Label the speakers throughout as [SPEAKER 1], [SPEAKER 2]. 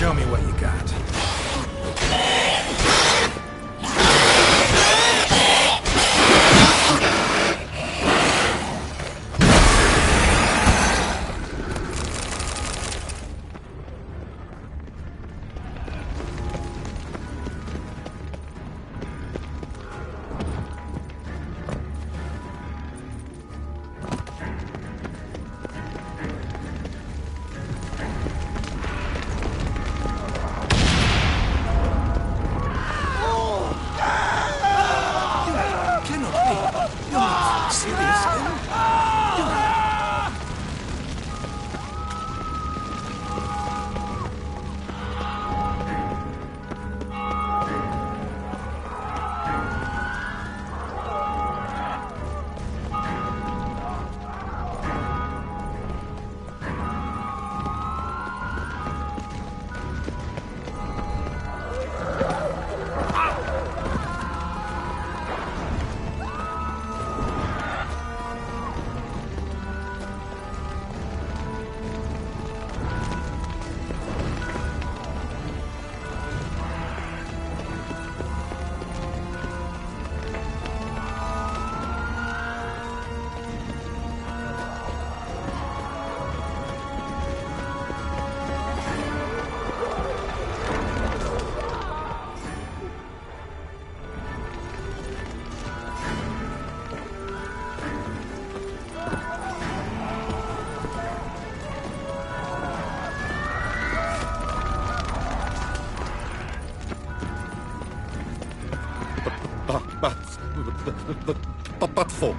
[SPEAKER 1] Show me what you got.
[SPEAKER 2] But for?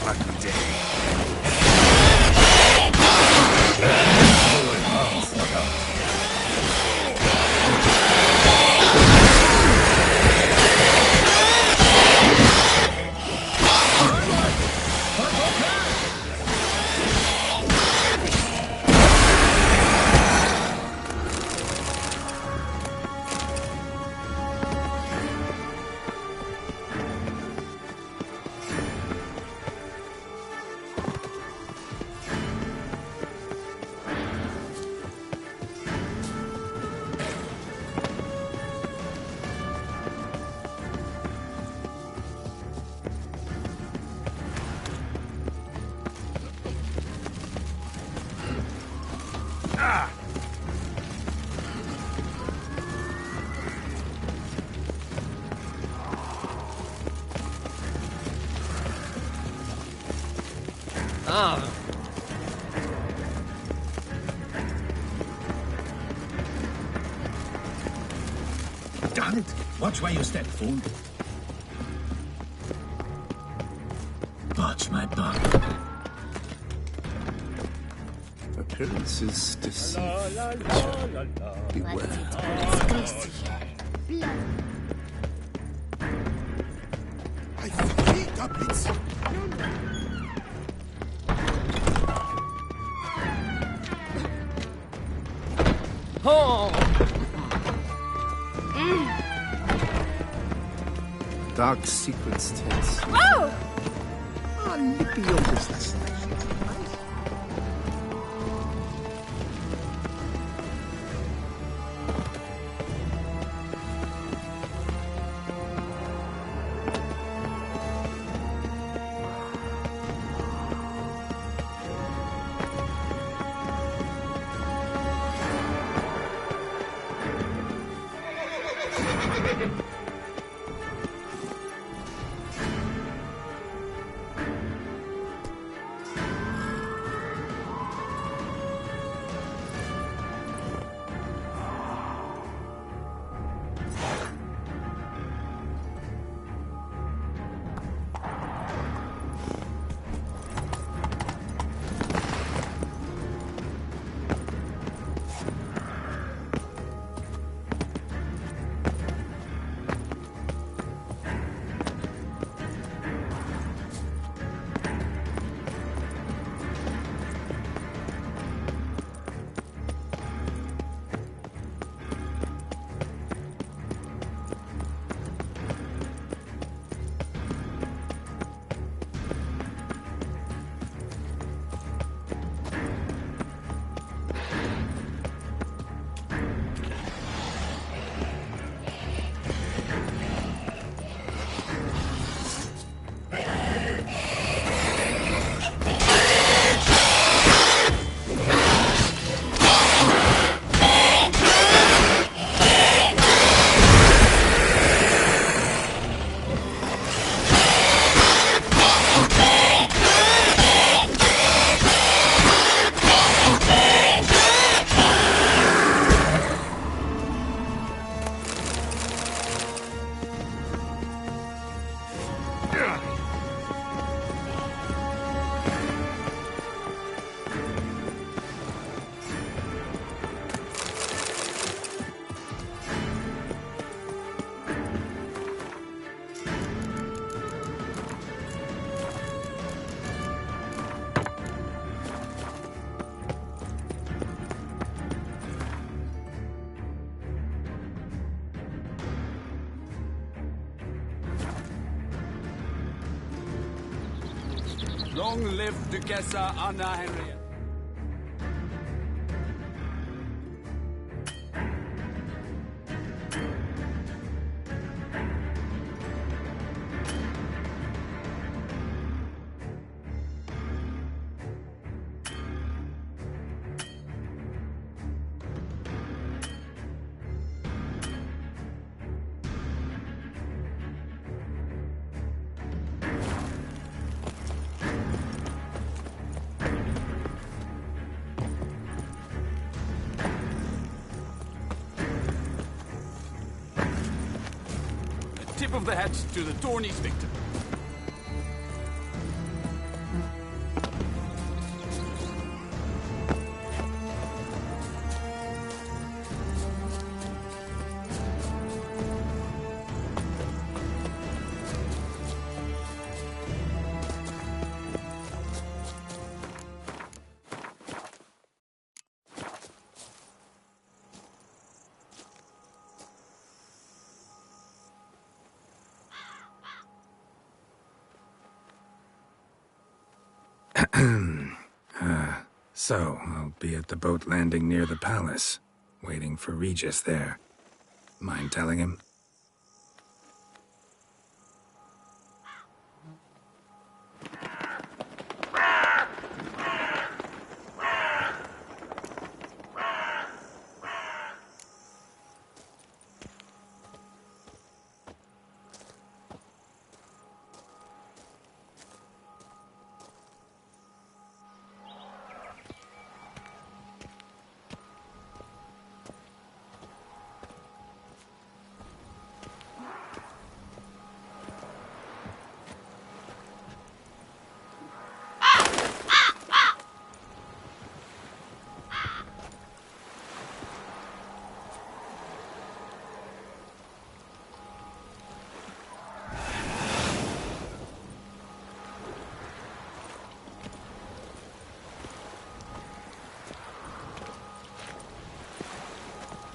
[SPEAKER 1] lucky day.
[SPEAKER 3] Damn it! Watch where you step, fool. Watch my back.
[SPEAKER 2] Appearances deceive. Beware.
[SPEAKER 1] I think up it's...
[SPEAKER 2] Dark secrets tense.
[SPEAKER 4] Oh!
[SPEAKER 2] Nippy your business.
[SPEAKER 5] Long live Duchessa Anna Henriette. Tip of the hat to the Tourney's victim.
[SPEAKER 4] So, I'll be at the boat landing near the palace, waiting for Regis there. Mind telling him?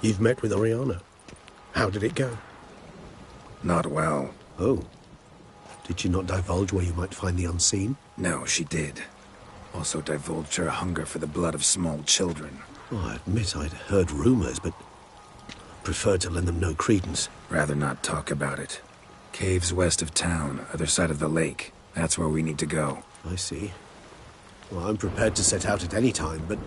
[SPEAKER 6] You've met with Oriana. How did it go?
[SPEAKER 4] Not well.
[SPEAKER 6] Oh. Did she not divulge where you might find the unseen?
[SPEAKER 4] No, she did. Also divulged her hunger for the blood of small children.
[SPEAKER 6] Oh, I admit I'd heard rumors, but preferred to lend them no credence.
[SPEAKER 4] Rather not talk about it. Caves west of town, other side of the lake. That's where we need to go.
[SPEAKER 6] I see. Well, I'm prepared to set out at any time, but...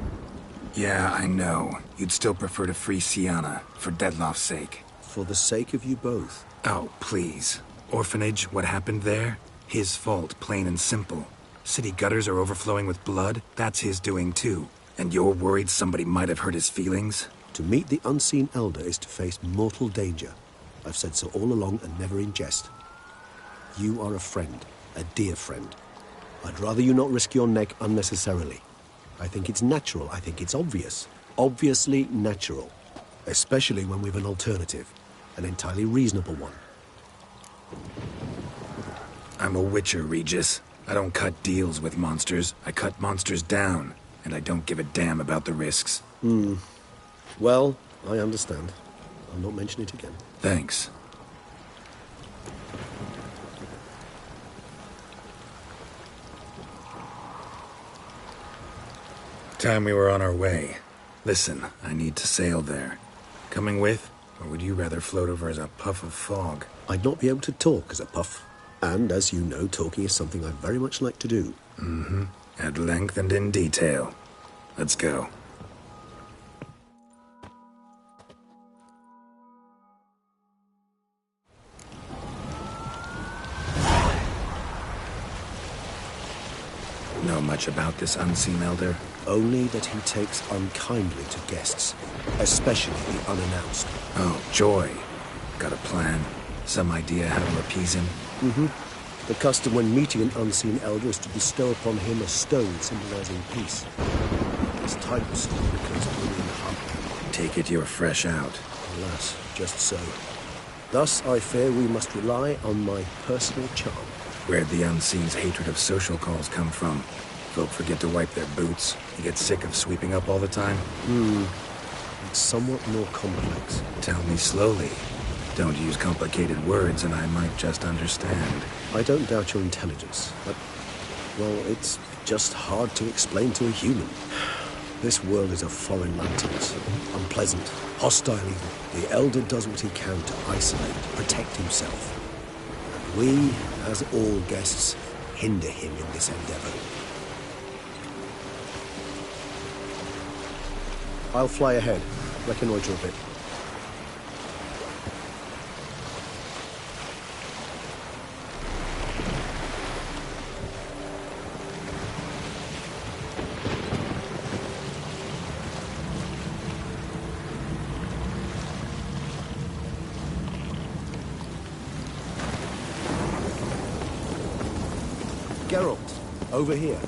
[SPEAKER 4] Yeah, I know. You'd still prefer to free Sienna, for Deadloff's sake.
[SPEAKER 6] For the sake of you both.
[SPEAKER 4] Oh, please. Orphanage, what happened there? His fault, plain and simple. City gutters are overflowing with blood. That's his doing too. And you're worried somebody might have hurt his feelings?
[SPEAKER 6] To meet the unseen elder is to face mortal danger. I've said so all along and never in jest. You are a friend, a dear friend. I'd rather you not risk your neck unnecessarily. I think it's natural. I think it's obvious. Obviously natural. Especially when we've an alternative. An entirely reasonable one.
[SPEAKER 4] I'm a witcher, Regis. I don't cut deals with monsters. I cut monsters down. And I don't give a damn about the risks.
[SPEAKER 6] Well, I understand. I'll not mention it again.
[SPEAKER 4] Thanks. Time we were on our way. Listen, I need to sail there. Coming with? Or would you rather float over as a puff of fog?
[SPEAKER 6] I'd not be able to talk as a puff. And, as you know, talking is something I very much like to do.
[SPEAKER 4] Mm-hmm. At length and in detail. Let's go. Know much about this unseen elder?
[SPEAKER 6] Only that he takes unkindly to guests, especially the unannounced.
[SPEAKER 4] Oh, joy. Got a plan? Some idea how to appease him?
[SPEAKER 6] The custom when meeting an unseen elder is to bestow upon him a stone symbolizing peace. This type of stone occurs only in the heart.
[SPEAKER 4] Take it you're fresh out.
[SPEAKER 6] Alas, just so. Thus, I fear we must rely on my personal charm.
[SPEAKER 4] Where'd the unseen's hatred of social calls come from? Folk forget to wipe their boots. You get sick of sweeping up all the time?
[SPEAKER 6] It's somewhat more complex.
[SPEAKER 4] Tell me slowly. Don't use complicated words and I might just understand.
[SPEAKER 6] I don't doubt your intelligence, but, well, it's just hard to explain to a human. This world is a foreign land to us. Unpleasant, hostile even. The Elder does what he can to isolate, to protect himself. And we, as all guests, hinder him in this endeavor. I'll fly ahead, reconnoitre a bit. Geralt, over here.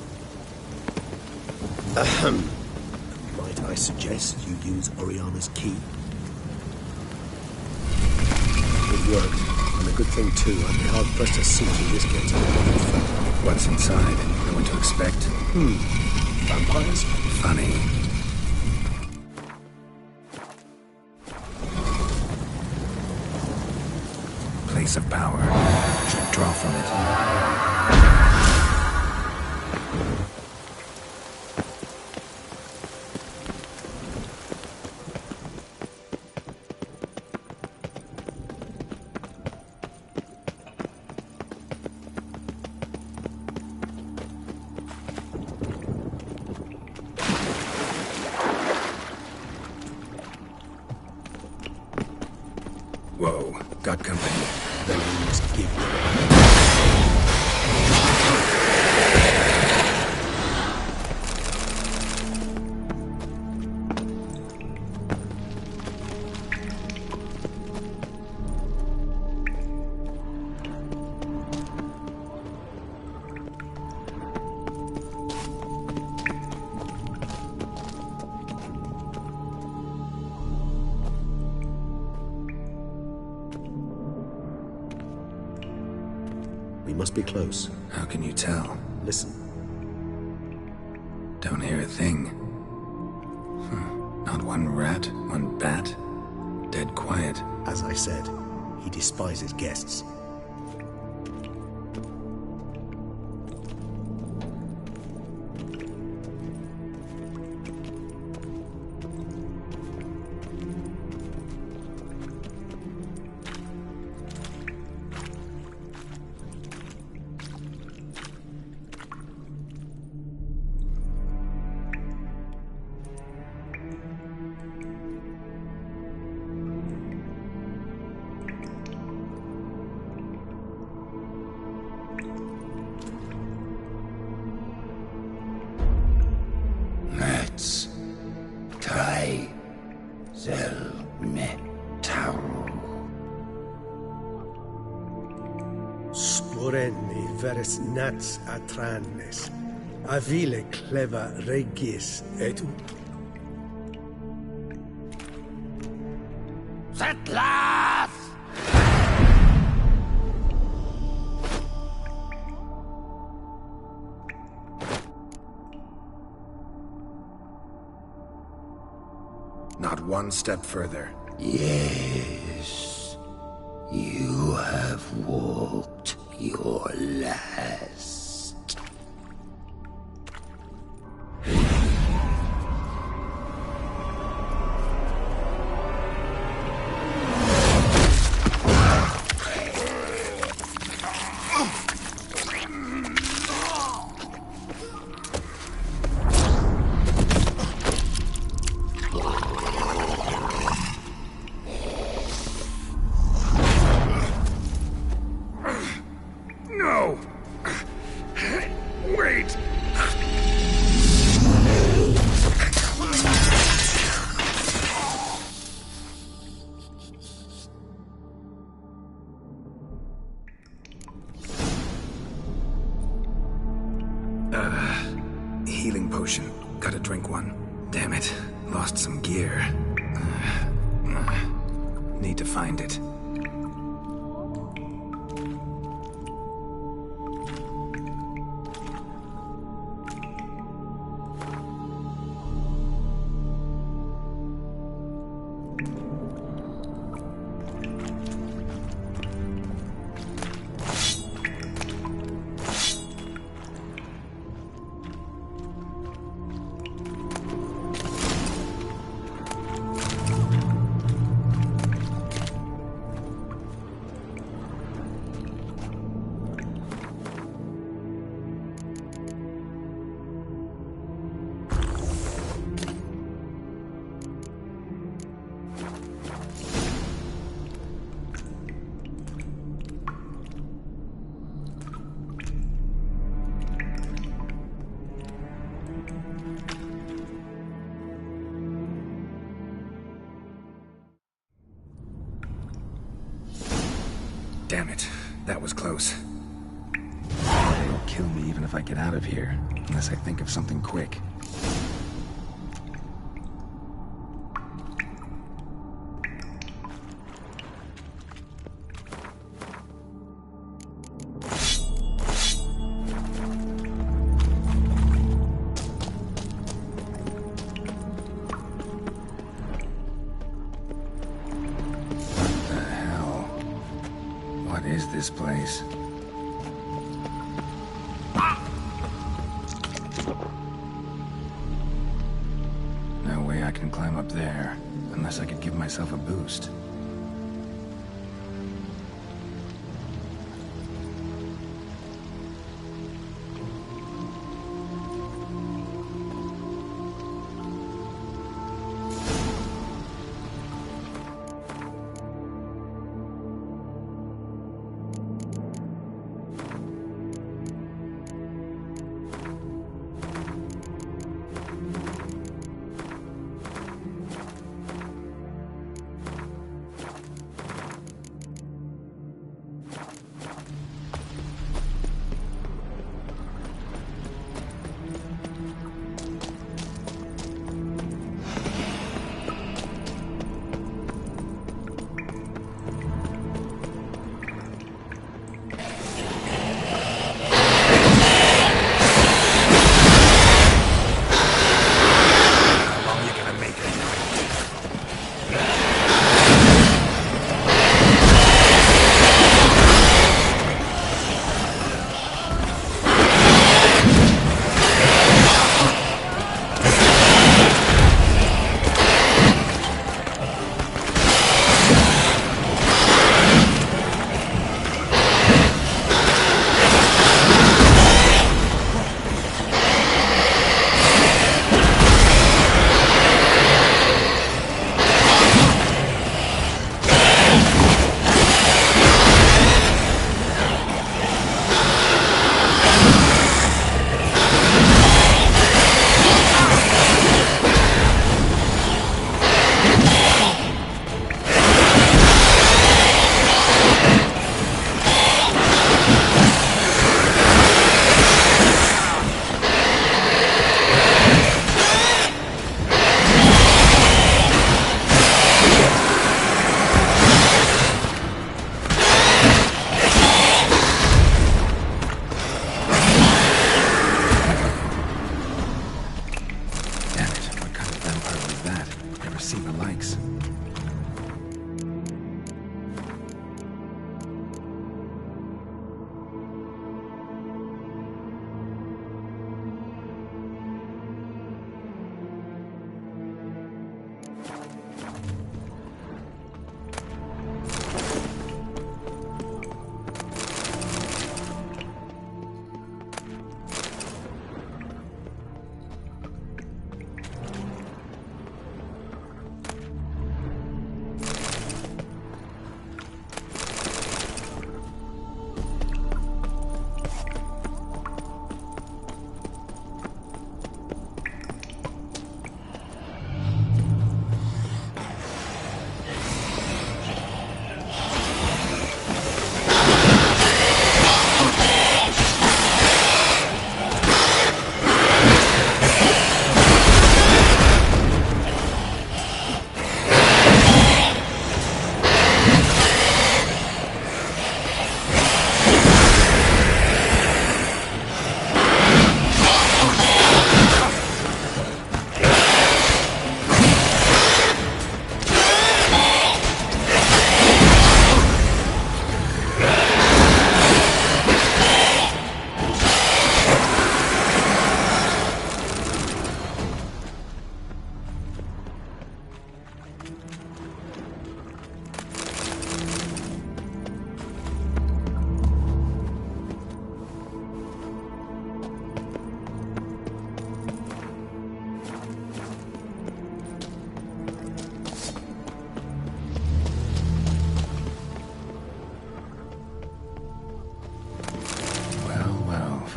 [SPEAKER 6] Might I suggest you use Oriana's key? It worked, and a good thing too. I'd be hard-pressed to see through this gate.
[SPEAKER 4] What's inside? Know what to expect?
[SPEAKER 6] Vampires?
[SPEAKER 4] Funny. Place of power. Should draw from it.
[SPEAKER 6] We must be close.
[SPEAKER 4] How can you tell?
[SPEAKER 6] Listen.
[SPEAKER 4] Don't hear a thing. Not one rat, one bat. Dead quiet.
[SPEAKER 6] As I said, he despises guests.
[SPEAKER 5] Let's try zel metal.
[SPEAKER 7] Sporeni veres nats atrannes, avile cleva regis et
[SPEAKER 5] Settlers!
[SPEAKER 4] Not one step further.
[SPEAKER 5] Yes, you have walked your last.
[SPEAKER 4] No! Wait! Healing potion. Gotta drink one. Damn it. Lost some gear. Need to find it. Damn it. That was close. They'll kill me even if I get out of here, unless I think of something quick. What is this place? No way I can climb up there, unless I could give myself a boost.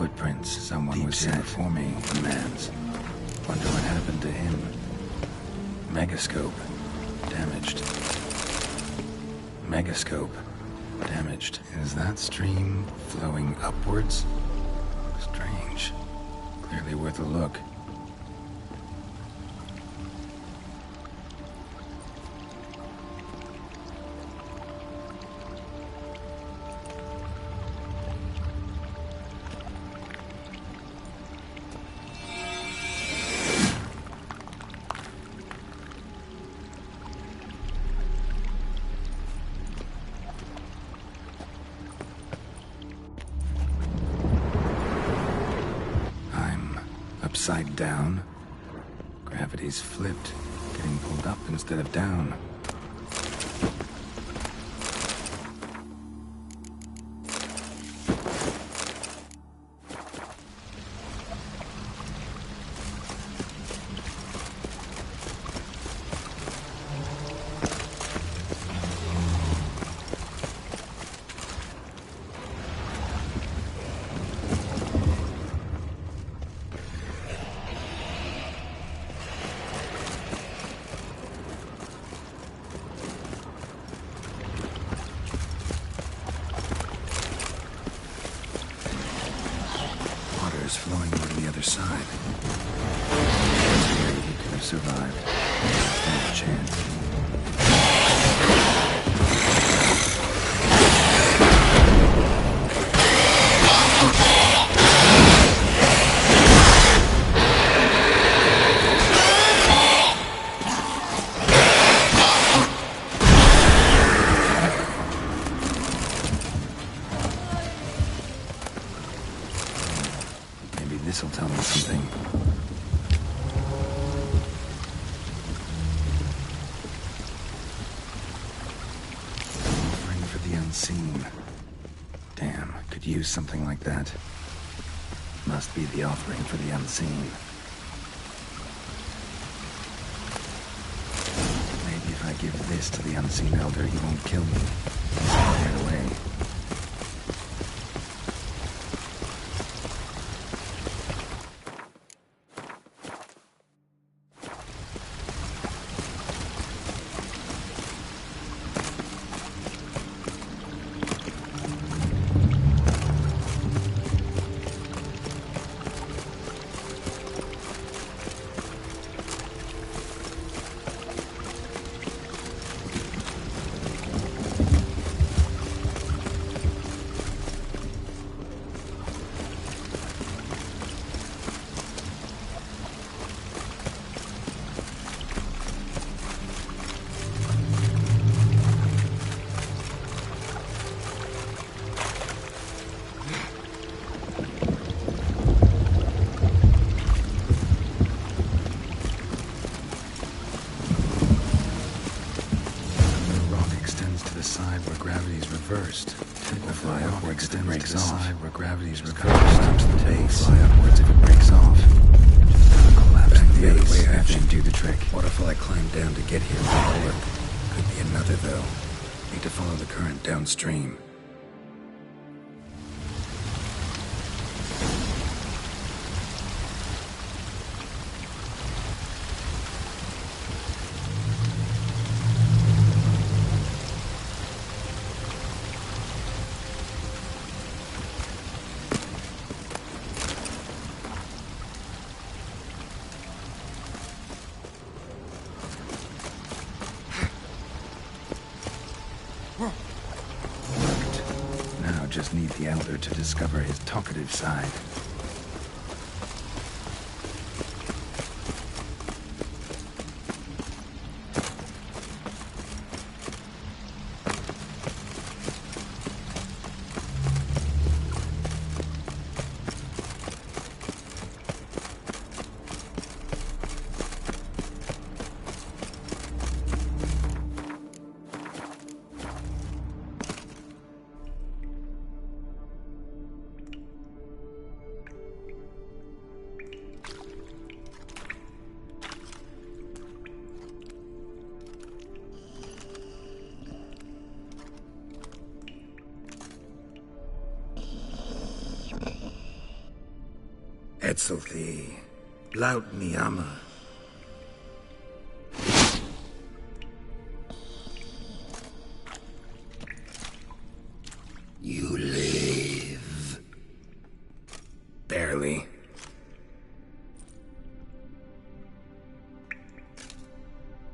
[SPEAKER 4] footprints. Someone was sent for me. A man's. Wonder what happened to him. Megascope. Damaged. Megascope. Damaged. Is that stream flowing upwards? Strange. Clearly worth a look. Upside down. Gravity's flipped, getting pulled up instead of down. Flowing over the other side. He could have survived. No chance. This'll tell me something. Offering for the unseen. Damn, could use something like that. Must be the offering for the unseen. Maybe if I give this to the unseen elder, he won't kill me right away. Reversed. It will fly upwards if it breaks off. Where gravity's reversed. To the base. Fly upwards if it breaks off. Just have a collapse in the other way. That should do the trick. What if I climb down to get here? Could be another though. Need to follow the current downstream. Now just need the elder to discover his talkative side.
[SPEAKER 3] Etzelthi, laut Niama.
[SPEAKER 5] You live.
[SPEAKER 3] Barely.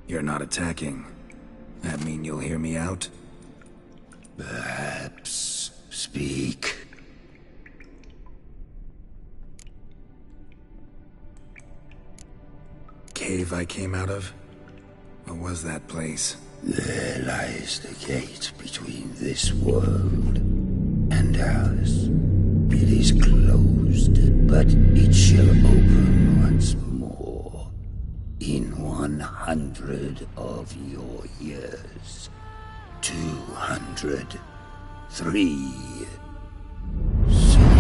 [SPEAKER 3] You're not attacking. That mean you'll hear me out?
[SPEAKER 5] Perhaps. Speak.
[SPEAKER 3] Cave I came out of? What was that place?
[SPEAKER 5] There lies the gate between this world and ours. It is closed, but it shall open once more. In 100 of your years. 200. 3. Soon.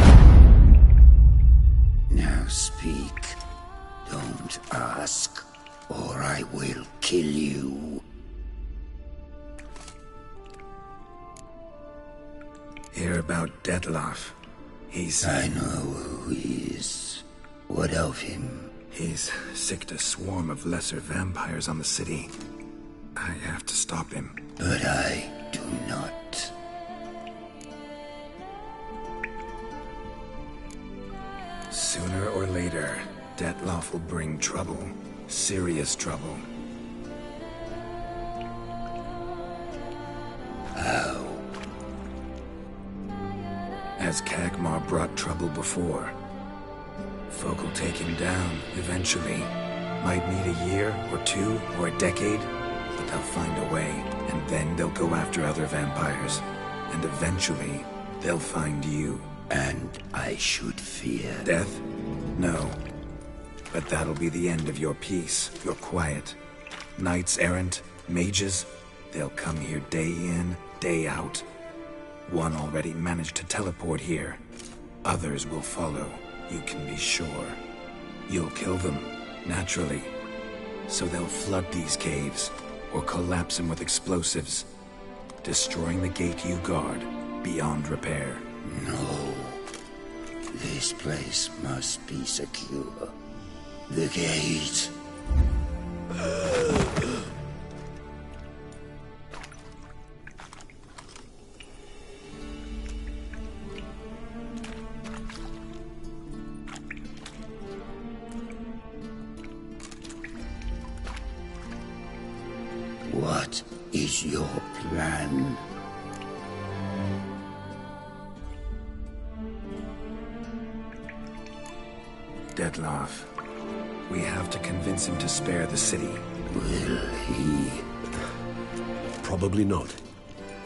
[SPEAKER 5] Now speak. Don't ask, or I will kill you.
[SPEAKER 3] Hear about Detloff.
[SPEAKER 5] I know who he is. What of him?
[SPEAKER 3] He's sicked a swarm of lesser vampires on the city. I have to stop him.
[SPEAKER 5] But I do not.
[SPEAKER 3] Sooner or later, Detloff will bring trouble. Serious trouble.
[SPEAKER 5] How?
[SPEAKER 3] As Kagmar brought trouble before. Folk will take him down, eventually. Might need a year, or 2, or a decade, but they'll find a way, and then they'll go after other vampires. And eventually, they'll find you.
[SPEAKER 5] And I should fear
[SPEAKER 3] Death? No. But that'll be the end of your peace, your quiet. Knights errant, mages, they'll come here day in, day out. One already managed to teleport here. Others will follow, you can be sure. You'll kill them, naturally. So they'll flood these caves, or collapse them with explosives, destroying the gate you guard beyond repair.
[SPEAKER 5] No. This place must be secure. The gate. What is your plan?
[SPEAKER 3] Detloff. We have to convince him to spare the city.
[SPEAKER 5] Will he?
[SPEAKER 6] Probably not.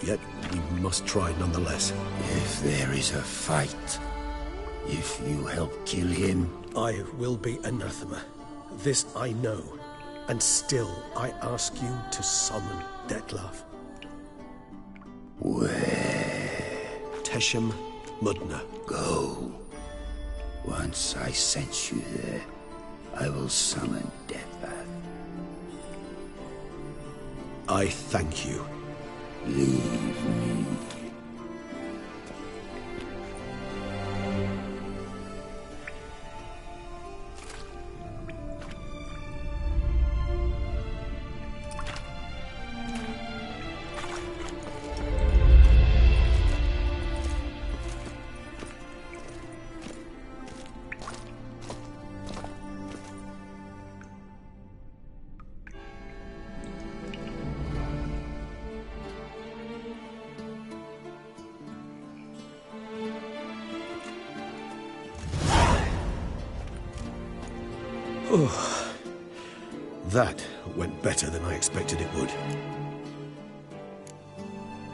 [SPEAKER 6] Yet, we must try nonetheless.
[SPEAKER 5] If there is a fight, if you help kill him,
[SPEAKER 7] I will be anathema. This I know. And still, I ask you to summon Detlaff.
[SPEAKER 5] where?
[SPEAKER 6] Teshem Mudna.
[SPEAKER 5] Go. Once I sense you there, I will summon Detlaff.
[SPEAKER 6] I thank you.
[SPEAKER 5] Leave me.
[SPEAKER 6] That went better than I expected it would.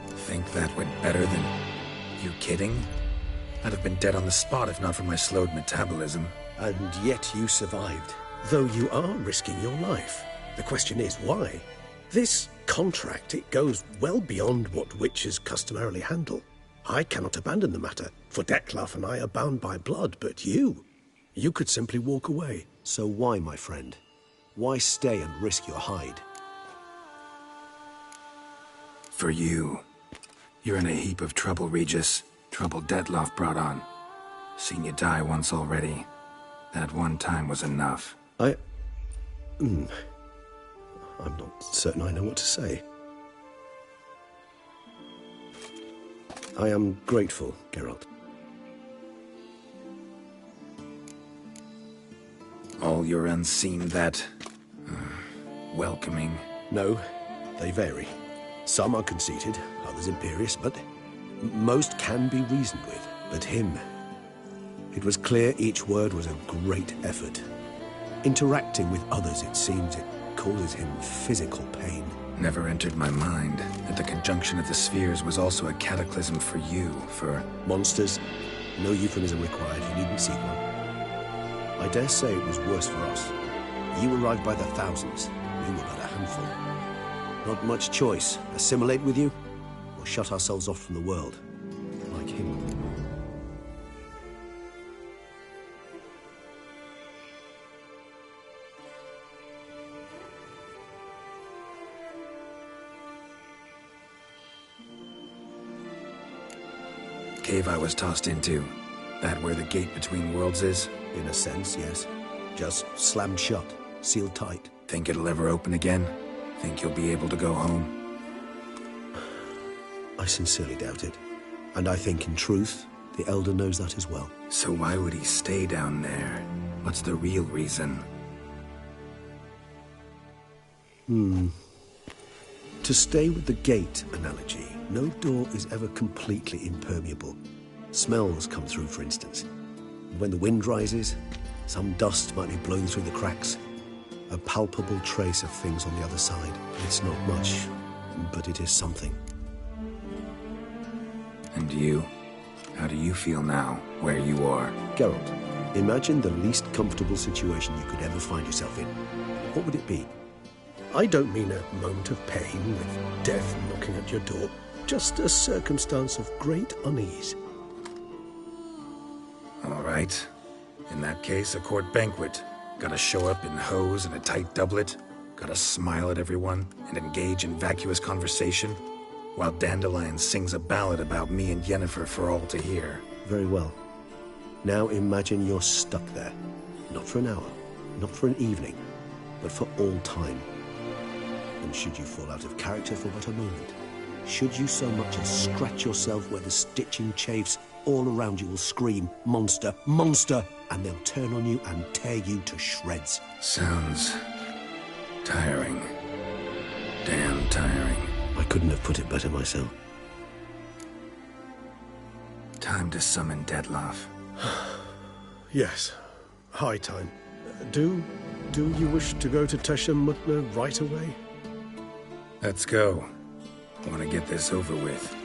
[SPEAKER 3] Think that went better than... You kidding? I'd have been dead on the spot if not for my slowed metabolism.
[SPEAKER 6] And yet you survived. Though you are risking your life. The question is, why? This contract, it goes well beyond what witches customarily handle. I cannot abandon the matter, for Detlaff and I are bound by blood, but you could simply walk away. So why, my friend? Why stay and risk your hide?
[SPEAKER 3] For you. You're in a heap of trouble, Regis. Trouble Detloff brought on. Seen you die once already. That one time was enough.
[SPEAKER 6] I'm not certain I know what to say. I am grateful, Geralt.
[SPEAKER 3] All your unseen that... welcoming.
[SPEAKER 6] No, they vary. Some are conceited, others imperious, but most can be reasoned with. But him... It was clear each word was a great effort. Interacting with others, it seems, it causes him physical pain.
[SPEAKER 3] Never entered my mind that the conjunction of the spheres was also a cataclysm for you, for...
[SPEAKER 6] Monsters. No euphemism required, you needn't seek one. I dare say it was worse for us. You arrived by the thousands. We were but a handful. Not much choice. Assimilate with you, or shut ourselves off from the world. Like him.
[SPEAKER 3] Cave I was tossed into. That where the gate between worlds is?
[SPEAKER 6] In a sense, yes. Just slammed shut, sealed tight.
[SPEAKER 3] Think it'll ever open again? Think you'll be able to go home?
[SPEAKER 6] I sincerely doubt it. And I think, in truth, the Elder knows that as well.
[SPEAKER 3] So why would he stay down there? What's the real reason?
[SPEAKER 6] To stay with the gate analogy, no door is ever completely impermeable. Smells come through, for instance. When the wind rises, some dust might be blown through the cracks. A palpable trace of things on the other side. It's not much, but it is something.
[SPEAKER 3] And you? How do you feel now, where you are?
[SPEAKER 6] Geralt, imagine the least comfortable situation you could ever find yourself in. What would it be? I don't mean a moment of pain with death knocking at your door. Just a circumstance of great unease.
[SPEAKER 3] All right. In that case, a court banquet. Gotta show up in hose and a tight doublet. Gotta smile at everyone and engage in vacuous conversation. While Dandelion sings a ballad about me and Yennefer for all to hear.
[SPEAKER 6] Very well. Now imagine you're stuck there. Not for an hour, not for an evening, but for all time. And should you fall out of character for but a moment, should you so much as scratch yourself where the stitching chafes, all around you will scream, "Monster! Monster!" and they'll turn on you and tear you to shreds.
[SPEAKER 3] Sounds... tiring. Damn tiring.
[SPEAKER 6] I couldn't have put it better myself.
[SPEAKER 3] Time to summon Dettlaff.
[SPEAKER 7] Yes, high time. Do you wish to go to Tesha Mutna right away?
[SPEAKER 3] Let's go. I want to get this over with.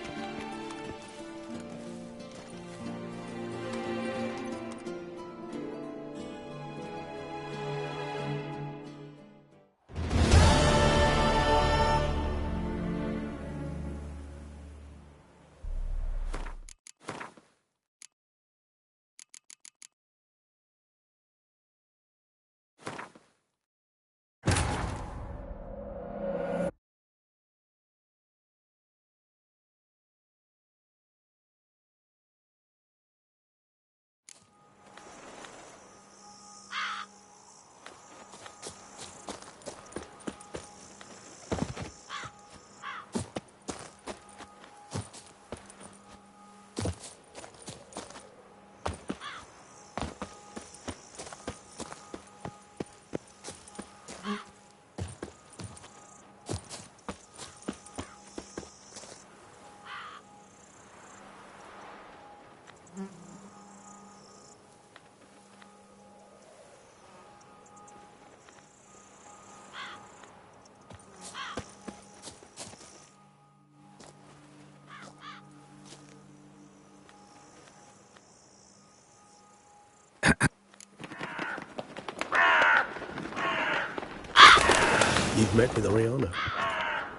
[SPEAKER 6] You've met with Oriana.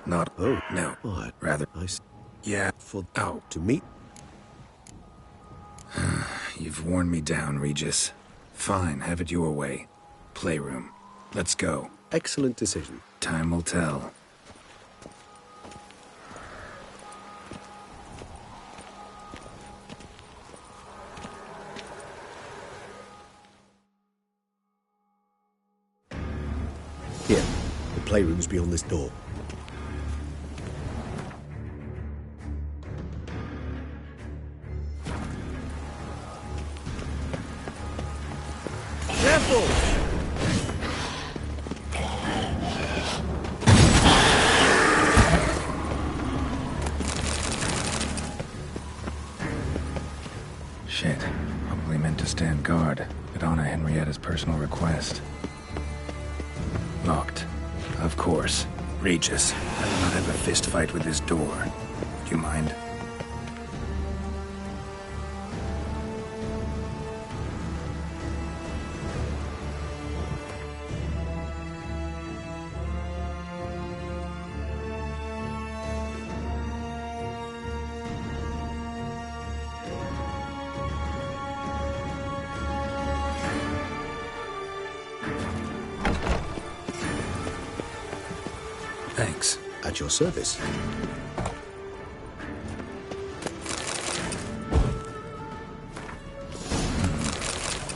[SPEAKER 3] Not...
[SPEAKER 6] Oh.
[SPEAKER 3] No.
[SPEAKER 6] What?
[SPEAKER 3] Rather... Yeah.
[SPEAKER 6] For...
[SPEAKER 3] Oh.
[SPEAKER 6] To meet?
[SPEAKER 3] You've worn me down, Regis. Fine, have it your way. Playroom. Let's go.
[SPEAKER 6] Excellent decision.
[SPEAKER 3] Time will tell.
[SPEAKER 6] Here, the playroom's beyond this door.
[SPEAKER 7] Careful!
[SPEAKER 4] Shit. Probably meant to stand guard at Anna Henrietta's personal request. Locked. Of course.
[SPEAKER 3] Regis, I will not have a fist fight with this door. Do you mind? Thanks.
[SPEAKER 6] At your service.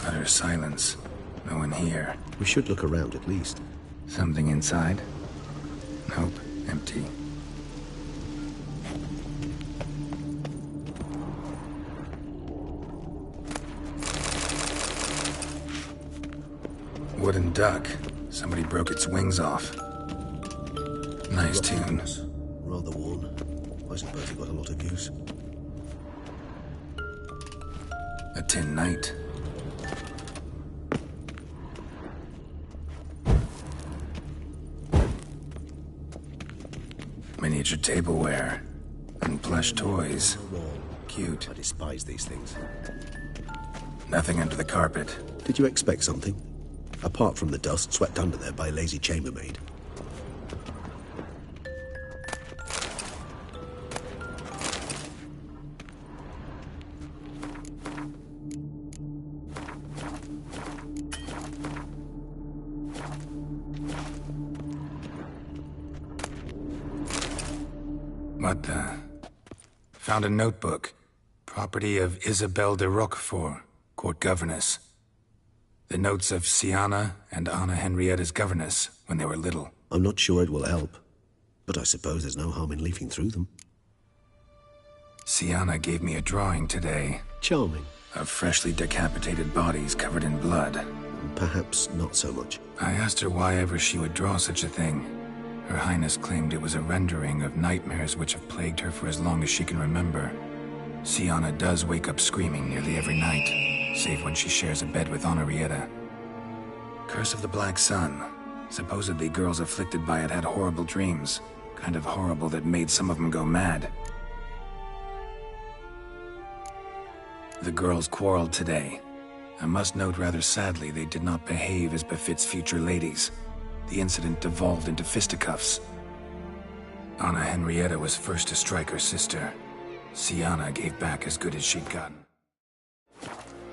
[SPEAKER 3] Utter silence. No one here.
[SPEAKER 6] We should look around at least.
[SPEAKER 3] Something inside? Nope. Empty. Wooden duck. Somebody broke its wings off. Nice tune.
[SPEAKER 6] Rather worn. I suppose it got a lot of use.
[SPEAKER 3] A tin knight. Miniature tableware. And plush toys. Cute.
[SPEAKER 6] I despise these things.
[SPEAKER 3] Nothing under the carpet.
[SPEAKER 6] Did you expect something? Apart from the dust swept under there by a lazy chambermaid.
[SPEAKER 3] What the? Found a notebook. Property of Isabelle de Roquefort, court governess. The notes of Sienna and Anna Henrietta's governess when they were little.
[SPEAKER 6] I'm not sure it will help, but I suppose there's no harm in leafing through them.
[SPEAKER 3] Sienna gave me a drawing today.
[SPEAKER 6] Charming.
[SPEAKER 3] Of freshly decapitated bodies covered in blood.
[SPEAKER 6] Perhaps not so much.
[SPEAKER 3] I asked her why ever she would draw such a thing. Her Highness claimed it was a rendering of nightmares which have plagued her for as long as she can remember. Sienna does wake up screaming nearly every night, save when she shares a bed with Henrietta. Curse of the Black Sun. Supposedly girls afflicted by it had horrible dreams. Kind of horrible that made some of them go mad. The girls quarreled today. I must note rather sadly they did not behave as befits future ladies. The incident devolved into fisticuffs. Anna Henrietta was first to strike her sister. Sienna gave back as good as she'd gotten.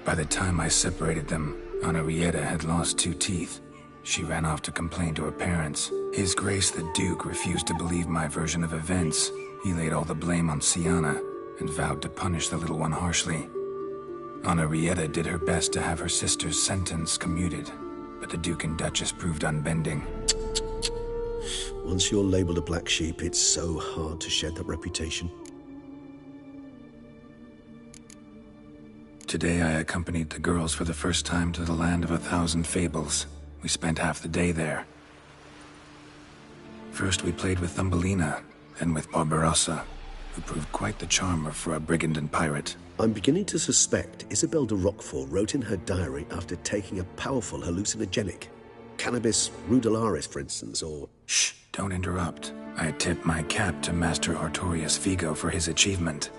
[SPEAKER 3] By the time I separated them, Henrietta had lost 2 teeth. She ran off to complain to her parents. His Grace the Duke refused to believe my version of events. He laid all the blame on Sienna and vowed to punish the little one harshly. Henrietta did her best to have her sister's sentence commuted, but the Duke and Duchess proved unbending.
[SPEAKER 6] Once you're labeled a black sheep, it's so hard to shed that reputation.
[SPEAKER 3] Today I accompanied the girls for the first time to the land of 1,000 fables. We spent half the day there. First we played with Thumbelina, then with Barbarossa, who proved quite the charmer for a brigand and pirate.
[SPEAKER 6] I'm beginning to suspect Isabelle de Roquefort wrote in her diary after taking a powerful hallucinogenic. Cannabis rudelaris, for instance, or...
[SPEAKER 3] Shh, don't interrupt. I tip my cap to Master Artorius Vigo for his achievement.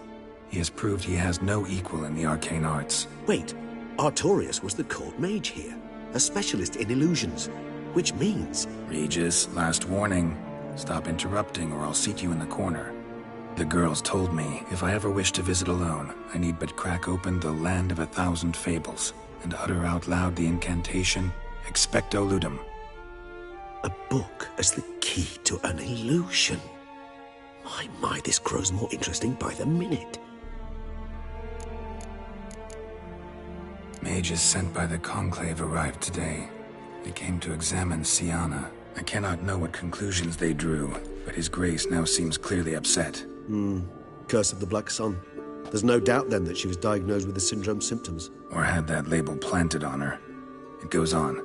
[SPEAKER 3] He has proved he has no equal in the arcane arts.
[SPEAKER 6] Wait, Artorius was the court mage here, a specialist in illusions, which means...
[SPEAKER 3] Regis, last warning. Stop interrupting or I'll seat you in the corner. The girls told me if I ever wish to visit alone, I need but crack open the land of 1,000 fables and utter out loud the incantation, Expecto Ludum.
[SPEAKER 6] A book as the key to an illusion. My, this grows more interesting by the minute.
[SPEAKER 3] Mages sent by the Conclave arrived today. They came to examine Sienna I cannot know what conclusions they drew, but His Grace now seems clearly upset.
[SPEAKER 6] Curse of the Black Sun. There's no doubt then that she was diagnosed with the syndrome symptoms.
[SPEAKER 3] Or had that label planted on her. It goes on.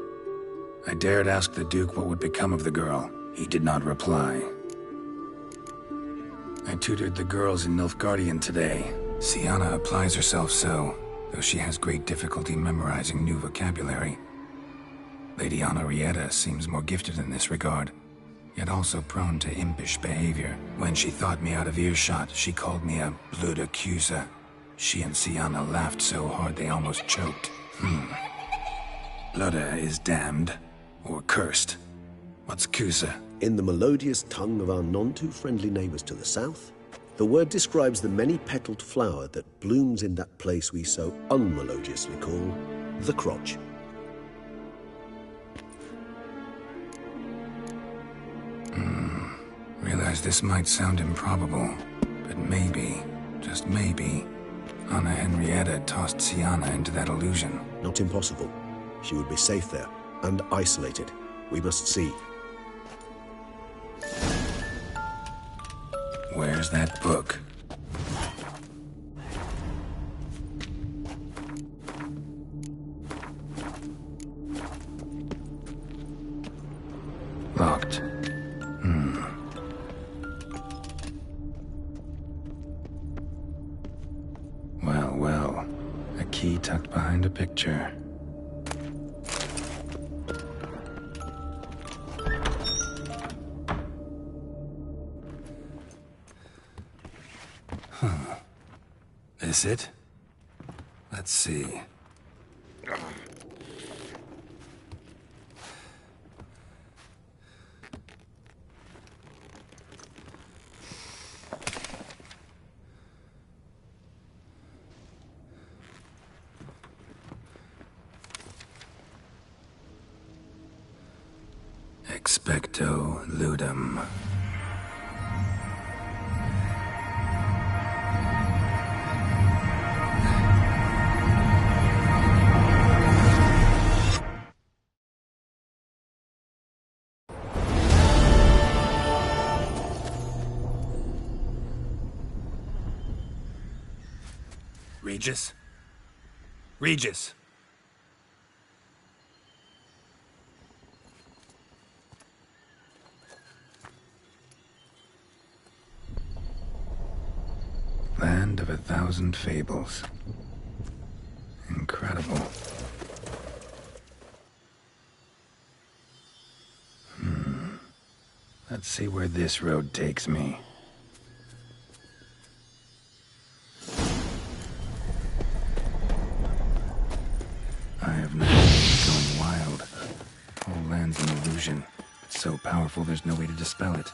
[SPEAKER 3] I dared ask the Duke what would become of the girl. He did not reply. I tutored the girls in Nilfgaardian today. Sienna applies herself so, though she has great difficulty memorizing new vocabulary. Lady Henrietta seems more gifted in this regard, yet also prone to impish behavior. When she thought me out of earshot, she called me a blood accuser. She and Sienna laughed so hard they almost choked. Blood is damned, or cursed. What's Cusa?
[SPEAKER 6] In the melodious tongue of our none-too-friendly neighbors to the south, the word describes the many-petaled flower that blooms in that place we so unmelodiously call the crotch.
[SPEAKER 3] Realize this might sound improbable, but maybe, just maybe, Anna Henrietta tossed Sienna into that illusion.
[SPEAKER 6] Not impossible. She would be safe there, and isolated. We must see.
[SPEAKER 3] Where's that book? Locked. Well. A key tucked behind a picture. This it? Let's see. Expecto ludum. Regis? Regis! Land of 1,000 fables. Incredible. Let's see where this road takes me. I have no idea going wild. All land's an illusion. It's so powerful there's no way to dispel it.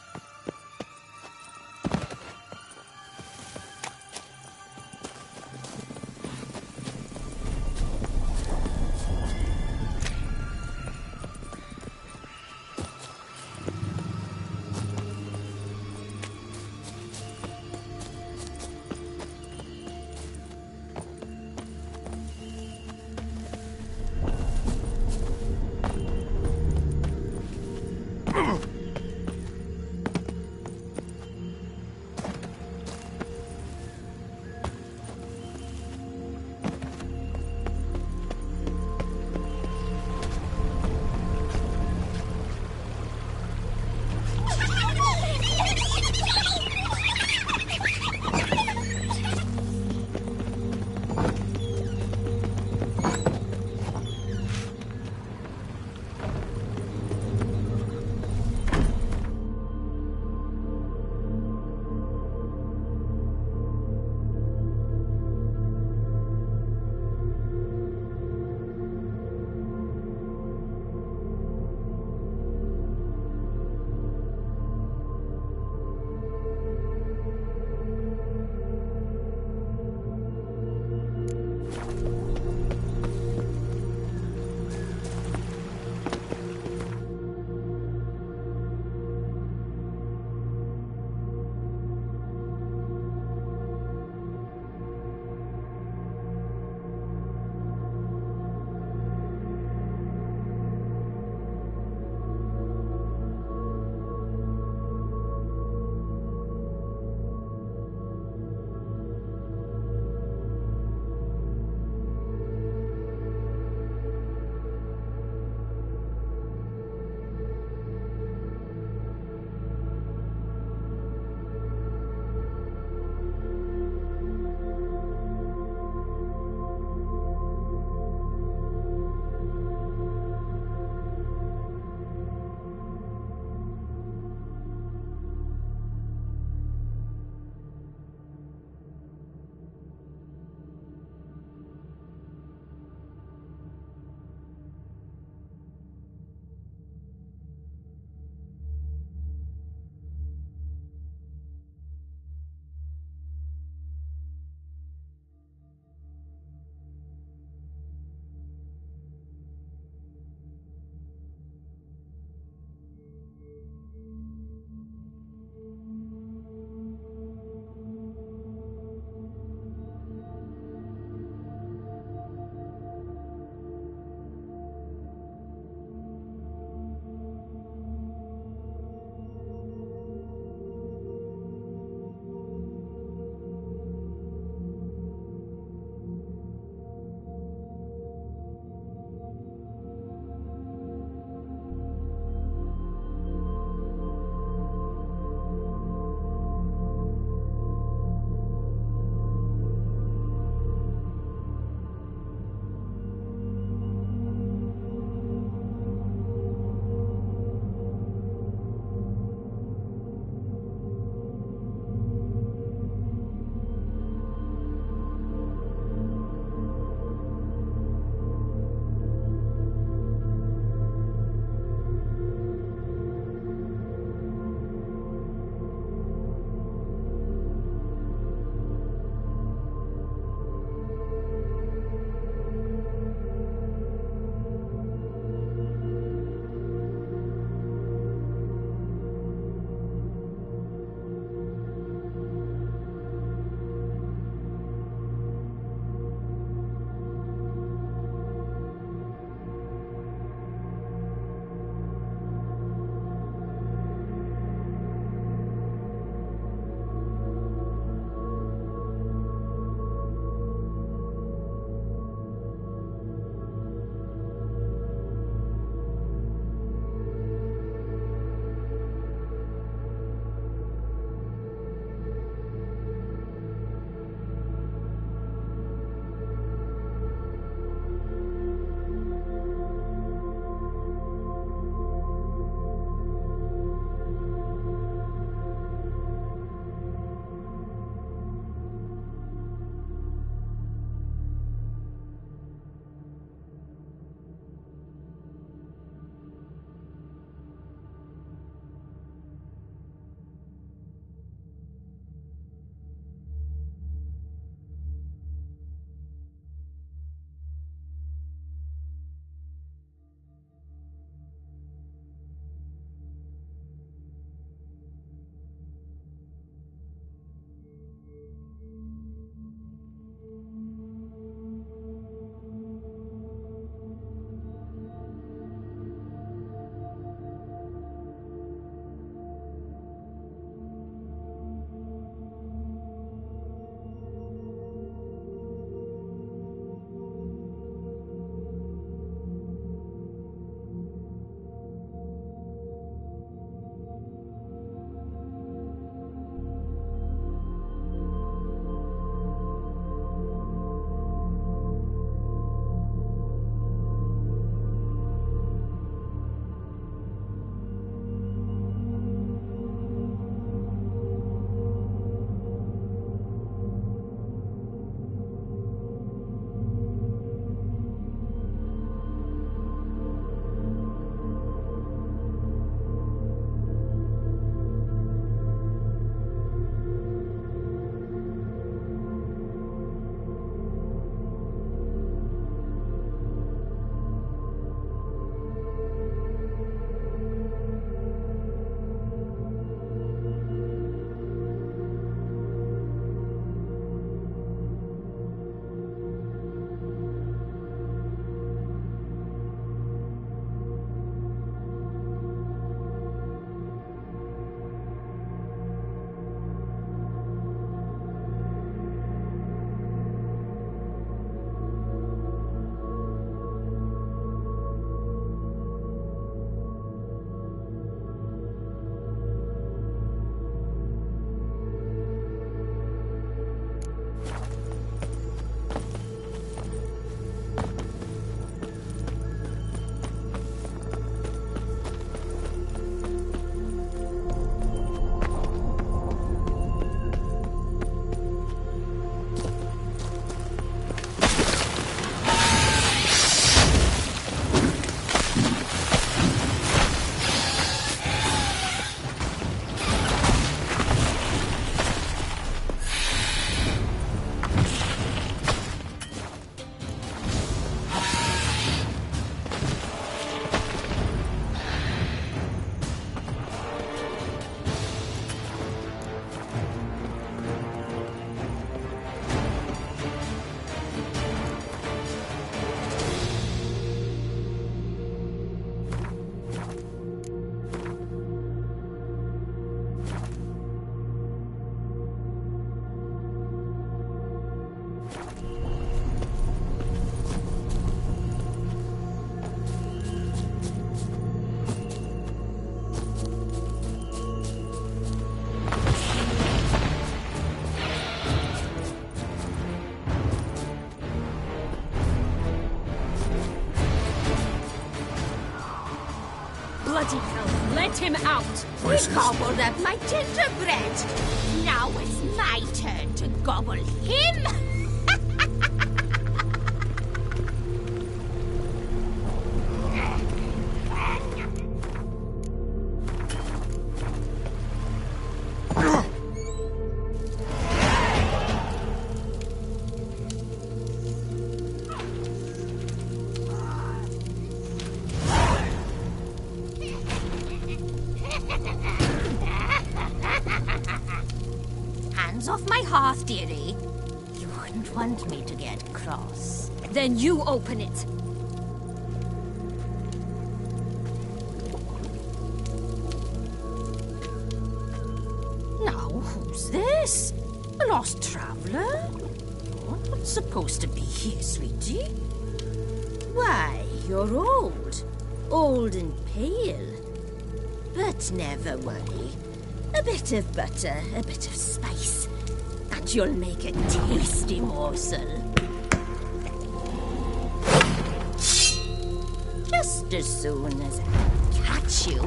[SPEAKER 8] Bloody hell, let him out!
[SPEAKER 3] Voices.
[SPEAKER 9] He gobbled up my gingerbread. Now it's my turn to gobble him. Hands off my hearth, dearie. You wouldn't want me to get cross.
[SPEAKER 8] Then you open it.
[SPEAKER 9] Now, who's this? A lost traveler? You're not supposed to be here, sweetie. Why, you're old. Old and pale. But never worry. A bit of butter, a bit of spice, and you'll make a tasty morsel. Just as soon as I catch you.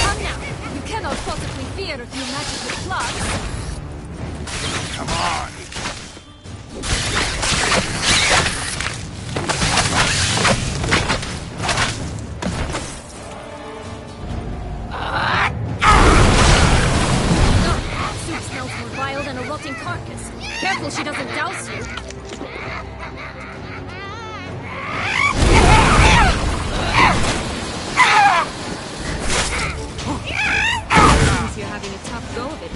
[SPEAKER 8] Come now! You cannot possibly fear a few magical plugs.
[SPEAKER 3] Come on!
[SPEAKER 8] Soup smells more vile than a rotting carcass. Careful she doesn't douse you. Seems you're having a tough go of it.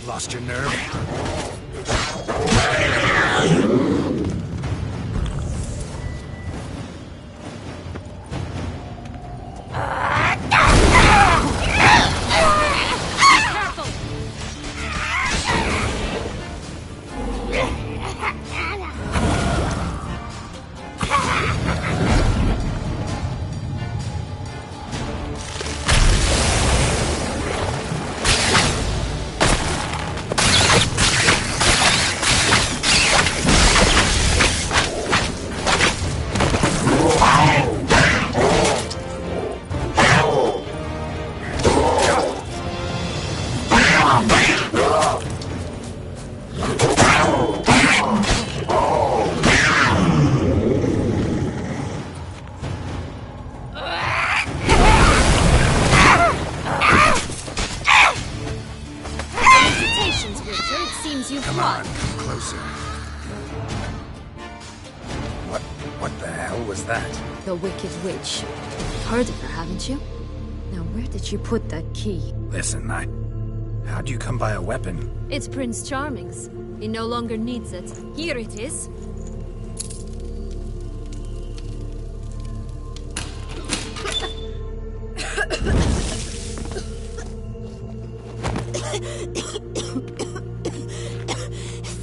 [SPEAKER 3] Lost your nerve?
[SPEAKER 8] Felicitations, Witcher. It seems you've
[SPEAKER 3] Come
[SPEAKER 8] won.
[SPEAKER 3] on, come closer. What the hell was that?
[SPEAKER 8] The Wicked Witch. Heard of her, haven't you? Now, where did you put that key?
[SPEAKER 3] Listen, how'd you come by a weapon?
[SPEAKER 8] It's Prince Charming's. He no longer needs it. Here it is.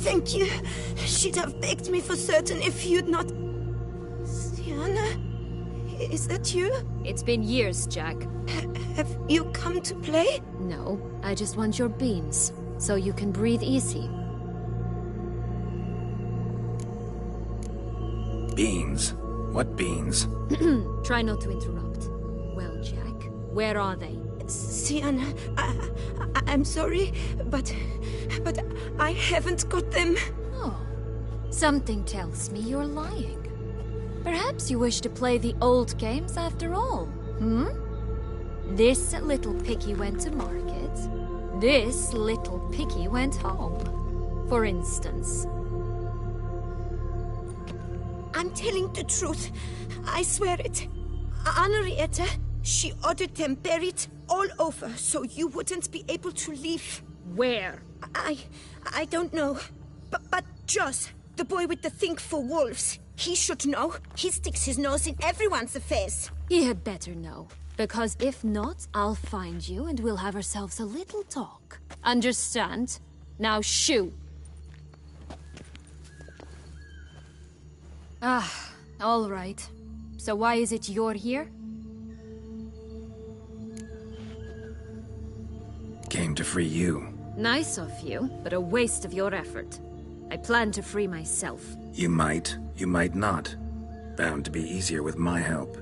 [SPEAKER 9] Thank you. She'd have begged me for certain if you'd not... Sienna? Is that you?
[SPEAKER 8] It's been years, Jack.
[SPEAKER 9] Have you come to play?
[SPEAKER 8] No, I just want your beans, so you can breathe easy.
[SPEAKER 3] Beans? What beans?
[SPEAKER 8] Try not to interrupt. Well, Jack, where are they?
[SPEAKER 9] Sienna, I'm sorry, but I haven't got them.
[SPEAKER 8] Oh, something tells me you're lying. Perhaps you wish to play the old games after all, hmm? This little piggy went to market. This little piggy went home, for instance.
[SPEAKER 9] I'm telling the truth. I swear it. Henrietta, she ordered them buried all over so you wouldn't be able to leave.
[SPEAKER 8] Where?
[SPEAKER 9] I don't know. But Joss, the boy with the thing for wolves, he should know. He sticks his nose in everyone's affairs.
[SPEAKER 8] He had better know. Because if not, I'll find you and we'll have ourselves a little talk. Understand? Now shoo! Ah, all right. So why is it you're here?
[SPEAKER 3] Came to free you.
[SPEAKER 8] Nice of you, but a waste of your effort. I plan to free myself.
[SPEAKER 3] You might not. Bound to be easier with my help,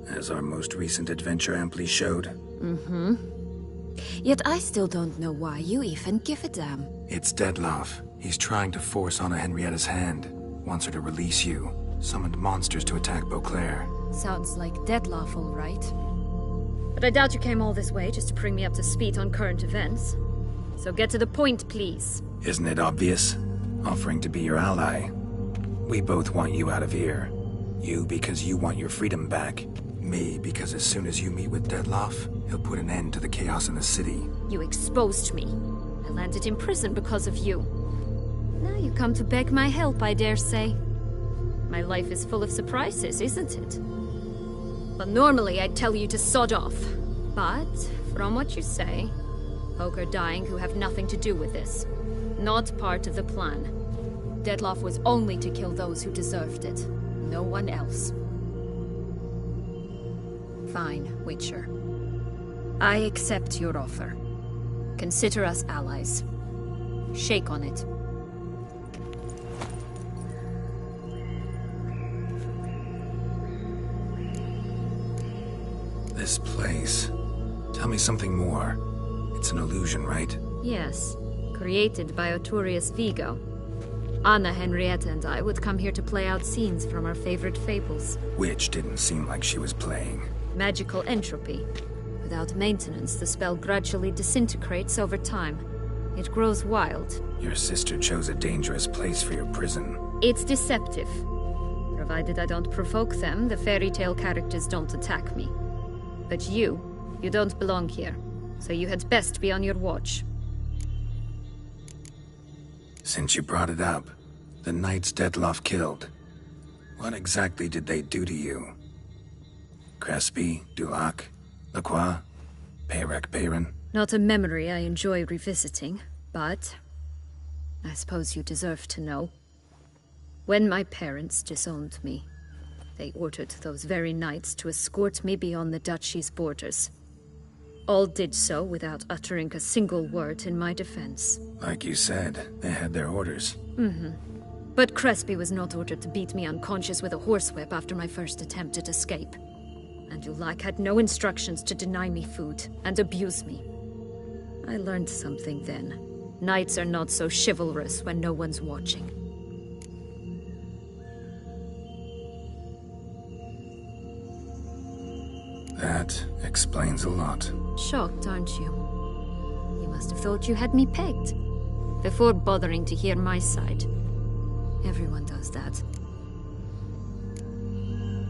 [SPEAKER 3] as our most recent adventure amply showed.
[SPEAKER 8] Mm-hmm. Yet I still don't know why you even give a damn.
[SPEAKER 3] It's Dettlaff. He's trying to force Anna Henrietta's hand. Wants her to release you. Summoned monsters to attack Beauclair.
[SPEAKER 8] Sounds like Dettlaff, all right. But I doubt you came all this way just to bring me up to speed on current events. So get to the point, please.
[SPEAKER 3] Isn't it obvious? Offering to be your ally. We both want you out of here. You because you want your freedom back. Me because as soon as you meet with Dettlaff, he'll put an end to the chaos in the city.
[SPEAKER 8] You exposed me. I landed in prison because of you. Now you come to beg my help, I dare say. My life is full of surprises, isn't it? But normally I'd tell you to sod off. But, from what you say, folk are dying who have nothing to do with this. Not part of the plan. Dettlaff was only to kill those who deserved it. No one else. Fine, Witcher. I accept your offer. Consider us allies. Shake on it.
[SPEAKER 3] This place. Tell me something more. It's an illusion, right?
[SPEAKER 8] Yes. Created by Oturius Vigo. Anna Henrietta and I would come here to play out scenes from our favorite fables.
[SPEAKER 3] Which didn't seem like she was playing.
[SPEAKER 8] Magical entropy. Without maintenance, the spell gradually disintegrates over time. It grows wild.
[SPEAKER 3] Your sister chose a dangerous place for your prison.
[SPEAKER 8] It's deceptive. Provided I don't provoke them, the fairy tale characters don't attack me. But you don't belong here. So you had best be on your watch.
[SPEAKER 3] Since you brought it up, the knights Dettlaff killed. What exactly did they do to you? Crespi, Dulac, Lacroix, Peyrac Peyran?
[SPEAKER 8] Not a memory I enjoy revisiting, but I suppose you deserve to know. When my parents disowned me, they ordered those very knights to escort me beyond the duchy's borders. All did so without uttering a single word in my defense.
[SPEAKER 3] Like you said, they had their orders.
[SPEAKER 8] Mm-hmm. But Crespi was not ordered to beat me unconscious with a horsewhip after my first attempt at escape. And Dulac had no instructions to deny me food and abuse me. I learned something then. Knights are not so chivalrous when no one's watching.
[SPEAKER 3] That explains a lot.
[SPEAKER 8] Shocked, aren't you? You must have thought you had me pegged. Before bothering to hear my side. Everyone does that.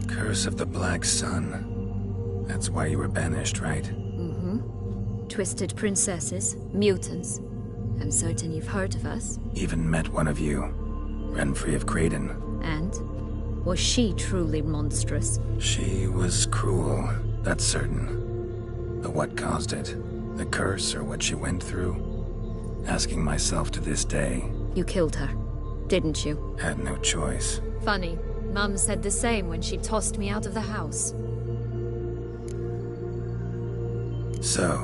[SPEAKER 3] Curse of the Black Sun. That's why you were banished, right?
[SPEAKER 8] Mm-hmm. Twisted princesses, mutants. I'm certain you've heard of us.
[SPEAKER 3] Even met one of you. Renfrey of Craden.
[SPEAKER 8] And? Was she truly monstrous?
[SPEAKER 3] She was cruel, that's certain. But what caused it? The curse or what she went through? Asking myself to this day.
[SPEAKER 8] You killed her, didn't you?
[SPEAKER 3] Had no choice.
[SPEAKER 8] Funny. Mum said the same when she tossed me out of the house.
[SPEAKER 3] So,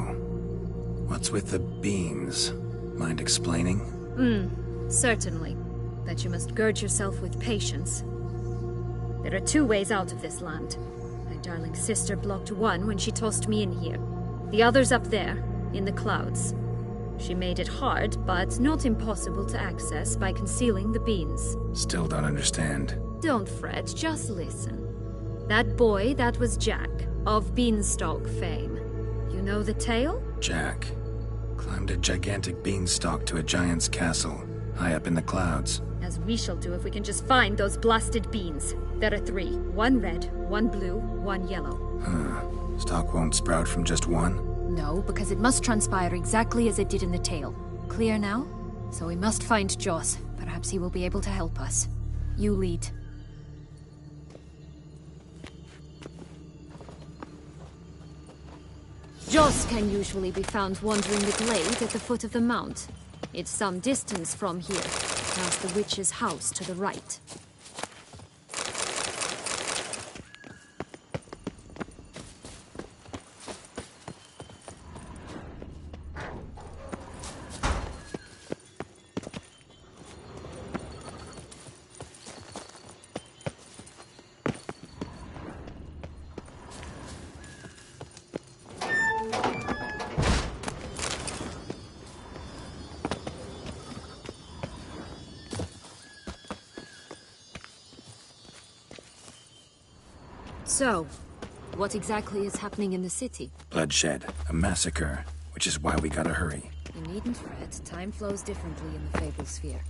[SPEAKER 3] what's with the beans? Mind explaining?
[SPEAKER 8] Certainly. But you must gird yourself with patience. There are two ways out of this land. My darling sister blocked one when she tossed me in here. The other's up there, in the clouds. She made it hard, but not impossible to access by concealing the beans.
[SPEAKER 3] Still don't understand.
[SPEAKER 8] Don't fret, just listen. That boy, that was Jack, of Beanstalk fame. You know the tale?
[SPEAKER 3] Jack climbed a gigantic beanstalk to a giant's castle, high up in the clouds.
[SPEAKER 8] As we shall do if we can just find those blasted beans. There are 3. 1 red, 1 blue, 1 yellow.
[SPEAKER 3] Stalk won't sprout from just one?
[SPEAKER 8] No, because it must transpire exactly as it did in the tale. Clear now? So we must find Joss. Perhaps he will be able to help us. You lead. Joss can usually be found wandering the glade at the foot of the mount. It's some distance from here, past the witch's house to the right. So, what exactly is happening in the city?
[SPEAKER 3] Bloodshed, a massacre, which is why we gotta hurry.
[SPEAKER 8] You needn't fret. Time flows differently in the Fable Sphere.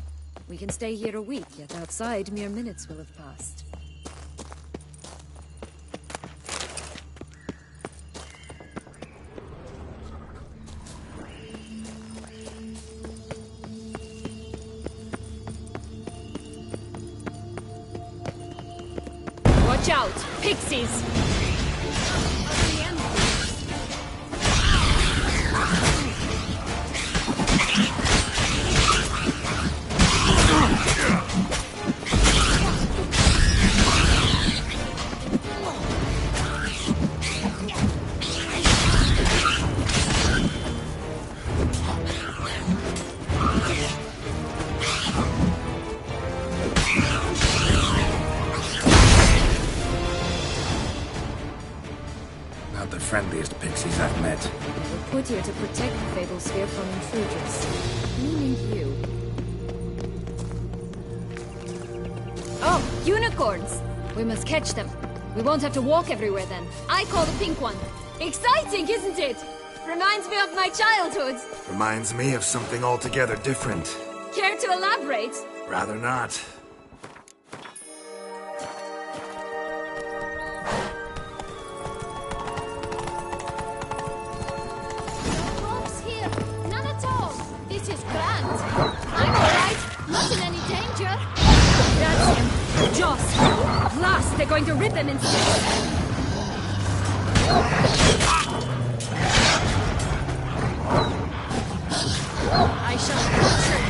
[SPEAKER 8] We can stay here a week, yet outside mere minutes will have passed. Watch out! Pixies!
[SPEAKER 3] Not the friendliest pixies I've met.
[SPEAKER 8] We're put here to protect the Fable Sphere from intruders. Meaning you. Oh, unicorns! We must catch them. We won't have to walk everywhere then. I call the pink one. Exciting, isn't it? Reminds me of my childhood.
[SPEAKER 3] Reminds me of something altogether different.
[SPEAKER 8] Care to elaborate?
[SPEAKER 3] Rather not.
[SPEAKER 8] Wolves here. None at all. This is grand. I'm alright. Not in any danger. That's him. Joss. Last, they're going to rip him in six. I shall capture you.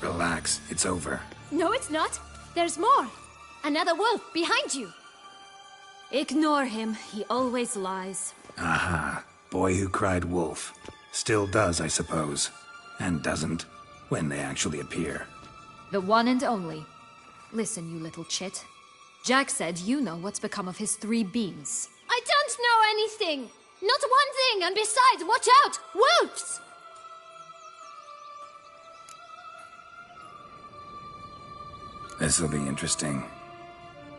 [SPEAKER 3] Relax, it's over.
[SPEAKER 8] No, it's not. There's more. Another wolf behind you. Ignore him. He always lies.
[SPEAKER 3] Aha. Boy who cried wolf. Still does, I suppose. And doesn't, when they actually appear.
[SPEAKER 8] The one and only. Listen, you little chit. Jack said you know what's become of his 3 beams. I don't know anything! Not one thing, and besides, watch out! Wolves!
[SPEAKER 3] This'll be interesting.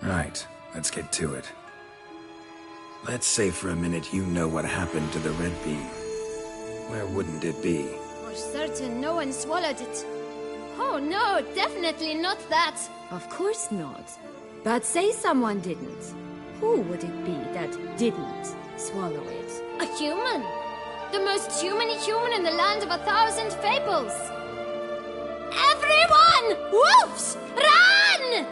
[SPEAKER 3] Right, let's get to it. Let's say for a minute you know what happened to the red beam. Where wouldn't it be?
[SPEAKER 8] For certain, no one swallowed it. Oh no, definitely not that. Of course not. But say someone didn't. Who would it be that didn't swallow it? A human! The most human-y human in the land of 1,000 fables! Everyone! Wolves! Run!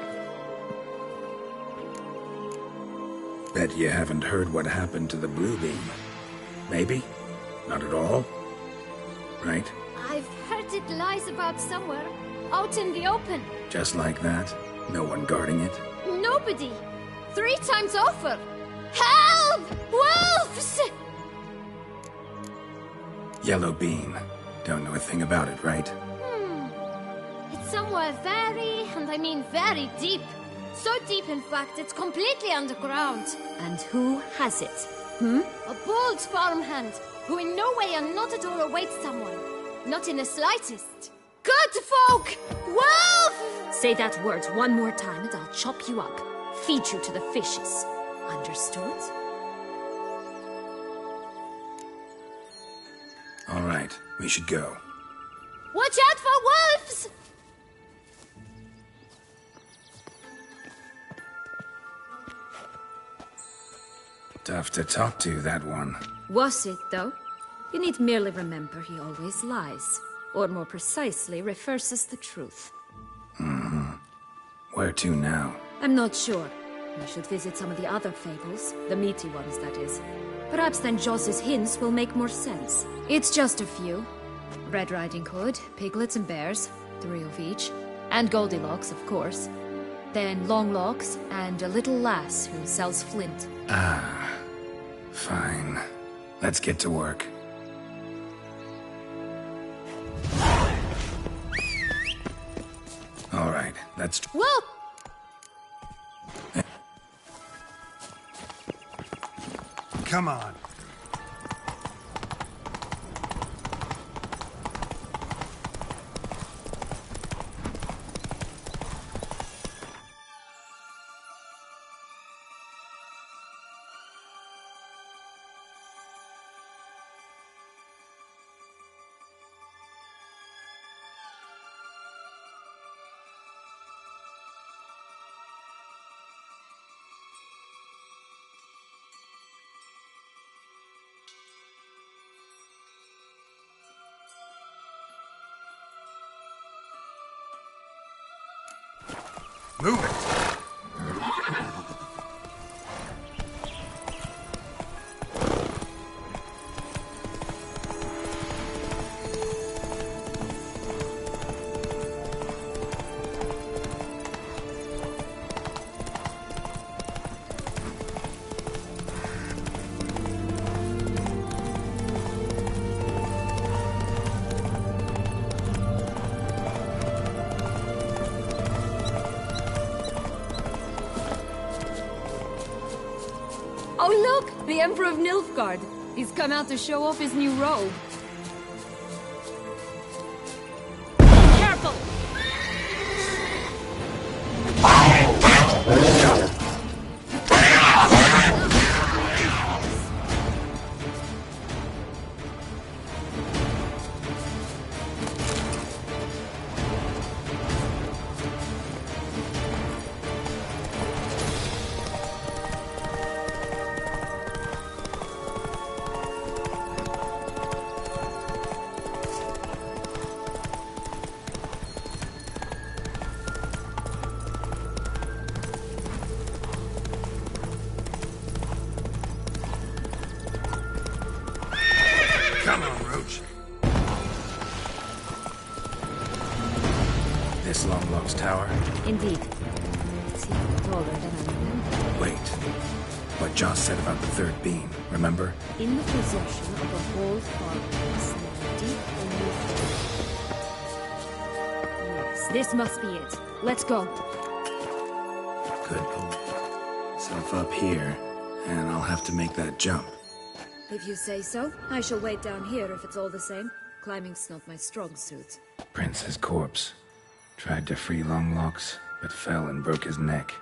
[SPEAKER 3] Bet you haven't heard what happened to the blue beam. Maybe? Not at all? Right?
[SPEAKER 8] I've heard it lies about somewhere, out in the open.
[SPEAKER 3] Just like that? No one guarding it?
[SPEAKER 8] Nobody! 3 times over! Help! Wolves!
[SPEAKER 3] Yellow beam. Don't know a thing about it, right?
[SPEAKER 8] somewhere very, and I mean very deep. So deep, in fact, it's completely underground.
[SPEAKER 9] And who has it?
[SPEAKER 8] A bold farmhand, who in no way and not at all awaits someone. Not in the slightest. Good folk! Wolf!
[SPEAKER 9] Say that word one more time and I'll chop you up. Feed you to the fishes. Understood?
[SPEAKER 3] All right, we should go.
[SPEAKER 8] Watch out for wolves!
[SPEAKER 3] Tough to talk to, that one.
[SPEAKER 9] Was it, though? You need merely remember he always lies. Or more precisely, reverses the truth.
[SPEAKER 3] Where to now?
[SPEAKER 9] I'm not sure. We should visit some of the other fables. The meaty ones, that is. Perhaps then Joss's hints will make more sense.
[SPEAKER 8] It's just a few. Red Riding Hood, piglets and bears, 3 of each. And Goldilocks, of course. Then Longlocks, and a little lass who sells flint.
[SPEAKER 3] Fine. Let's get to work. All right, that's...
[SPEAKER 8] Whoa!
[SPEAKER 1] Come on. Move it!
[SPEAKER 8] Oh look! The Emperor of Nilfgaard! He's come out to show off his new robe.
[SPEAKER 9] Careful!
[SPEAKER 1] Come on, Roach.
[SPEAKER 3] This Longlock's tower.
[SPEAKER 9] Indeed. It's even taller than I remember.
[SPEAKER 3] Wait. What Joss said about the third beam, remember?
[SPEAKER 9] In the possession of a whole farmhouse, deep beneath it. Yes, this must be it. Let's go.
[SPEAKER 3] Good. Self up here, and I'll have to make that jump.
[SPEAKER 8] If you say so, I shall wait down here if it's all the same. Climbing's not my strong suit.
[SPEAKER 3] Prince's corpse. Tried to free Longlocks, but fell and broke his neck.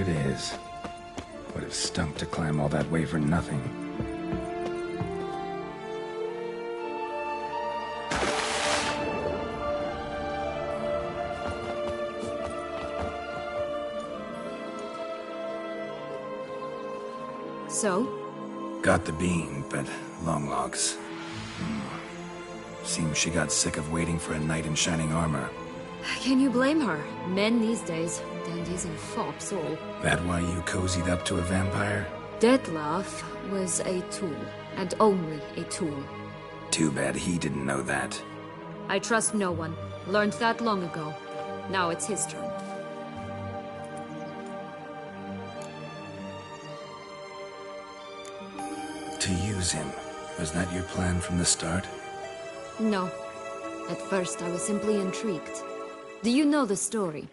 [SPEAKER 4] it is. Would have stunk to climb all that way for nothing.
[SPEAKER 8] So?
[SPEAKER 3] Got the bean, but long logs. Seems she got sick of waiting for a knight in shining armor.
[SPEAKER 8] Can you blame her? Men these days, dandies and fops all.
[SPEAKER 3] That why you cozied up to a vampire?
[SPEAKER 8] Detlef was a tool, and only a tool.
[SPEAKER 3] Too bad he didn't know that.
[SPEAKER 8] I trust no one. Learned that long ago. Now it's his turn.
[SPEAKER 3] To use him. Was that your plan from the start?
[SPEAKER 8] No. At first I was simply intrigued. Do you know the story?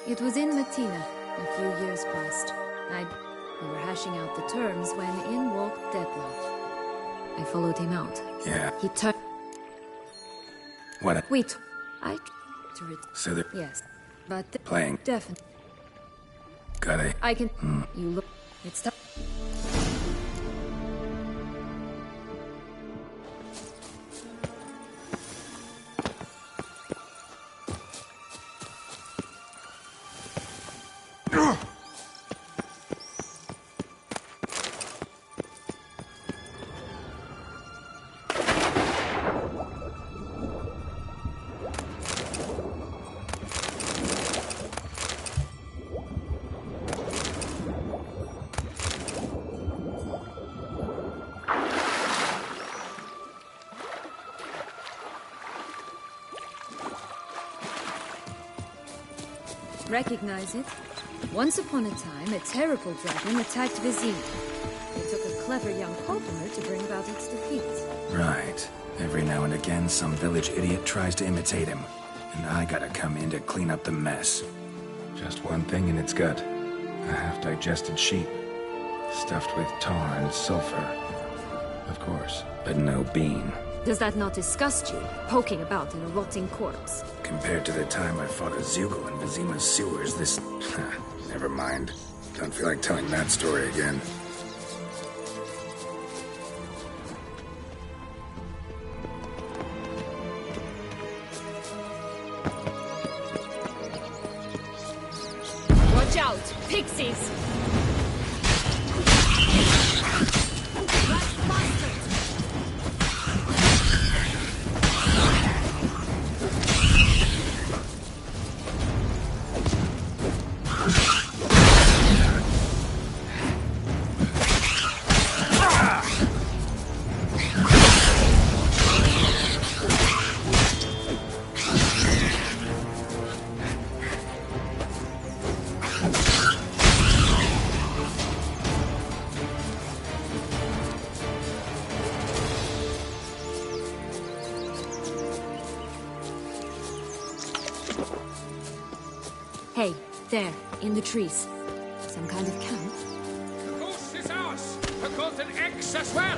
[SPEAKER 8] It was in Matina, a few years past. We were hashing out the terms when in walked Detlef. I followed him out.
[SPEAKER 3] Yeah.
[SPEAKER 8] He turned...
[SPEAKER 3] What?
[SPEAKER 8] Wait. I...
[SPEAKER 3] So they're...
[SPEAKER 8] Yes. But...
[SPEAKER 3] Playing.
[SPEAKER 8] Definitely.
[SPEAKER 3] Got it.
[SPEAKER 8] I can... You look... It's time. Recognize it? Once upon a time, a terrible dragon attacked Vizima. It took a clever young carpenter to bring about its defeat.
[SPEAKER 3] Right. Every now and again, some village idiot tries to imitate him. And I gotta come in to clean up the mess.
[SPEAKER 4] Just one thing in its gut. A half-digested sheep. Stuffed with tar and sulfur. Of course.
[SPEAKER 3] But no bean.
[SPEAKER 8] Does that not disgust you, poking about in a rotting corpse?
[SPEAKER 3] Compared to the time I fought a Zugel in Vizima's sewers, this... Never mind. Don't feel like telling that story again.
[SPEAKER 8] Watch out! Pixies! Hey, there, in the trees. Some kind of camp?
[SPEAKER 10] The goose is ours! The golden eggs as well!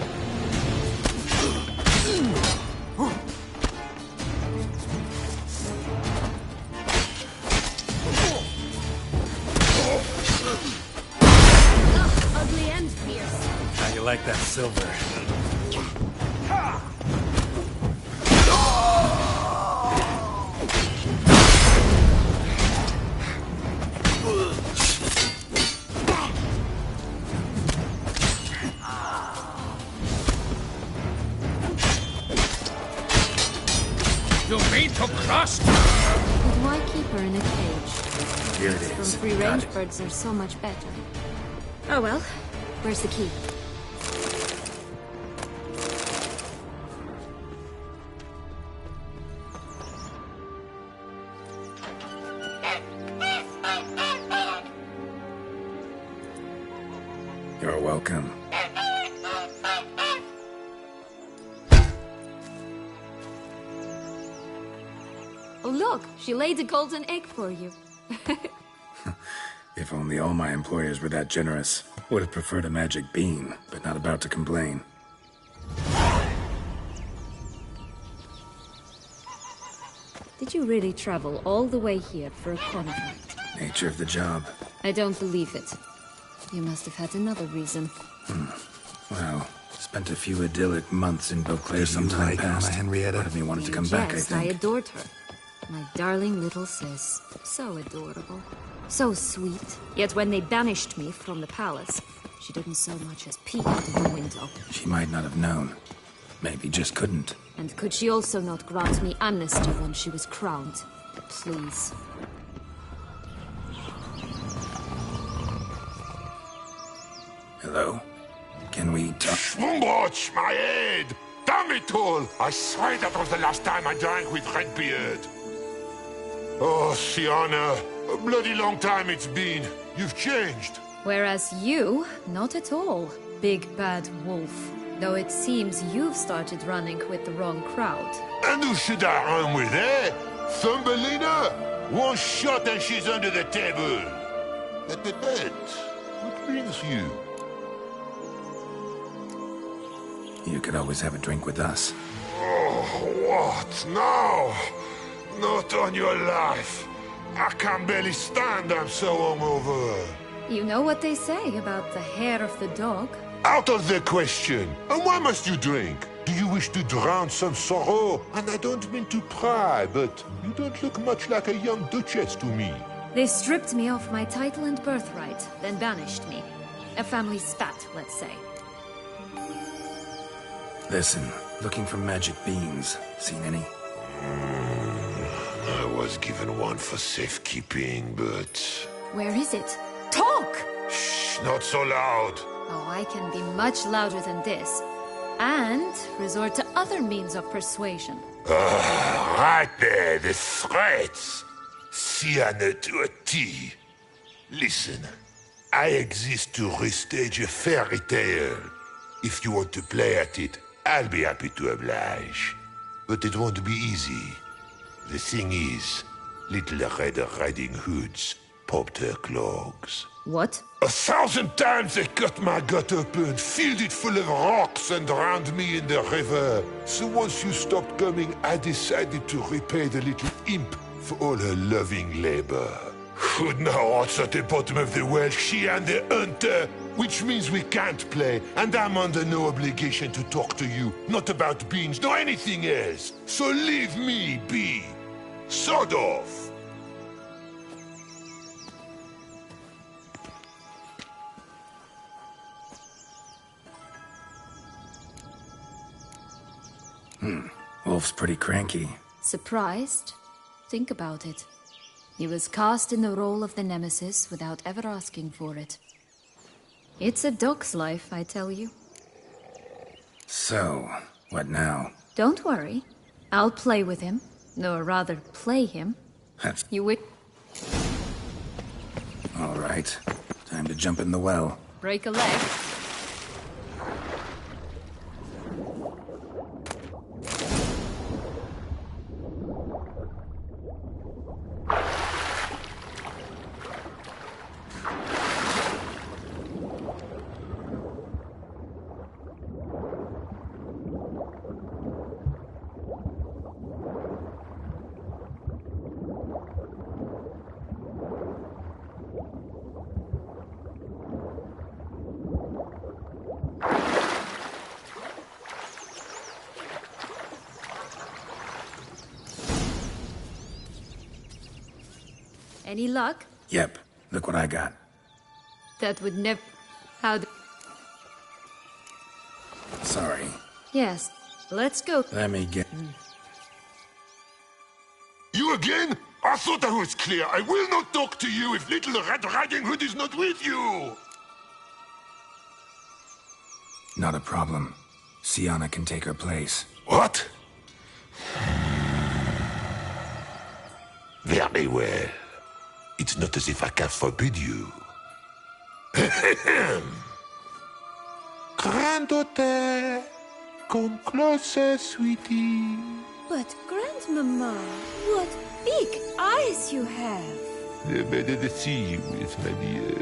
[SPEAKER 8] Ugly and fierce.
[SPEAKER 1] How you like that silver?
[SPEAKER 10] You mean to crush?
[SPEAKER 8] But why keep her in a cage?
[SPEAKER 3] Here it
[SPEAKER 8] From
[SPEAKER 3] is.
[SPEAKER 8] free-range birds are so much better. Oh well, where's the key?
[SPEAKER 3] You're welcome.
[SPEAKER 8] Oh look, she laid a golden egg for you.
[SPEAKER 3] If only all my employers were that generous. Would have preferred a magic bean, but not about to complain.
[SPEAKER 8] Did you really travel all the way here for a contract?
[SPEAKER 3] Nature of the job.
[SPEAKER 8] I don't believe it. You must have had another reason.
[SPEAKER 3] Well, spent a few idyllic months in Beauclair some time past.
[SPEAKER 4] Henrietta?
[SPEAKER 3] Part of me wanted to
[SPEAKER 8] You
[SPEAKER 3] come back, I
[SPEAKER 8] jest,
[SPEAKER 3] think.
[SPEAKER 8] I adored her. My darling little sis. So adorable. So sweet. Yet when they banished me from the palace, she didn't so much as peek out of the window.
[SPEAKER 3] She might not have known. Maybe just couldn't.
[SPEAKER 8] And could she also not grant me amnesty when she was crowned? Please.
[SPEAKER 3] Hello? Can we talk?
[SPEAKER 11] Schwumbroch, my head! Damn it all! I swear that was the last time I drank with Redbeard. Oh, Sienna, a bloody long time it's been. You've changed.
[SPEAKER 8] Whereas you, not at all, big bad wolf. Though it seems you've started running with the wrong crowd.
[SPEAKER 11] And who should I run with, eh? Thumbelina? One shot and she's under the table. But what brings you?
[SPEAKER 3] You could always have a drink with us.
[SPEAKER 11] Oh, what now? Not on your life. I can barely stand, I'm so hungover.
[SPEAKER 8] You know what they say about the hair of the dog?
[SPEAKER 11] Out of the question. And why must you drink? Do you wish to drown some sorrow? And I don't mean to pry, but you don't look much like a young duchess to me.
[SPEAKER 8] They stripped me of my title and birthright, then banished me. A family spat, let's say.
[SPEAKER 3] Listen, looking for magic beans. Seen any?
[SPEAKER 11] I was given one for safekeeping, but...
[SPEAKER 8] Where is it? Talk!
[SPEAKER 11] Shh, not so loud.
[SPEAKER 8] Oh, I can be much louder than this. And resort to other means of persuasion.
[SPEAKER 11] Right there, the threats. Sienna to a T. Listen, I exist to restage a fairy tale. If you want to play at it, I'll be happy to oblige. But it won't be easy. The thing is, Little Red Riding Hoods popped her clogs.
[SPEAKER 8] What?
[SPEAKER 11] 1,000 times they cut my gut open, filled it full of rocks and drowned me in the river. So once you stopped coming, I decided to repay the little imp for all her loving labor. Good now, what's at the bottom of the well? She and the hunter, which means we can't play, and I'm under no obligation to talk to you, not about beans, nor anything else. So leave me be. Sod off.
[SPEAKER 3] Wolf's pretty cranky.
[SPEAKER 8] Surprised? Think about it. He was cast in the role of the Nemesis without ever asking for it. It's a dog's life, I tell you.
[SPEAKER 3] So, what now?
[SPEAKER 8] Don't worry. I'll play with him. Or rather, play him.
[SPEAKER 3] That's
[SPEAKER 8] You would
[SPEAKER 3] all right. Time to jump in the well.
[SPEAKER 8] break a leg. Any luck?
[SPEAKER 3] Yep. Look what I got.
[SPEAKER 8] That would never... How d...
[SPEAKER 3] Sorry.
[SPEAKER 8] Yes. Let's go.
[SPEAKER 3] Let me get...
[SPEAKER 11] You again? I thought I was clear. I will not talk to you if Little Red Riding Hood is not with you.
[SPEAKER 3] Not a problem. Sienna can take her place.
[SPEAKER 11] What? Very well. It's not as if I can forbid you. Granddaughter, come closer, sweetie.
[SPEAKER 9] But, Grandmama, what big eyes you have!
[SPEAKER 11] The better to see you with, my dear.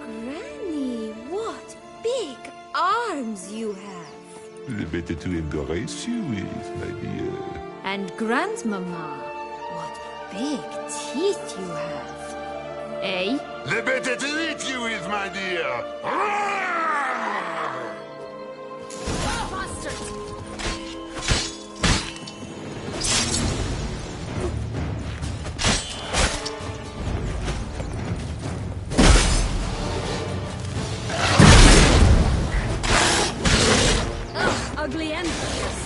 [SPEAKER 9] Granny, what big arms you have!
[SPEAKER 11] The better to embrace you with, my dear.
[SPEAKER 8] And Grandmama, what big teeth you have. Eh?
[SPEAKER 11] The better to eat you with, my dear.
[SPEAKER 8] Bastards! Ugly end of this.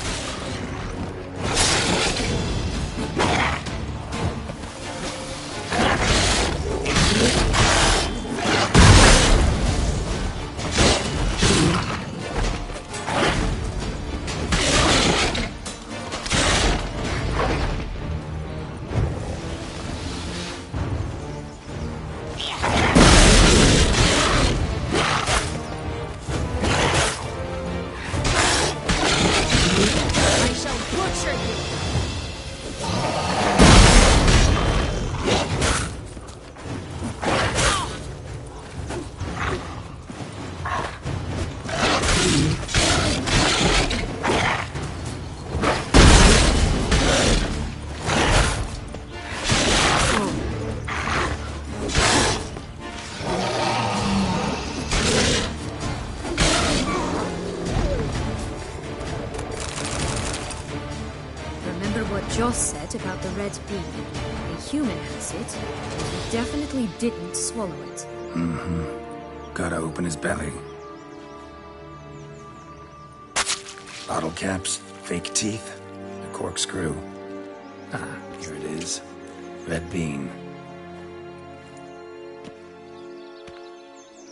[SPEAKER 8] Joss said about the red bean. A human has it, and he definitely didn't swallow it.
[SPEAKER 3] Mm-hmm. Gotta open his belly. Bottle caps, fake teeth, a corkscrew. Ah, here it is. Red bean.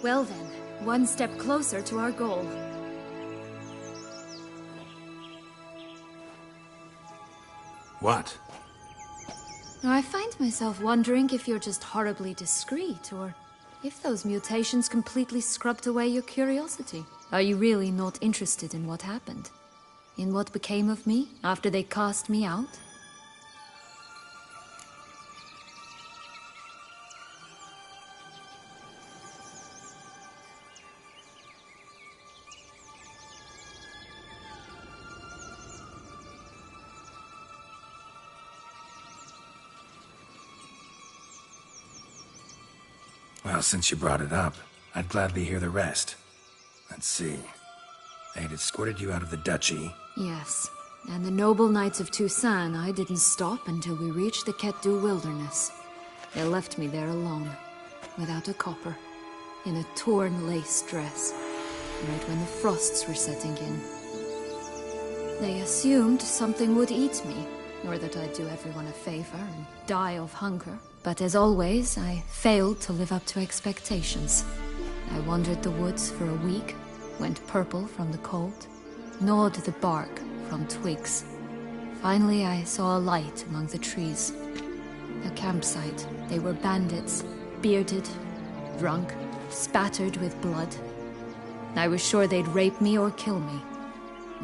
[SPEAKER 8] Well then, one step closer to our goal.
[SPEAKER 3] What?
[SPEAKER 8] I find myself wondering if you're just horribly discreet, or if those mutations completely scrubbed away your curiosity. Are you really not interested in what happened? In what became of me after they cast me out?
[SPEAKER 3] Well, since you brought it up, I'd gladly hear the rest. Let's see. They had escorted you out of the duchy.
[SPEAKER 8] Yes, and the noble knights of Toussaint, I didn't stop until we reached the Ketdu wilderness. They left me there alone, without a copper, in a torn lace dress, right when the frosts were setting in. They assumed something would eat me, or that I'd do everyone a favor and die of hunger. But as always, I failed to live up to expectations. I wandered the woods for a week, went purple from the cold, gnawed the bark from twigs. Finally, I saw a light among the trees. A campsite. They were bandits, bearded, drunk, spattered with blood. I was sure they'd rape me or kill me,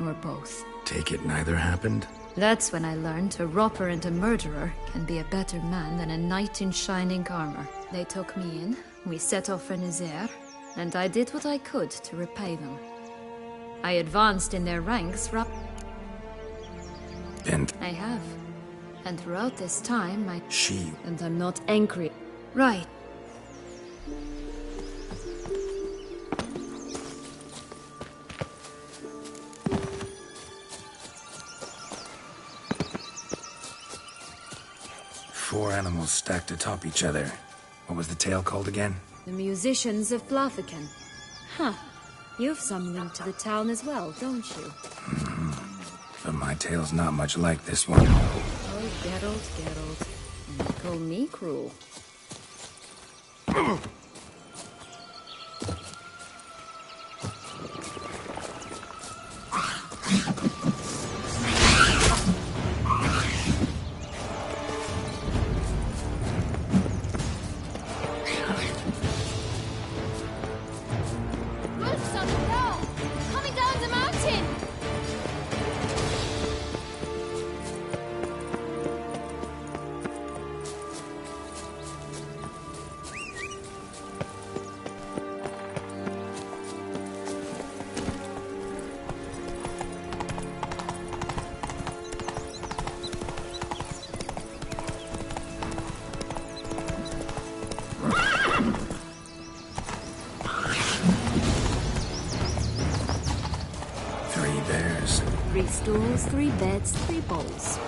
[SPEAKER 8] or both.
[SPEAKER 3] Take it neither happened?
[SPEAKER 8] That's when I learned a robber and a murderer can be a better man than a knight in shining armor. They took me in, we set off for Nazaire, and I did what I could to repay them. I advanced in their ranks
[SPEAKER 3] And?
[SPEAKER 8] I have. And throughout this time,
[SPEAKER 3] She...
[SPEAKER 8] And I'm not angry. Right.
[SPEAKER 3] Four animals stacked atop each other. What was the tale called again?
[SPEAKER 8] The musicians of Blaviken. Huh. You've some link to the town as well, don't you?
[SPEAKER 3] Mm-hmm. But my tale's not much like this one.
[SPEAKER 8] Oh, Geralt. And they call me cruel. 3 stools, 3 beds, 3 bowls.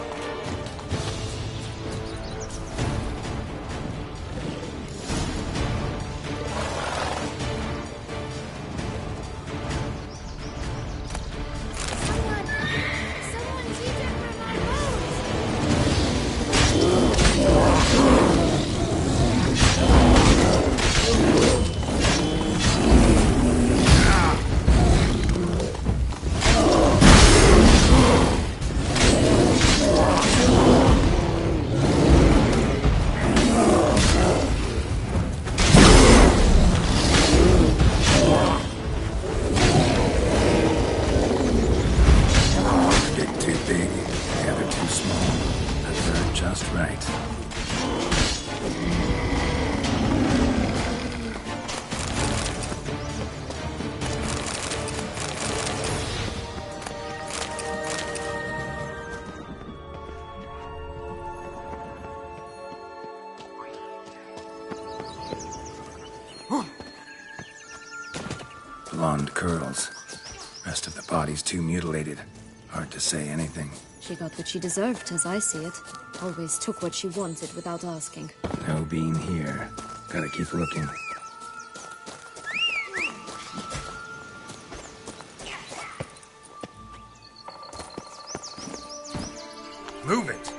[SPEAKER 3] Blonde curls. Rest of the body's too mutilated. Hard to say anything.
[SPEAKER 8] She got what she deserved, as I see it. Always took what she wanted without asking.
[SPEAKER 3] No bean here. Gotta keep looking.
[SPEAKER 1] Move it!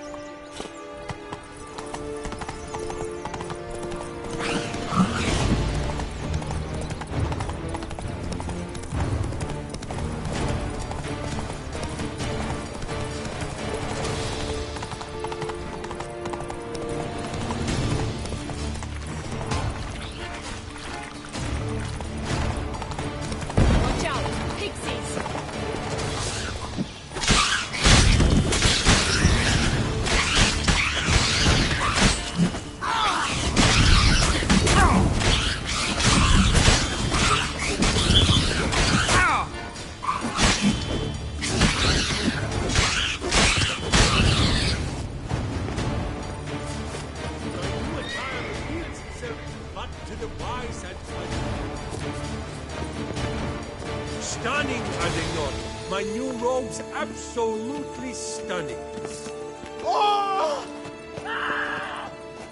[SPEAKER 10] Stunning, are they not? My new robe's absolutely stunning.
[SPEAKER 12] Oh! Ah!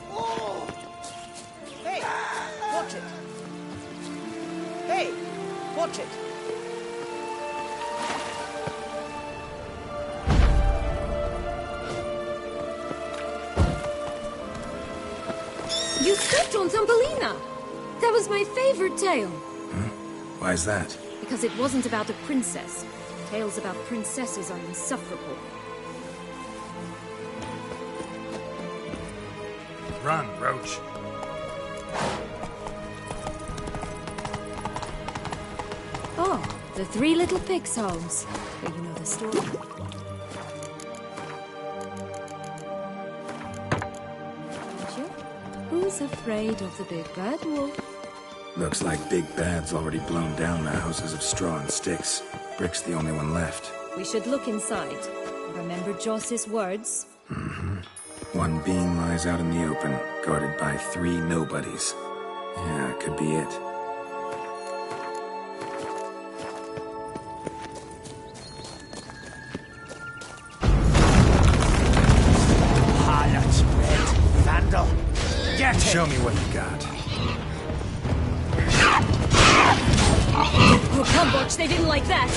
[SPEAKER 12] Oh! Hey, watch it. Hey, watch it.
[SPEAKER 8] You stepped on Thumbelina! That was my favorite tale.
[SPEAKER 3] Why's that?
[SPEAKER 8] Because it wasn't about a princess. Tales about princesses are insufferable.
[SPEAKER 1] Run, Roach.
[SPEAKER 8] Oh, the 3 little pigs' homes. Well, you know the story. Don't you? Who's afraid of the big bad wolf?
[SPEAKER 3] Looks like Big Bad's already blown down the houses of straw and sticks. Brick's the only one left.
[SPEAKER 8] We should look inside. Remember Joss's words?
[SPEAKER 3] One being lies out in the open, guarded by 3 nobodies. Yeah, could be it.
[SPEAKER 12] Harlot's red. Vandal. Get it!
[SPEAKER 1] Show me what you got.
[SPEAKER 8] Oh, come, Butch, they didn't like that!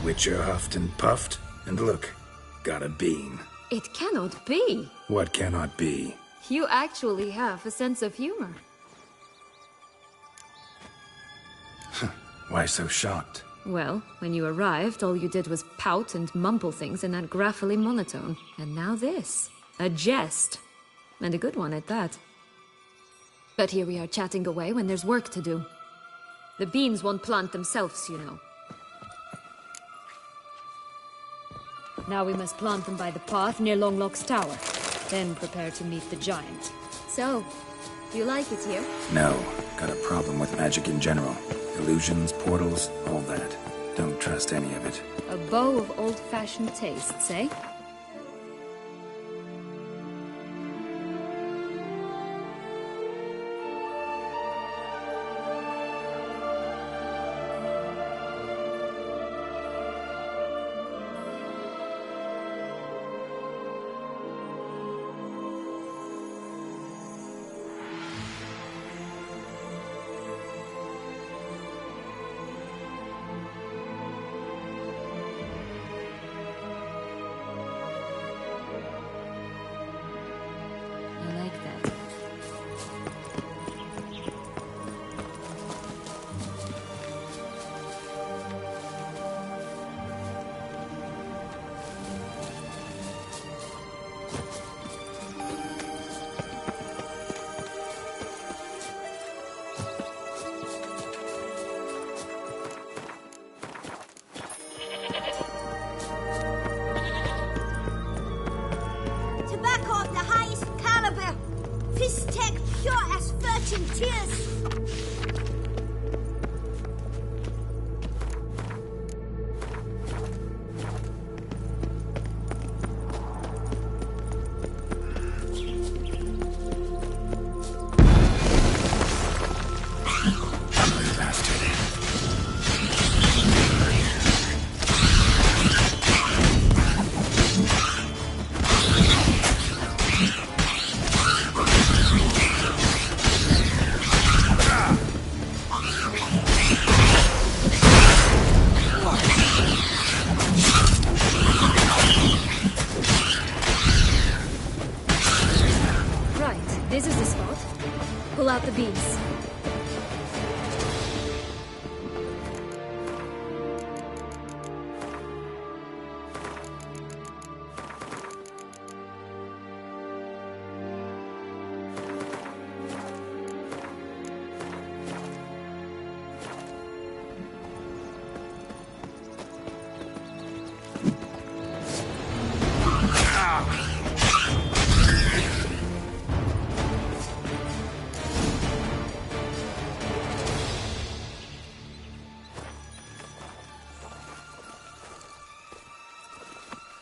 [SPEAKER 3] Witcher huffed and puffed. And look, got a beam.
[SPEAKER 8] It cannot be.
[SPEAKER 3] What cannot be?
[SPEAKER 8] You actually have a sense of humor.
[SPEAKER 3] Why so shocked?
[SPEAKER 8] Well, when you arrived, all you did was pout and mumble things in that graphically monotone. And now this. A jest. And a good one at that. But here we are chatting away when there's work to do. The beams won't plant themselves, you know. Now we must plant them by the path near Longlock's tower. Then prepare to meet the giant. So, do you like it here?
[SPEAKER 3] No. Got a problem with magic in general. Illusions, portals, all that. Don't trust any of it.
[SPEAKER 8] A bow of old-fashioned tastes, eh?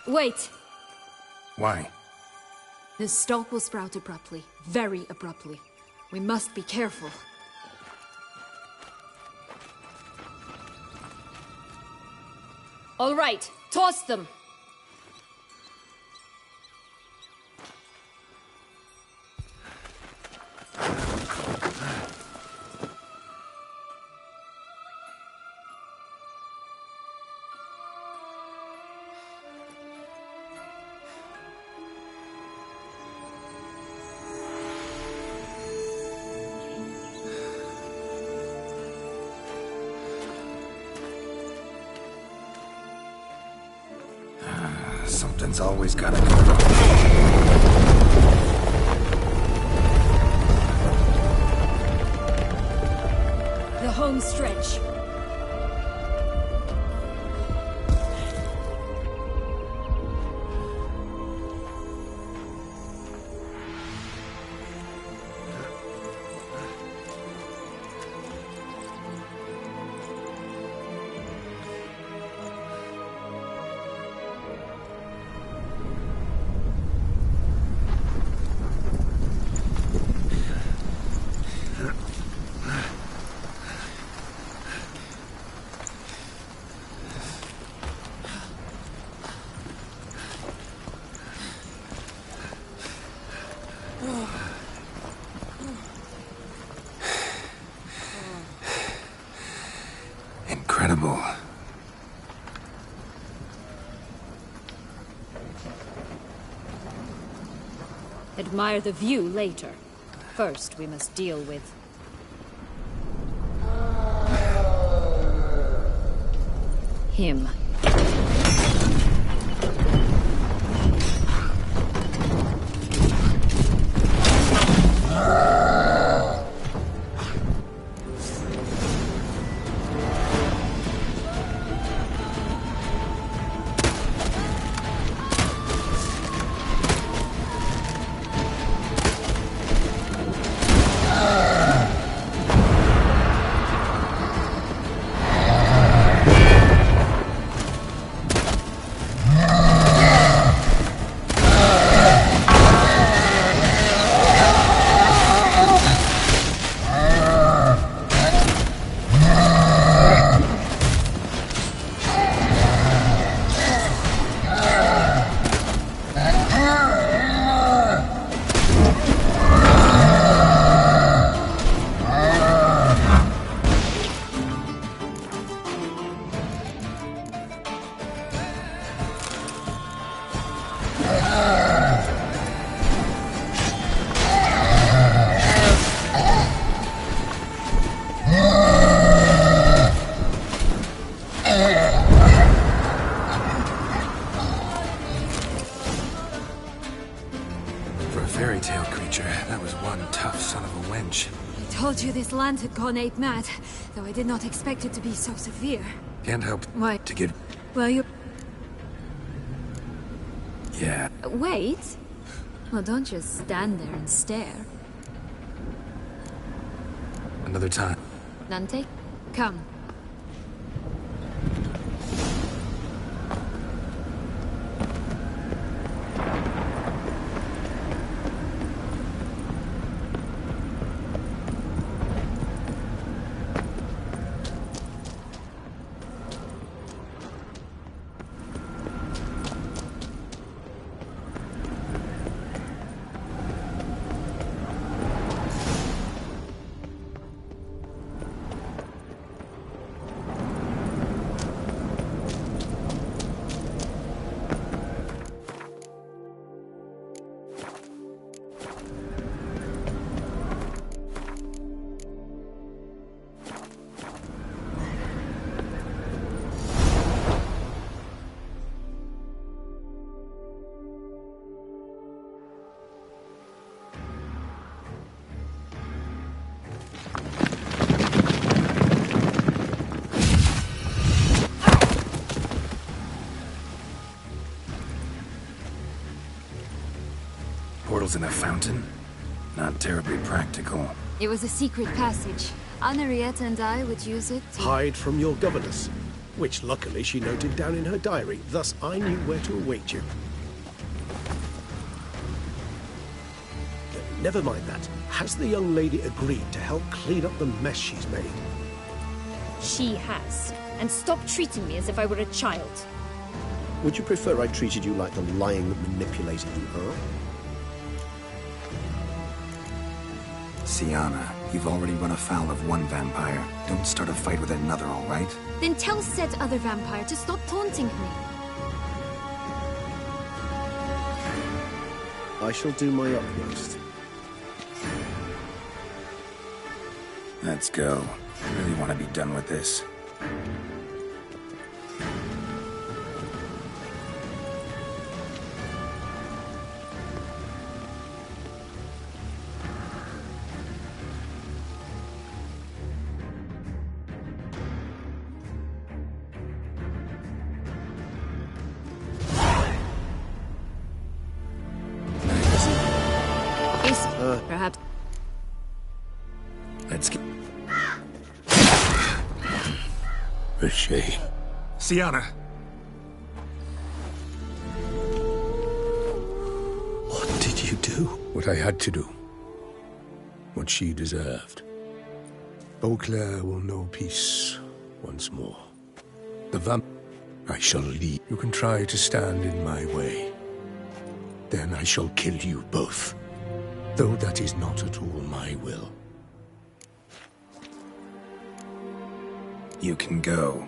[SPEAKER 8] Wait!
[SPEAKER 3] Why?
[SPEAKER 8] The stalk will sprout abruptly. Very abruptly. We must be careful. All right, toss them!
[SPEAKER 3] Something's always gotta go wrong.
[SPEAKER 8] The home stretch.
[SPEAKER 3] Incredible.
[SPEAKER 8] Admire the view later. First, we must deal with... him. This land had gone ape mad, though I did not expect it to be so severe.
[SPEAKER 3] Can't help
[SPEAKER 8] Why?
[SPEAKER 3] to get...
[SPEAKER 8] Well, you...
[SPEAKER 3] Yeah.
[SPEAKER 8] Wait. Well, don't just stand there and stare.
[SPEAKER 3] Another time.
[SPEAKER 8] Nante, come.
[SPEAKER 3] Portals in a fountain? Not terribly practical.
[SPEAKER 8] It was a secret passage. Henriette and I would use it to...
[SPEAKER 7] Hide from your governess, which luckily she noted down in her diary. Thus, I knew where to await you. Never mind that. Has the young lady agreed to help clean up the mess she's made?
[SPEAKER 8] She has. And stop treating me as if I were a child.
[SPEAKER 6] Would you prefer I treated you like the lying, manipulator you are?
[SPEAKER 3] Sienna, you've already run afoul of one vampire. Don't start a fight with another, all right?
[SPEAKER 8] Then tell said other vampire to stop taunting me.
[SPEAKER 6] I shall do my utmost.
[SPEAKER 3] Let's go. I really want to be done with this.
[SPEAKER 8] Perhaps.
[SPEAKER 3] Let's get...
[SPEAKER 5] A shame.
[SPEAKER 1] Sienna!
[SPEAKER 7] What did you do?
[SPEAKER 5] What I had to do. What she deserved. Eau Claire will know peace once more. The vamp... I shall leave. You can try to stand in my way. Then I shall kill you both. Though that is not at all my will.
[SPEAKER 3] You can go.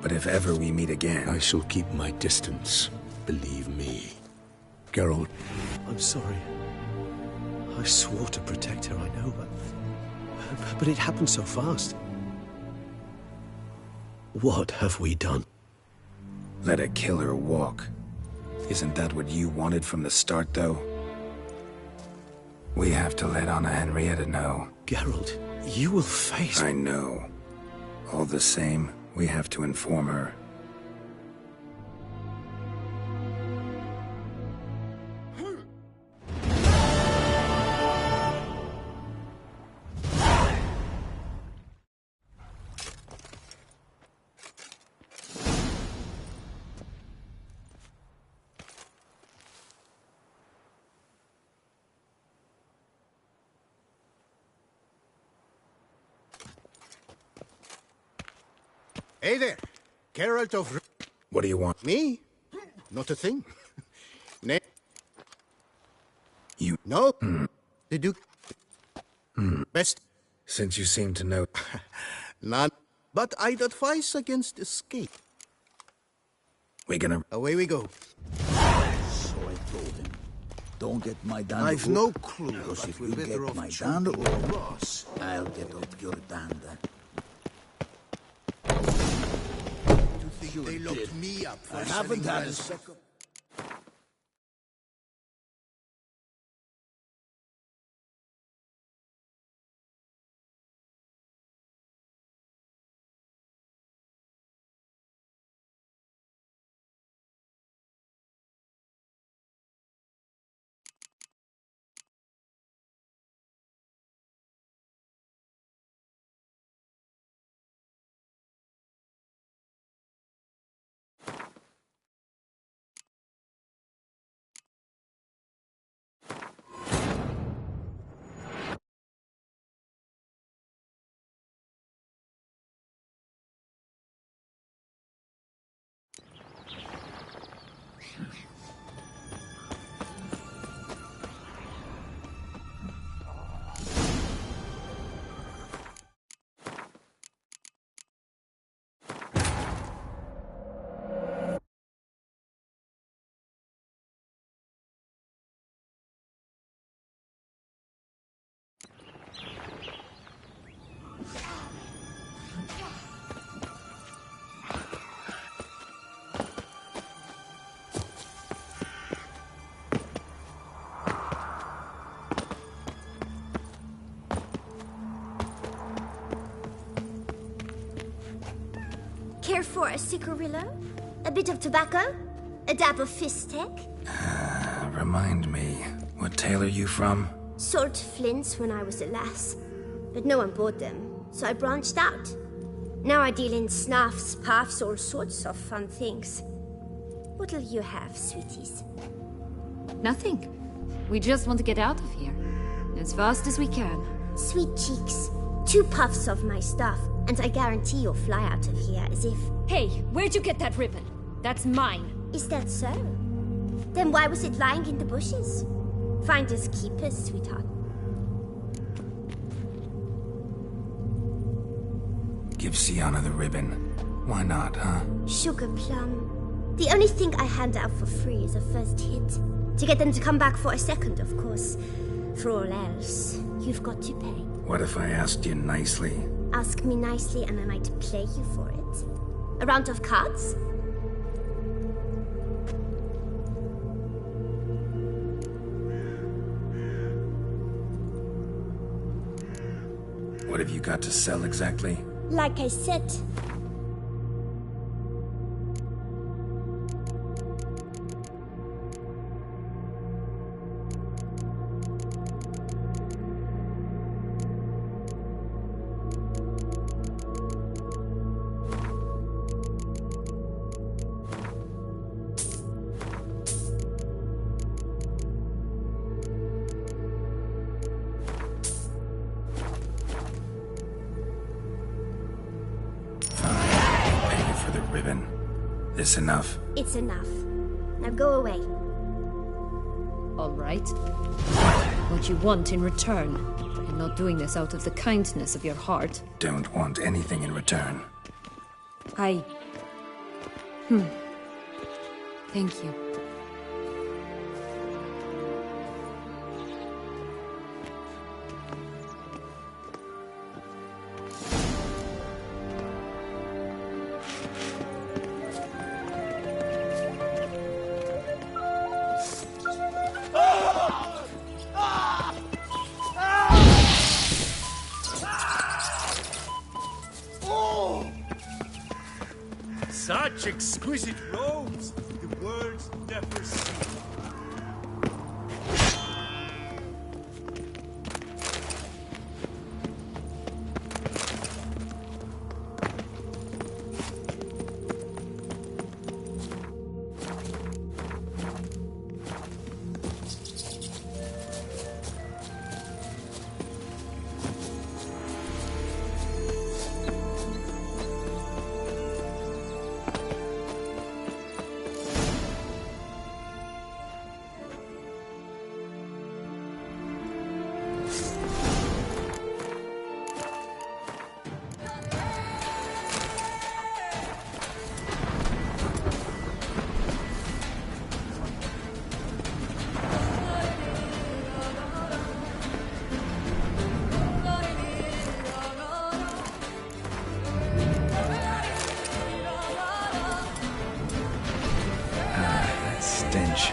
[SPEAKER 3] But if ever we meet again...
[SPEAKER 5] I shall keep my distance, believe me. Geralt.
[SPEAKER 7] I'm sorry.
[SPEAKER 6] I swore to protect her, I know, but it happened so fast. What have we done?
[SPEAKER 3] Let a killer walk. Isn't that what you wanted from the start, though? We have to let Anna Henrietta know.
[SPEAKER 6] Geralt, you will face...
[SPEAKER 3] I know. All the same, we have to inform her.
[SPEAKER 2] Hey there, Geralt of...
[SPEAKER 3] What do you want?
[SPEAKER 2] Me? Not a thing. Nay.
[SPEAKER 3] You...
[SPEAKER 2] No. The Duke... Best...
[SPEAKER 3] Since you seem to know...
[SPEAKER 2] None. But I'd advise against escape.
[SPEAKER 3] We're gonna...
[SPEAKER 2] Away we go.
[SPEAKER 12] So I told him. Don't get my dander.
[SPEAKER 2] I've no clue,
[SPEAKER 12] Because
[SPEAKER 2] but
[SPEAKER 12] if
[SPEAKER 2] we're
[SPEAKER 12] you
[SPEAKER 2] better
[SPEAKER 12] get
[SPEAKER 2] off
[SPEAKER 12] my
[SPEAKER 2] jumping
[SPEAKER 12] dander or
[SPEAKER 2] across.
[SPEAKER 12] I'll get up your dander.
[SPEAKER 2] They locked me up for
[SPEAKER 12] I haven't had a
[SPEAKER 2] else.
[SPEAKER 12] second.
[SPEAKER 13] Care for a cigarillo? A bit of tobacco? A dab of fistek?
[SPEAKER 3] Remind me, what tale are you from?
[SPEAKER 13] Sold flints when I was a lass, but no one bought them, so I branched out. Now I deal in snuffs, puffs, all sorts of fun things. What'll you have, sweeties?
[SPEAKER 8] Nothing. We just want to get out of here. As fast as we can.
[SPEAKER 13] Sweet cheeks. 2 puffs of my stuff, and I guarantee you'll fly out of here as if...
[SPEAKER 8] Hey, where'd you get that ribbon? That's mine.
[SPEAKER 13] Is that so? Then why was it lying in the bushes? Finders keepers, sweetheart.
[SPEAKER 3] Give Sienna the ribbon. Why not, huh?
[SPEAKER 13] Sugar plum. The only thing I hand out for free is a first hit. To get them to come back for a second, of course. For all else, you've got to pay.
[SPEAKER 3] What if I asked you nicely?
[SPEAKER 13] Ask me nicely and I might play you for it. A round of cards?
[SPEAKER 3] What have you got to sell exactly?
[SPEAKER 13] Like I said,
[SPEAKER 3] This enough?
[SPEAKER 13] It's enough. Now go away.
[SPEAKER 8] All right. What you want in return? I'm not doing this out of the kindness of your heart.
[SPEAKER 3] Don't want anything in return.
[SPEAKER 8] Thank you.
[SPEAKER 10] Such exquisite robes, the world's never seen.
[SPEAKER 3] Stench.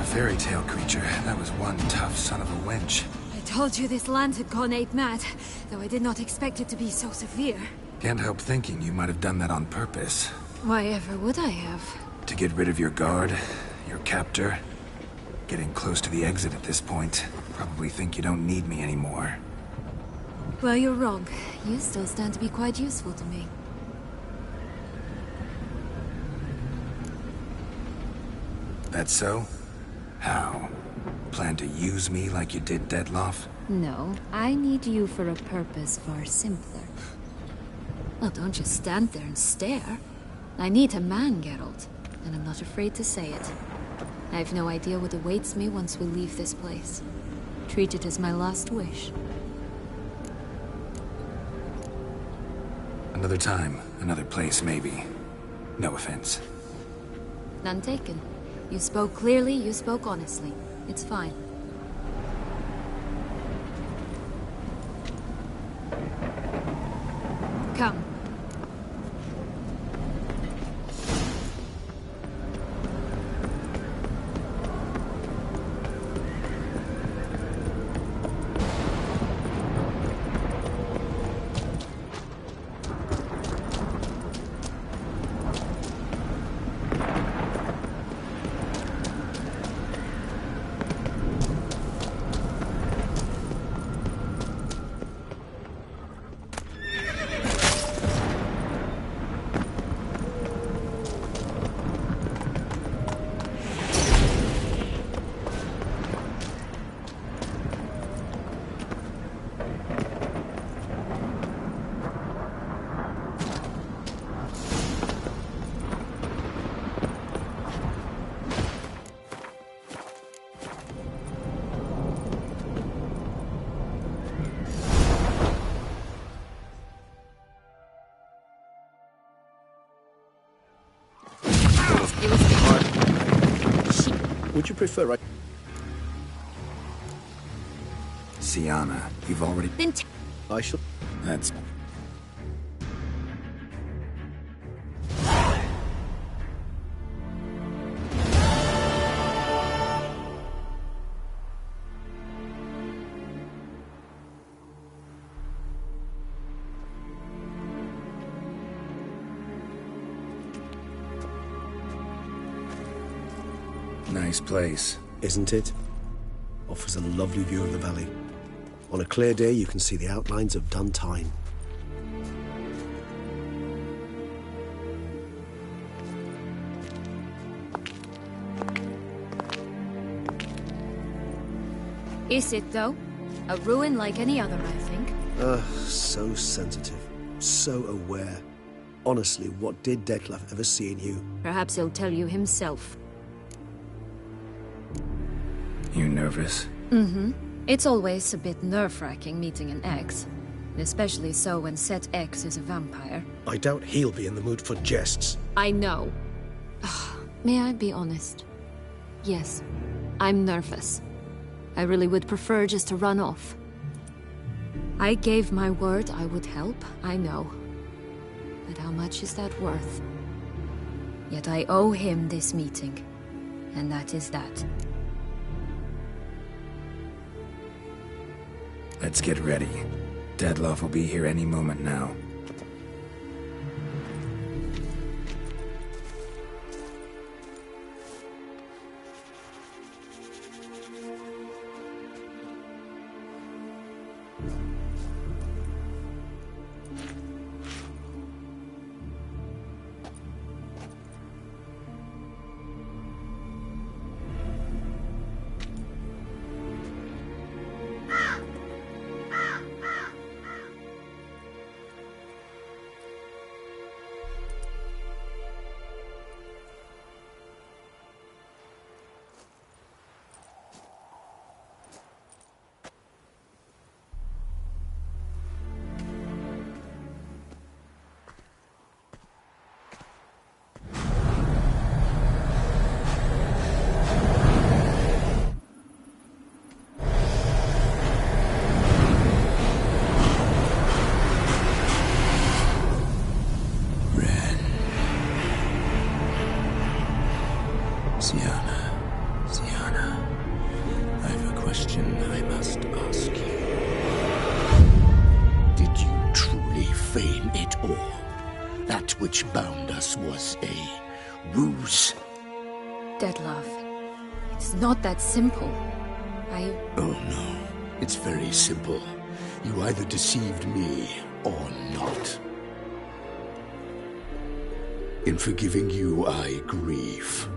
[SPEAKER 4] Fairy tale creature. That was one tough son of a wench.
[SPEAKER 8] I told you this land had gone ape mad, though I did not expect it to be so severe.
[SPEAKER 4] Can't help thinking you might have done that on purpose.
[SPEAKER 8] Why ever would I have?
[SPEAKER 4] To get rid of your guard, your captor. Getting close to the exit at this point. Probably think you don't need me anymore.
[SPEAKER 8] Well, you're wrong. You still stand to be quite useful to me.
[SPEAKER 4] That so? How? Plan to use me like you did Detloff?
[SPEAKER 8] No, I need you for a purpose far simpler. Well, don't just stand there and stare. I need a man, Geralt, and I'm not afraid to say it. I have no idea what awaits me once we leave this place. Treat it as my last wish.
[SPEAKER 4] Another time, another place, maybe. No offense.
[SPEAKER 8] None taken. You spoke clearly, you spoke honestly. It's fine. Come.
[SPEAKER 6] Would you prefer I...
[SPEAKER 3] Sienna, you've already...
[SPEAKER 6] I shall...
[SPEAKER 3] That's... Nice place.
[SPEAKER 6] Isn't it? Offers a lovely view of the valley. On a clear day, you can see the outlines of Duntine.
[SPEAKER 8] Is it, though? A ruin like any other, I think.
[SPEAKER 6] So sensitive. So aware. Honestly, what did Detlef ever see in you?
[SPEAKER 8] Perhaps he'll tell you himself.
[SPEAKER 3] You nervous?
[SPEAKER 8] Mm-hmm. It's always a bit nerve-wracking meeting an ex. Especially so when said ex is a vampire.
[SPEAKER 7] I doubt he'll be in the mood for jests.
[SPEAKER 8] I know. May I be honest? Yes, I'm nervous. I really would prefer just to run off. I gave my word I would help, I know. But how much is that worth? Yet I owe him this meeting. And that is that.
[SPEAKER 3] Let's get ready. Detlef will be here any moment now.
[SPEAKER 5] Sienna, I have a question I must ask you. Did you truly feign it all? That which bound us was a ruse?
[SPEAKER 8] Detlef, it's not that simple.
[SPEAKER 5] Oh no, it's very simple. You either deceived me or not. In forgiving you, I grieve.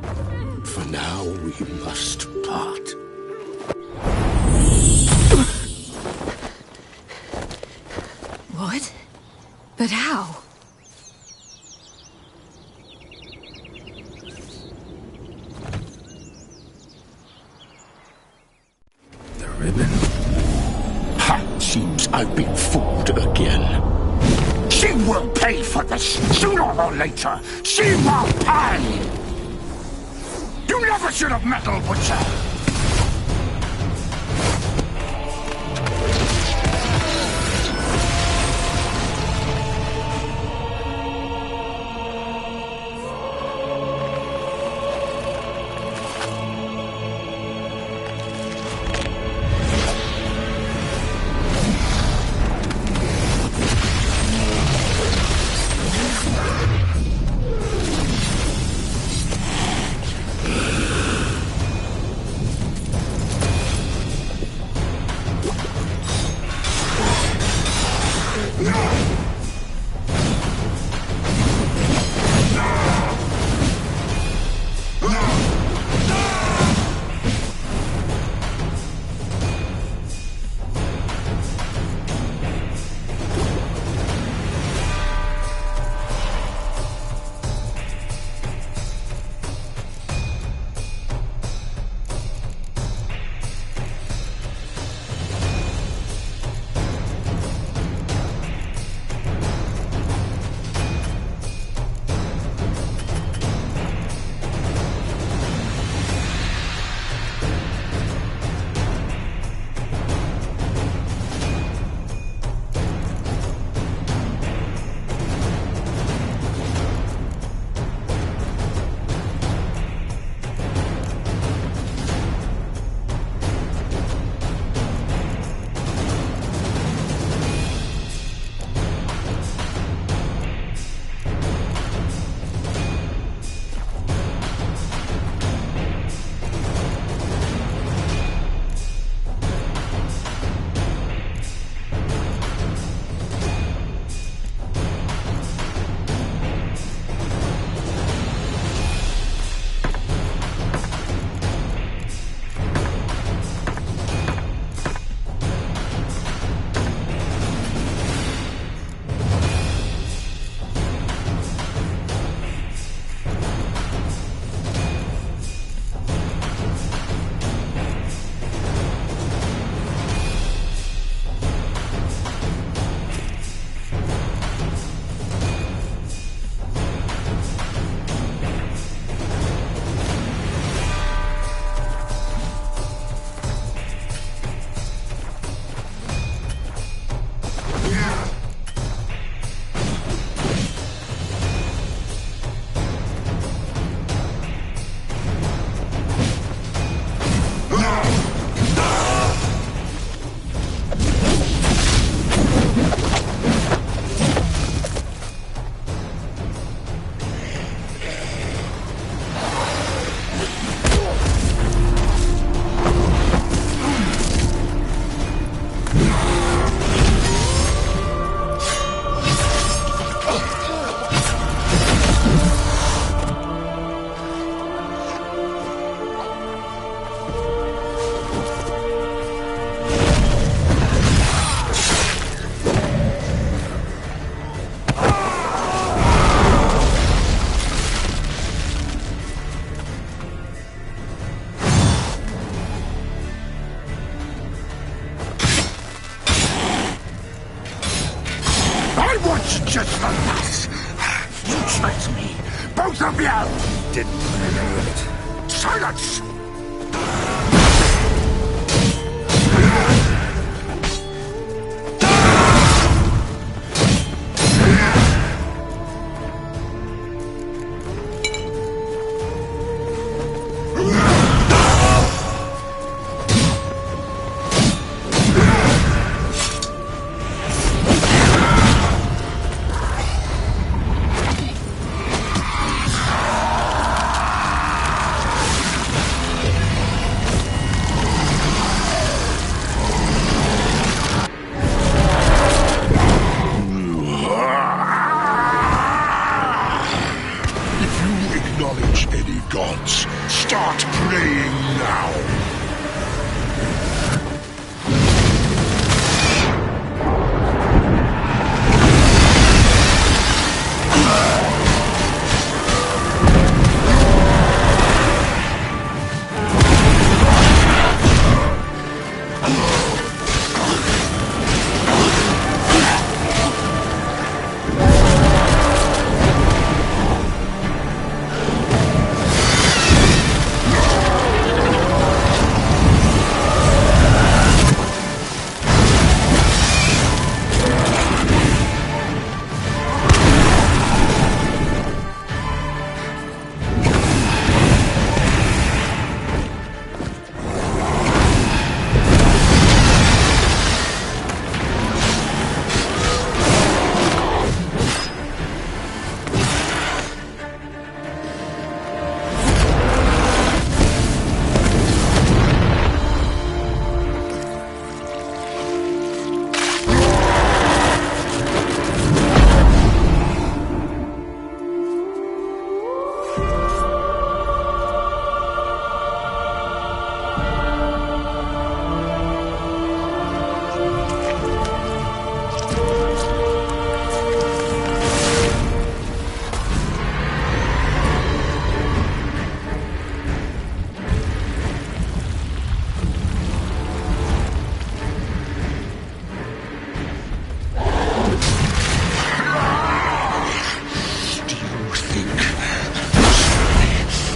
[SPEAKER 5] For now, we must part.
[SPEAKER 8] What? But how?
[SPEAKER 5] The ribbon. Ha! Seems I've been fooled again. She will pay for this, sooner or later. She will pay! You never should have meddled with her!
[SPEAKER 11] Just the lass! You tricked me! Both of you!
[SPEAKER 3] Didn't plan any of it.
[SPEAKER 11] Silence! Acknowledge any gods. Start praying now.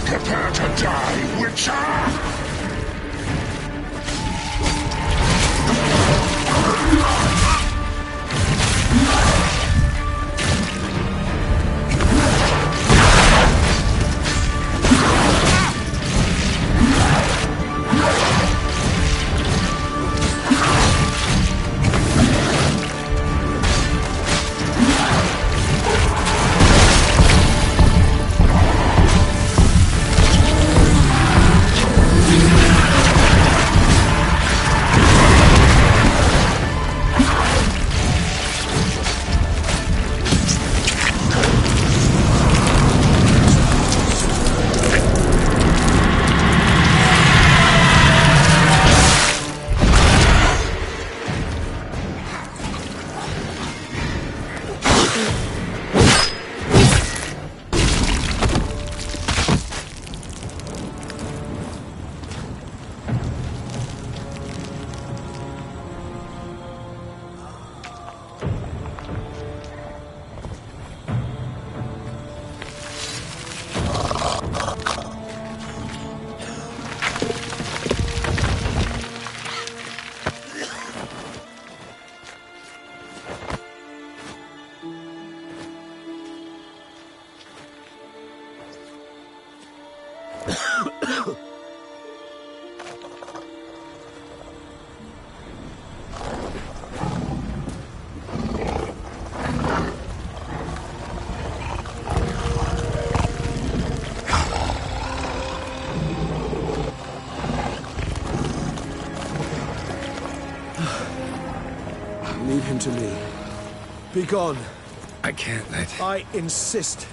[SPEAKER 11] Prepare to die, Witcher!
[SPEAKER 7] Leave him to me. Be gone.
[SPEAKER 5] I can't let...
[SPEAKER 7] I insist.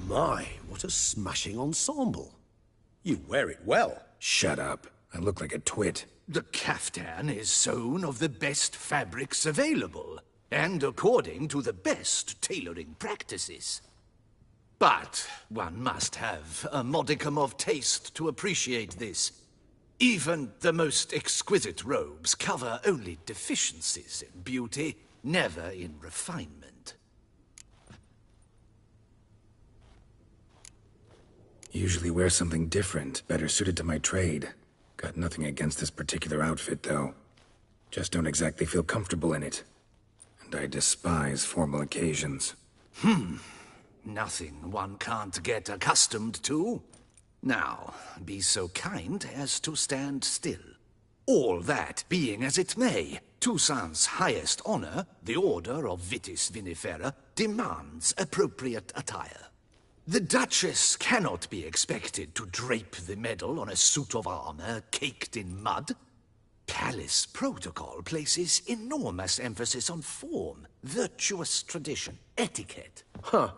[SPEAKER 7] My, what a smashing ensemble. You wear it well.
[SPEAKER 3] Shut up. I look like a twit.
[SPEAKER 14] The caftan is sewn of the best fabrics available, and according to the best tailoring practices. But one must have a modicum of taste to appreciate this. Even the most exquisite robes cover only deficiencies in beauty, never in refinement.
[SPEAKER 3] Usually wear something different, better suited to my trade. Got nothing against this particular outfit, though. Just don't exactly feel comfortable in it. And I despise formal occasions.
[SPEAKER 14] Nothing one can't get accustomed to. Now, be so kind as to stand still. All that being as it may, Toussaint's highest honor, the Order of Vitis Vinifera, demands appropriate attire. The Duchess cannot be expected to drape the medal on a suit of armor caked in mud. Palace protocol places enormous emphasis on form, virtuous tradition, etiquette.
[SPEAKER 6] Huh.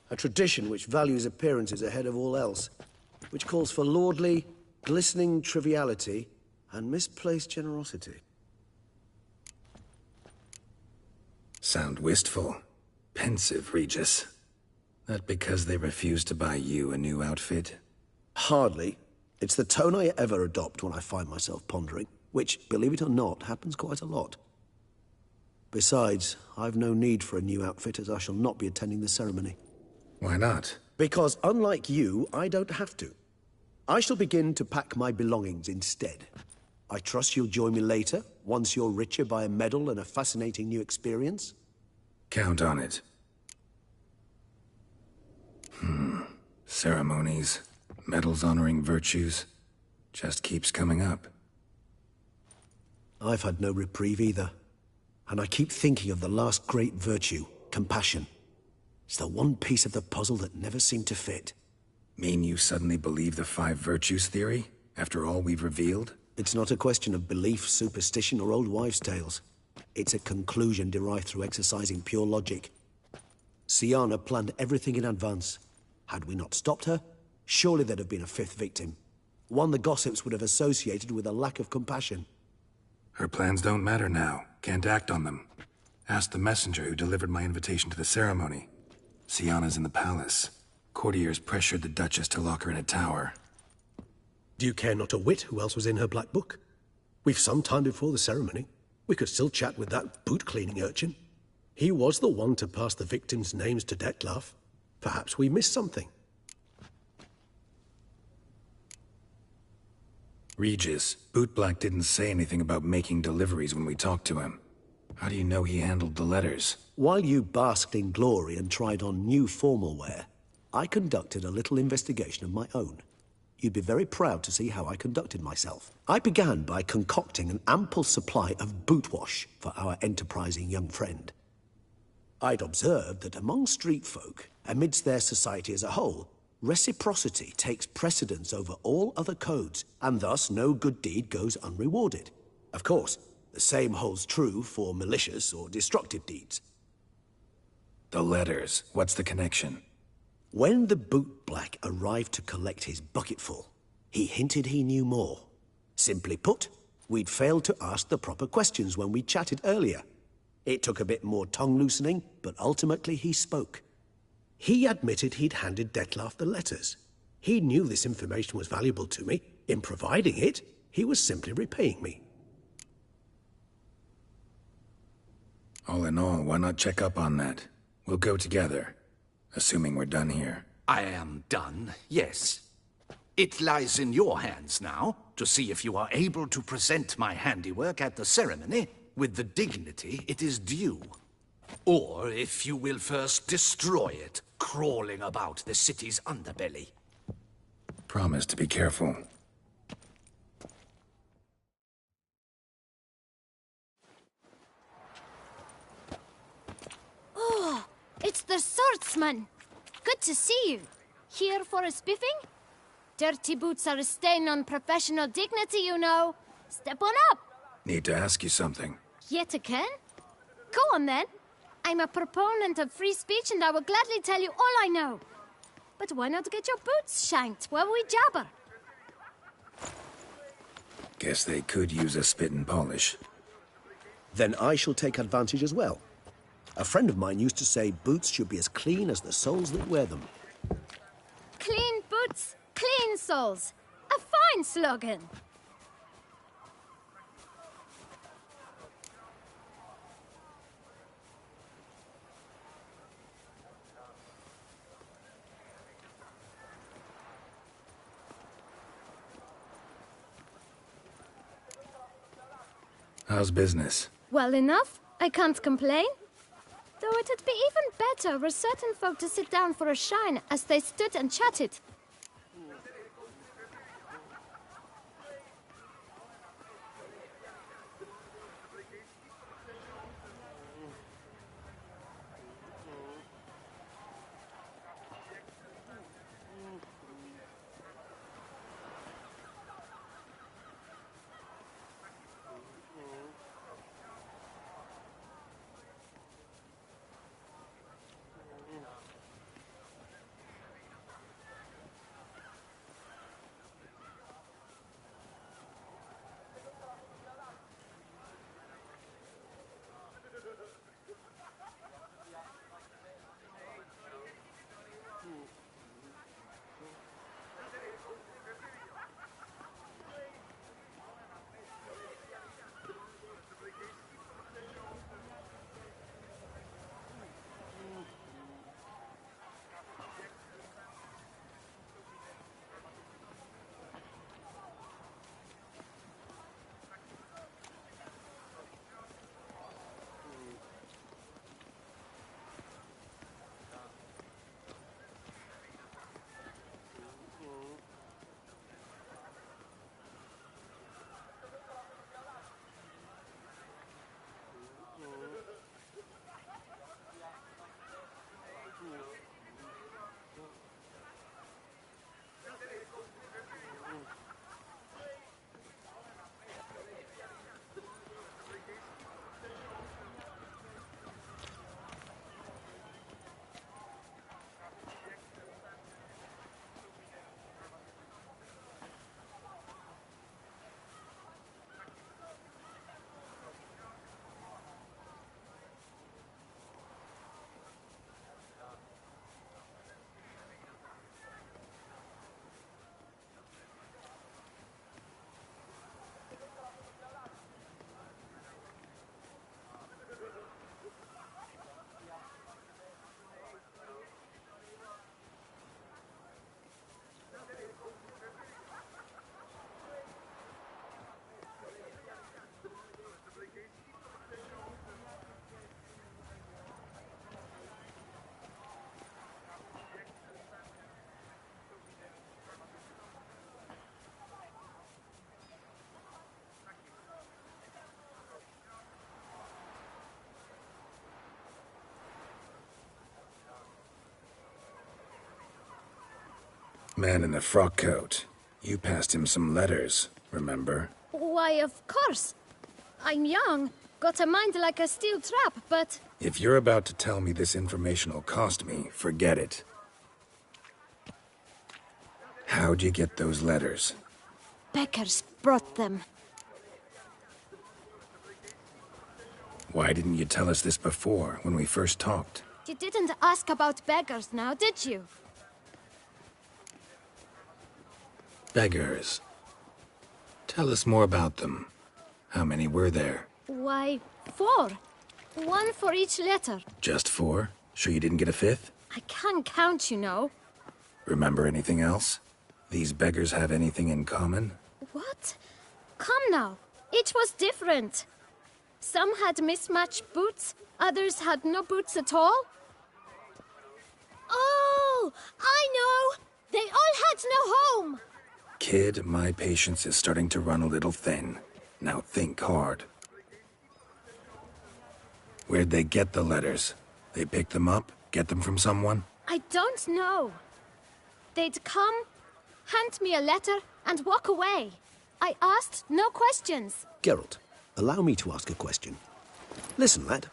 [SPEAKER 6] A tradition which values appearances ahead of all else. Which calls for lordly, glistening triviality and misplaced generosity.
[SPEAKER 3] Sound wistful. Pensive, Regis. That because they refused to buy you a new outfit?
[SPEAKER 6] Hardly. It's the tone I ever adopt when I find myself pondering, which, believe it or not, happens quite a lot. Besides, I've no need for a new outfit as I shall not be attending the ceremony.
[SPEAKER 3] Why not?
[SPEAKER 6] Because unlike you, I don't have to. I shall begin to pack my belongings instead. I trust you'll join me later, once you're richer by a medal and a fascinating new experience?
[SPEAKER 3] Count on it. Ceremonies, medals honoring virtues, just keeps coming up.
[SPEAKER 6] I've had no reprieve either. And I keep thinking of the last great virtue, compassion. It's the one piece of the puzzle that never seemed to fit.
[SPEAKER 3] Mean you suddenly believe the 5 virtues theory, after all we've revealed?
[SPEAKER 6] It's not a question of belief, superstition, or old wives' tales. It's a conclusion derived through exercising pure logic. Siana planned everything in advance. Had we not stopped her, surely there'd have been a 5th victim. One the gossips would have associated with a lack of compassion.
[SPEAKER 3] Her plans don't matter now. Can't act on them. Ask the messenger who delivered my invitation to the ceremony. Siana's in the palace. Courtiers pressured the Duchess to lock her in a tower.
[SPEAKER 7] Do you care not a whit who else was in her black book? We've some time before the ceremony. We could still chat with that boot-cleaning urchin. He was the one to pass the victims' names to Dettlaff. Perhaps we missed something.
[SPEAKER 3] Regis, Bootblack didn't say anything about making deliveries when we talked to him. How do you know he handled the letters?
[SPEAKER 6] While you basked in glory and tried on new formal wear, I conducted a little investigation of my own. You'd be very proud to see how I conducted myself. I began by concocting an ample supply of boot wash for our enterprising young friend. I'd observed that among street folk, amidst their society as a whole, reciprocity takes precedence over all other codes, and thus no good deed goes unrewarded. Of course, the same holds true for malicious or destructive deeds.
[SPEAKER 3] The letters, what's the connection?
[SPEAKER 6] When the bootblack arrived to collect his bucketful, he hinted he knew more. Simply put, we'd failed to ask the proper questions when we chatted earlier. It took a bit more tongue-loosening, but ultimately he spoke. He admitted he'd handed Dettlaff the letters. He knew this information was valuable to me. In providing it, he was simply repaying me.
[SPEAKER 3] All in all, why not check up on that? We'll go together, assuming we're done here.
[SPEAKER 14] I am done, yes. It lies in your hands now to see if you are able to present my handiwork at the ceremony with the dignity it is due. Or if you will first destroy it, crawling about the city's underbelly.
[SPEAKER 3] Promise to be careful.
[SPEAKER 8] Oh, it's the swordsman. Good to see you. Here for a spiffing? Dirty boots are a stain on professional dignity, you know. Step on up.
[SPEAKER 3] Need to ask you something.
[SPEAKER 8] Yet again? Go on then. I'm a proponent of free speech and I will gladly tell you all I know. But why not get your boots shanked while we jabber?
[SPEAKER 3] Guess they could use a spit and polish.
[SPEAKER 6] Then I shall take advantage as well. A friend of mine used to say boots should be as clean as the soles that wear them.
[SPEAKER 8] Clean boots, clean soles. A fine slogan.
[SPEAKER 3] How's business?
[SPEAKER 8] Well enough. I can't complain. Though it'd be even better were certain folk to sit down for a shine as they stood and chatted.
[SPEAKER 3] Man in the frock coat. You passed him some letters, remember?
[SPEAKER 8] Why, of course. I'm young, got a mind like a steel trap, but...
[SPEAKER 3] If you're about to tell me this information will cost me, forget it. How'd you get those letters?
[SPEAKER 8] Beggars brought them.
[SPEAKER 3] Why didn't you tell us this before, when we first talked?
[SPEAKER 8] You didn't ask about beggars now, did you?
[SPEAKER 3] Beggars. Tell us more about them. How many were there?
[SPEAKER 8] Why, 4. 1 for each letter.
[SPEAKER 3] Just 4? Sure you didn't get a 5th?
[SPEAKER 8] I can't count, you know.
[SPEAKER 3] Remember anything else? These beggars have anything in common?
[SPEAKER 8] What? Come now. Each was different. Some had mismatched boots, others had no boots at all. Oh, I know! They all had no home!
[SPEAKER 3] Kid, my patience is starting to run a little thin. Now think hard. Where'd they get the letters? They pick them up? Get them from someone?
[SPEAKER 8] I don't know. They'd come, hand me a letter, and walk away. I asked no questions.
[SPEAKER 6] Geralt, allow me to ask a question. Listen, lad.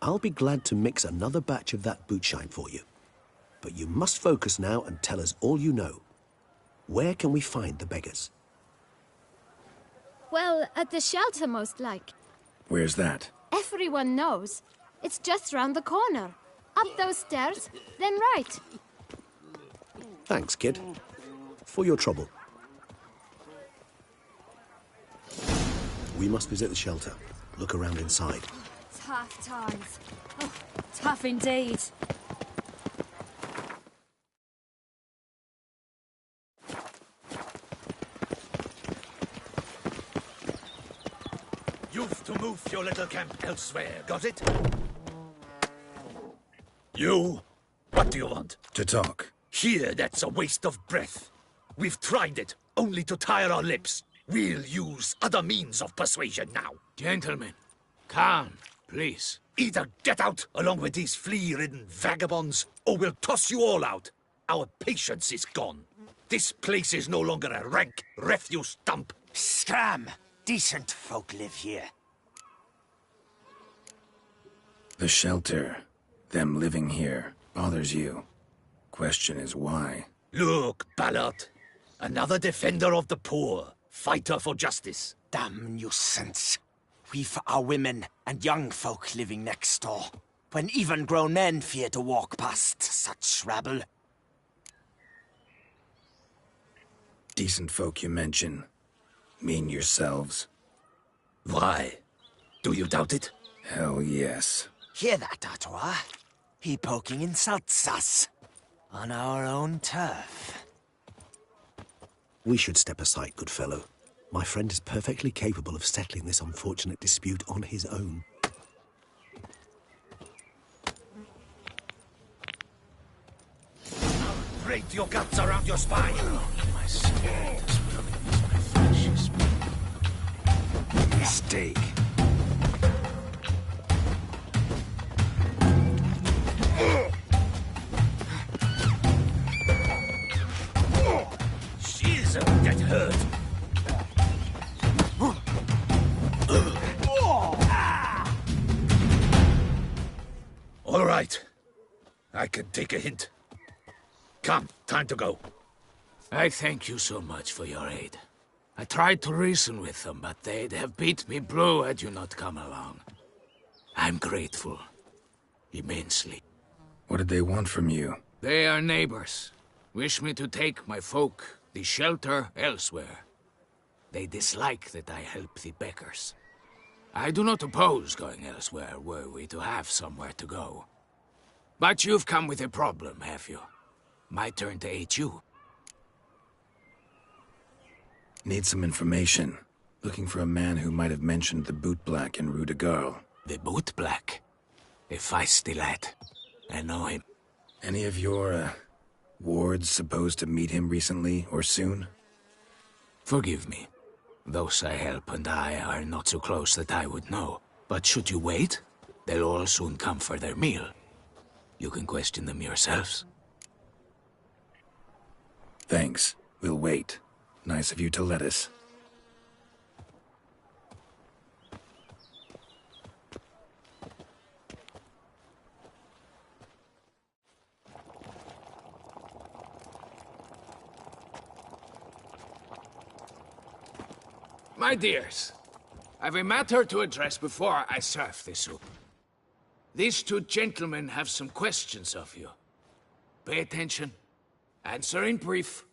[SPEAKER 6] I'll be glad to mix another batch of that boot shine for you. But you must focus now and tell us all you know. Where can we find the beggars?
[SPEAKER 8] Well, at the shelter, most like.
[SPEAKER 3] Where's that?
[SPEAKER 8] Everyone knows. It's just round the corner. Up those stairs, then right.
[SPEAKER 6] Thanks, kid. For your trouble. We must visit the shelter. Look around inside.
[SPEAKER 9] Tough times. Oh, tough indeed.
[SPEAKER 14] You've to move your little camp elsewhere, got it? You? What do you want?
[SPEAKER 3] To talk.
[SPEAKER 14] Here, that's a waste of breath. We've tried it, only to tire our lips. We'll use other means of persuasion now.
[SPEAKER 15] Gentlemen, calm, please.
[SPEAKER 14] Either get out along with these flea-ridden vagabonds, or we'll toss you all out. Our patience is gone. This place is no longer a rank refuse dump.
[SPEAKER 16] Scram! Decent folk live here.
[SPEAKER 3] The shelter, them living here, bothers you. Question is why?
[SPEAKER 14] Look, Ballard. Another defender of the poor. Fighter for justice.
[SPEAKER 16] Damn nuisance. We've our women and young folk living next door, when even grown men fear to walk past such rabble.
[SPEAKER 3] Decent folk you mention. Mean yourselves?
[SPEAKER 14] Why? Do you doubt it?
[SPEAKER 3] Hell yes.
[SPEAKER 16] Hear that, Artois? He poking insults us. On our own turf.
[SPEAKER 6] We should step aside, good fellow. My friend is perfectly capable of settling this unfortunate dispute on his own.
[SPEAKER 14] Break your guts around your spine.
[SPEAKER 3] My spirit is my flesh. Mistake.
[SPEAKER 14] She's a get hurt. All right. I can take a hint. Come, time to go.
[SPEAKER 15] I thank you so much for your aid. I tried to reason with them, but they'd have beat me blue had you not come along. I'm grateful. Immensely.
[SPEAKER 3] What did they want from you?
[SPEAKER 15] They are neighbors. Wish me to take my folk, the shelter, elsewhere. They dislike that I help the beggars. I do not oppose going elsewhere, were we to have somewhere to go. But you've come with a problem, have you? My turn to aid you.
[SPEAKER 3] Need some information. Looking for a man who might have mentioned the bootblack in Rue de Garl.
[SPEAKER 15] The bootblack? A feisty lad. I know him.
[SPEAKER 3] Any of your, wards supposed to meet him recently or soon?
[SPEAKER 15] Forgive me. Those I help and I are not so close that I would know. But should you wait, they'll all soon come for their meal. You can question them yourselves.
[SPEAKER 3] Thanks. We'll wait. Nice of you to let us.
[SPEAKER 15] My dears, I've a matter to address before I serve the soup. These two gentlemen have some questions of you. Pay attention. Answer in brief.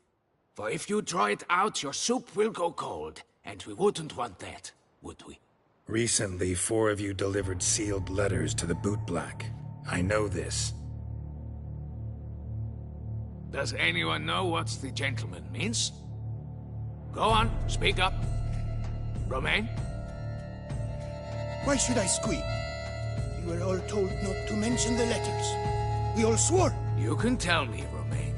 [SPEAKER 15] For if you draw it out, your soup will go cold. And we wouldn't want that, would we?
[SPEAKER 3] Recently, 4 of you delivered sealed letters to the bootblack. I know this.
[SPEAKER 15] Does anyone know what the gentleman means? Go on, speak up. Romain?
[SPEAKER 17] Why should I squeak? We were all told not to mention the letters. We all swore.
[SPEAKER 15] You can tell me, Romain.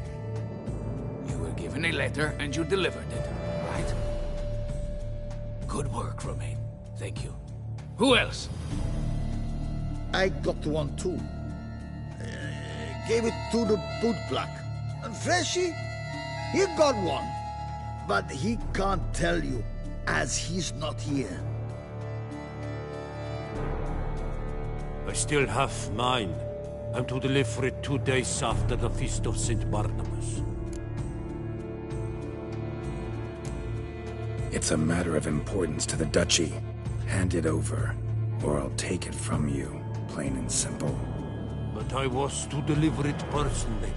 [SPEAKER 15] You were given a letter and you delivered it, right? Good work, Romain. Thank you. Who else?
[SPEAKER 12] I got one too. Gave it to the bootblack. And Freshie, he got one. But he can't tell you, as he's not here.
[SPEAKER 10] I still have mine. I'm to deliver it 2 days after the Feast of St. Barnabas.
[SPEAKER 3] It's a matter of importance to the Duchy. Hand it over, or I'll take it from you, plain and simple.
[SPEAKER 10] But I was to deliver it personally.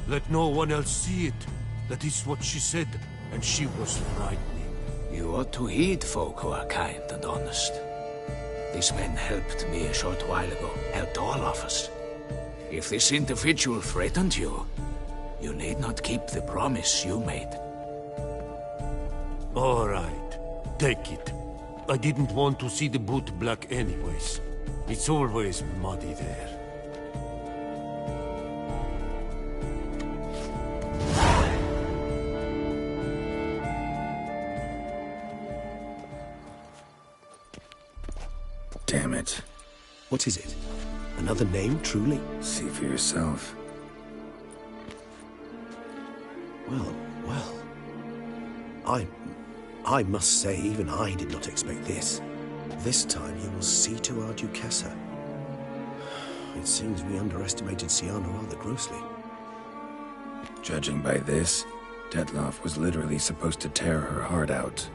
[SPEAKER 10] Let no one else see it. That is what she said, and she was frightening.
[SPEAKER 15] You ought to heed folk who are kind and honest. These men helped me a short while ago, helped all of us. If this individual threatened you, you need not keep the promise you made.
[SPEAKER 10] All right, take it. I didn't want to see the boot black anyways. It's always muddy there.
[SPEAKER 3] Damn it.
[SPEAKER 6] What is it? Another name, truly?
[SPEAKER 3] See for yourself.
[SPEAKER 6] Well. I must say, even I did not expect this. This time you will see to our Duchessa. It seems we underestimated Sienna rather grossly.
[SPEAKER 3] Judging by this, Detloff was literally supposed to tear her heart out.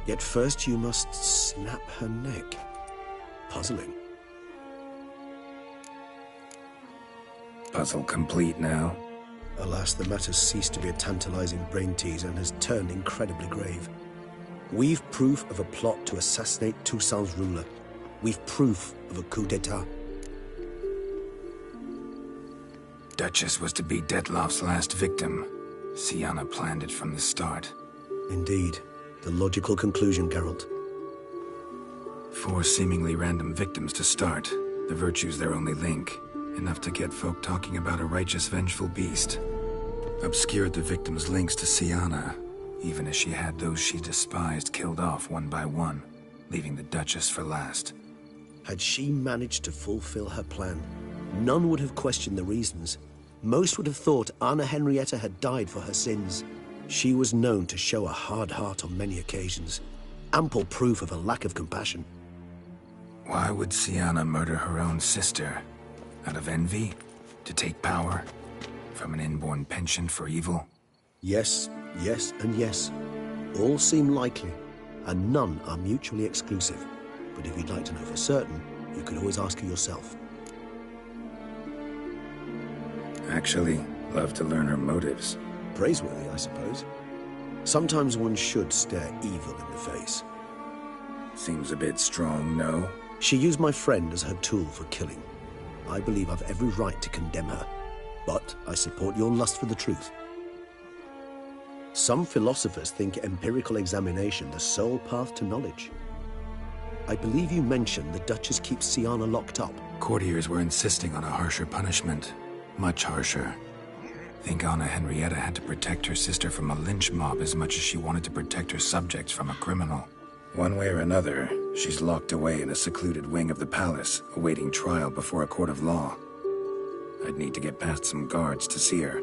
[SPEAKER 6] Yet first you must snap her neck. Puzzling.
[SPEAKER 3] Puzzle complete now.
[SPEAKER 6] Alas, the matter's ceased to be a tantalizing brain tease and has turned incredibly grave. We've proof of a plot to assassinate Toussaint's ruler. We've proof of a coup d'etat.
[SPEAKER 3] Duchess was to be Detloff's last victim. Sienna planned it from the start.
[SPEAKER 6] Indeed. The logical conclusion, Geralt.
[SPEAKER 3] 4 seemingly random victims to start. The virtue's their only link. Enough to get folk talking about a righteous, vengeful beast. Obscured the victims' links to Sienna, even as she had those she despised killed off one by one, leaving the Duchess for last.
[SPEAKER 6] Had she managed to fulfill her plan, none would have questioned the reasons. Most would have thought Anna Henrietta had died for her sins. She was known to show a hard heart on many occasions. Ample proof of a lack of compassion.
[SPEAKER 3] Why would Sienna murder her own sister? Out of envy? To take power? From an inborn penchant for evil?
[SPEAKER 6] Yes, yes, and yes. All seem likely, and none are mutually exclusive. But if you'd like to know for certain, you can always ask her yourself.
[SPEAKER 3] Actually, love to learn her motives.
[SPEAKER 6] Praiseworthy, I suppose. Sometimes one should stare evil in the face.
[SPEAKER 3] Seems a bit strong, no?
[SPEAKER 6] She used my friend as her tool for killing. I believe I've every right to condemn her, but I support your lust for the truth. Some philosophers think empirical examination the sole path to knowledge. I believe you mentioned the Duchess keeps Sienna locked up.
[SPEAKER 3] Courtiers were insisting on a harsher punishment. Much harsher. Think Anna Henrietta had to protect her sister from a lynch mob as much as she wanted to protect her subjects from a criminal. One way or another, she's locked away in a secluded wing of the palace, awaiting trial before a court of law. I'd need to get past some guards to see her.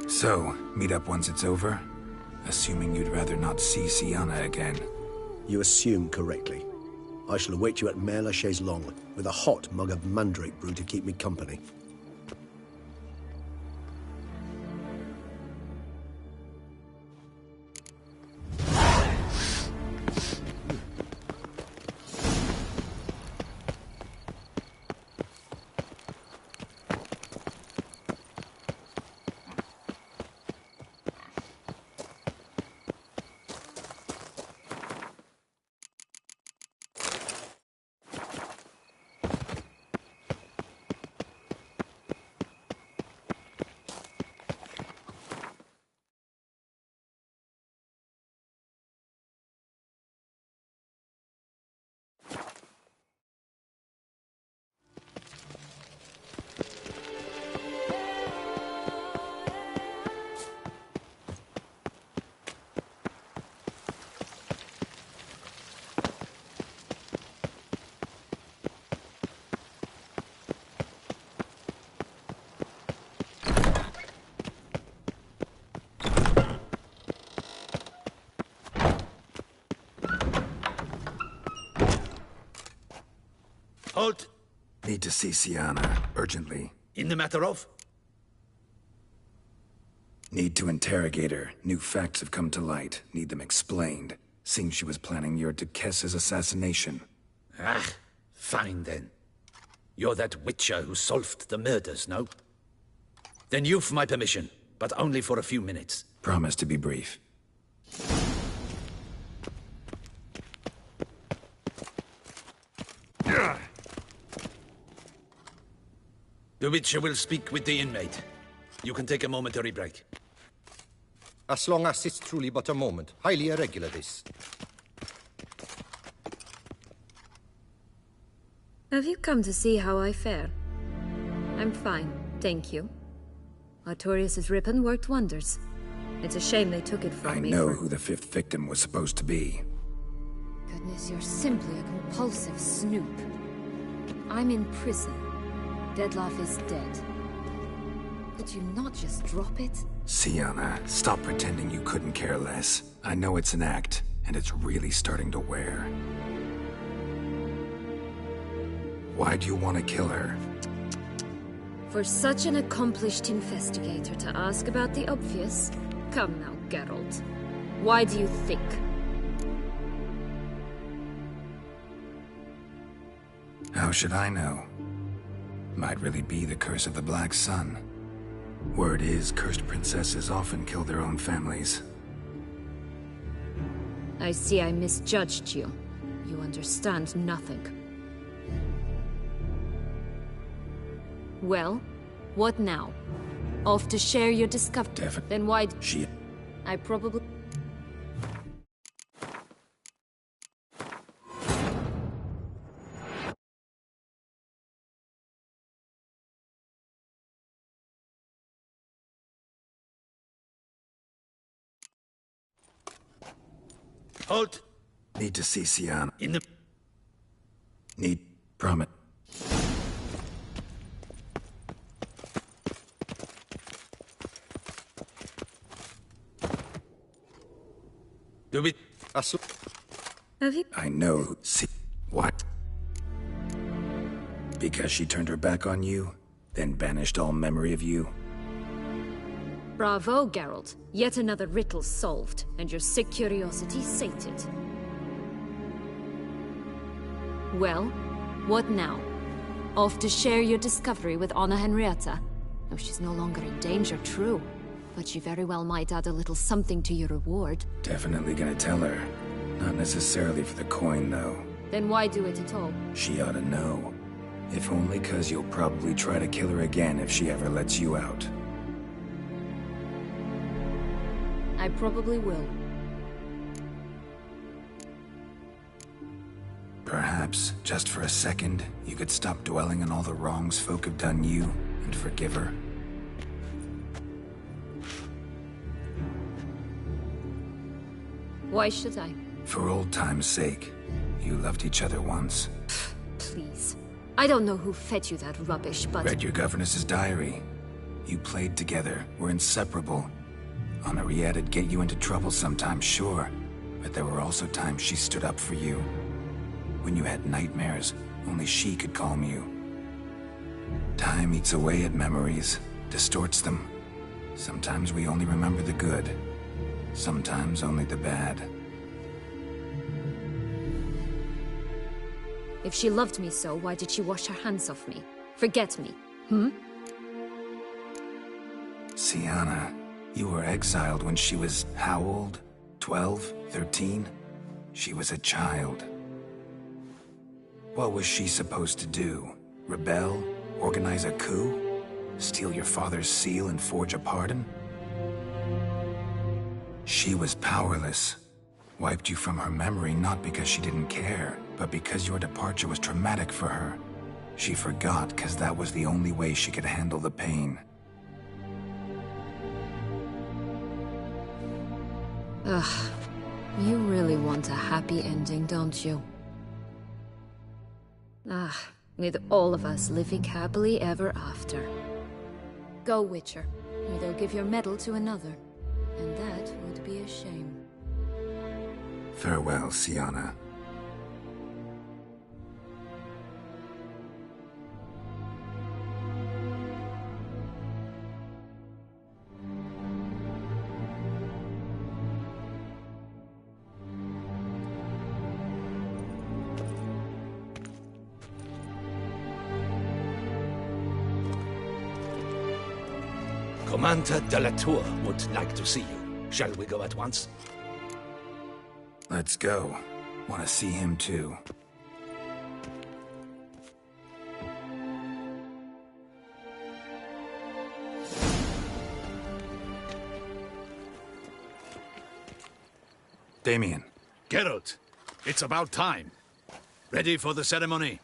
[SPEAKER 3] So, meet up once it's over? Assuming you'd rather not see Sienna again.
[SPEAKER 6] You assume correctly. I shall await you at Mare la Chaise Longue, with a hot mug of mandrake brew to keep me company.
[SPEAKER 14] Halt!
[SPEAKER 3] Need to see Sienna, urgently.
[SPEAKER 14] In the matter of?
[SPEAKER 3] Need to interrogate her. New facts have come to light. Need them explained. Seems she was planning your Duquesse's assassination.
[SPEAKER 14] Ah, fine then. You're that witcher who solved the murders, no? Then you've my permission, but only for a few minutes.
[SPEAKER 3] Promise to be brief.
[SPEAKER 14] The witcher will speak with the inmate. You can take a momentary break.
[SPEAKER 18] As long as it's truly but a moment. Highly irregular, this.
[SPEAKER 8] Have you come to see how I fare? I'm fine, thank you. Artorius' ribbon worked wonders. It's a shame they took it from me.
[SPEAKER 3] I know who the fifth victim was supposed to be.
[SPEAKER 8] Goodness, you're simply a compulsive snoop. I'm in prison. Deadloff is dead. Could you not just drop it?
[SPEAKER 3] Sienna, stop pretending you couldn't care less. I know it's an act, and it's really starting to wear. Why do you want to kill her?
[SPEAKER 8] For such an accomplished investigator to ask about the obvious? Come now, Geralt. Why do you think?
[SPEAKER 3] How should I know? Might really be the curse of the Black Sun. Word is, cursed princesses often kill their own families.
[SPEAKER 8] I see I misjudged you. You understand nothing. Well, what now? Off to share your discovery? Then why
[SPEAKER 3] she...
[SPEAKER 8] I probably...
[SPEAKER 14] Halt!
[SPEAKER 3] Need to see Sienna.
[SPEAKER 14] In the...
[SPEAKER 3] Need... promise.
[SPEAKER 14] Do we...
[SPEAKER 8] Have you...
[SPEAKER 3] I know. See... What? Because she turned her back on you, then banished all memory of you?
[SPEAKER 8] Bravo, Geralt. Yet another riddle solved, and your sick curiosity sated. Well, what now? Off to share your discovery with Anna Henrietta? Oh, she's no longer in danger, true. But she very well might add a little something to your reward.
[SPEAKER 3] Definitely gonna tell her. Not necessarily for the coin, though.
[SPEAKER 8] Then why do it at all?
[SPEAKER 3] She ought to know. If only 'cause you'll probably try to kill her again if she ever lets you out.
[SPEAKER 8] I probably will.
[SPEAKER 3] Perhaps, just for a second, you could stop dwelling on all the wrongs folk have done you, and forgive her.
[SPEAKER 8] Why should I?
[SPEAKER 3] For old time's sake. You loved each other once.
[SPEAKER 8] Please. I don't know who fed you that rubbish, but...
[SPEAKER 3] Read your governess's diary. You played together, were inseparable. Henriette'd get you into trouble sometimes, sure. But there were also times she stood up for you. When you had nightmares, only she could calm you. Time eats away at memories, distorts them. Sometimes we only remember the good. Sometimes only the bad.
[SPEAKER 8] If she loved me so, why did she wash her hands off me? Forget me, hmm?
[SPEAKER 3] Sienna, you were exiled when she was how old? 12? 13? She was a child. What was she supposed to do? Rebel? Organize a coup? Steal your father's seal and forge a pardon? She was powerless. Wiped you from her memory not because she didn't care, but because your departure was traumatic for her. She forgot because that was the only way she could handle the pain.
[SPEAKER 8] Ugh. You really want a happy ending, don't you? Ah, with all of us living happily ever after. Go, Witcher, or they'll give your medal to another. And that would be a shame.
[SPEAKER 3] Farewell, Sienna.
[SPEAKER 14] Commander de la Tour would like to see you. Shall we go at once?
[SPEAKER 3] Let's go. Want to see him too. Damien.
[SPEAKER 15] Geralt, it's about time. Ready for the ceremony?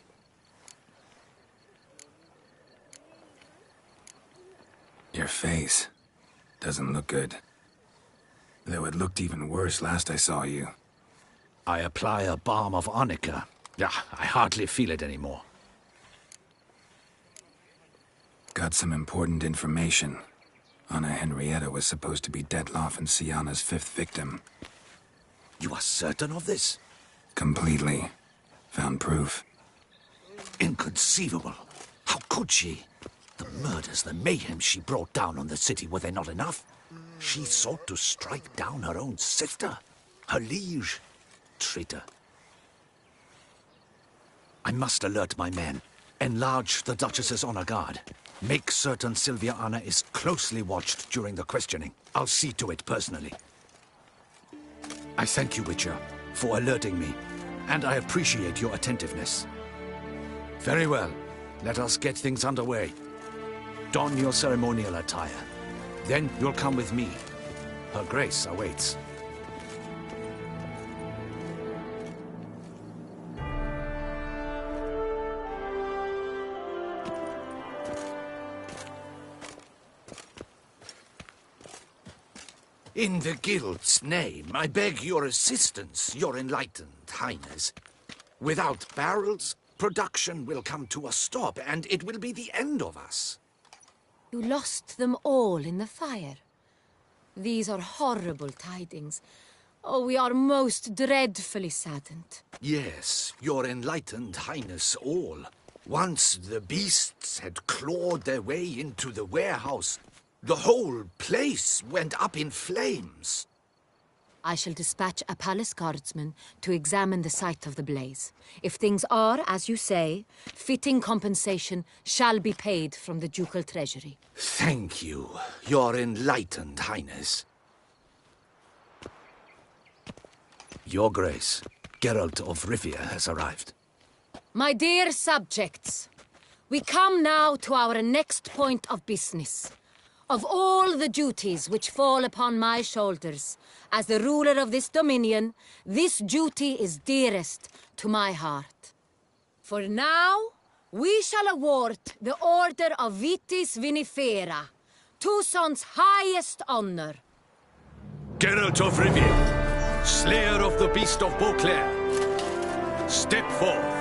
[SPEAKER 3] Your face doesn't look good. Though it looked even worse last I saw you.
[SPEAKER 14] I apply a balm of arnica. Yeah, I hardly feel it anymore.
[SPEAKER 3] Got some important information. Anna Henrietta was supposed to be Detloff and Syanna's 5th victim.
[SPEAKER 14] You are certain of this?
[SPEAKER 3] Completely. Found proof.
[SPEAKER 14] Inconceivable. How could she? The murders, the mayhem she brought down on the city, were they not enough? She sought to strike down her own sister, her liege. Traitor. I must alert my men. Enlarge the Duchess's honor guard. Make certain Sylvia Anna is closely watched during the questioning. I'll see to it personally. I thank you, Witcher, for alerting me, and I appreciate your attentiveness. Very well. Let us get things underway. Don your ceremonial attire. Then you'll come with me. Her Grace awaits. In the Guild's name, I beg your assistance, your enlightened highness. Without barrels, production will come to a stop, and it will be the end of us.
[SPEAKER 19] You lost them all in the fire. These are horrible tidings. Oh, we are most dreadfully saddened.
[SPEAKER 14] Yes, your enlightened highness all. Once the beasts had clawed their way into the warehouse, the whole place went up in flames.
[SPEAKER 19] I shall dispatch a palace guardsman to examine the site of the blaze. If things are, as you say, fitting compensation shall be paid from the ducal treasury.
[SPEAKER 14] Thank you, your enlightened highness. Your Grace, Geralt of Rivia has arrived.
[SPEAKER 19] My dear subjects, we come now to our next point of business. Of all the duties which fall upon my shoulders, as the ruler of this dominion, this duty is dearest to my heart. For now, we shall award the Order of Vitis Vinifera, Tucson's highest honor.
[SPEAKER 15] Geralt of Rivia, slayer of the beast of Beauclair, step forth.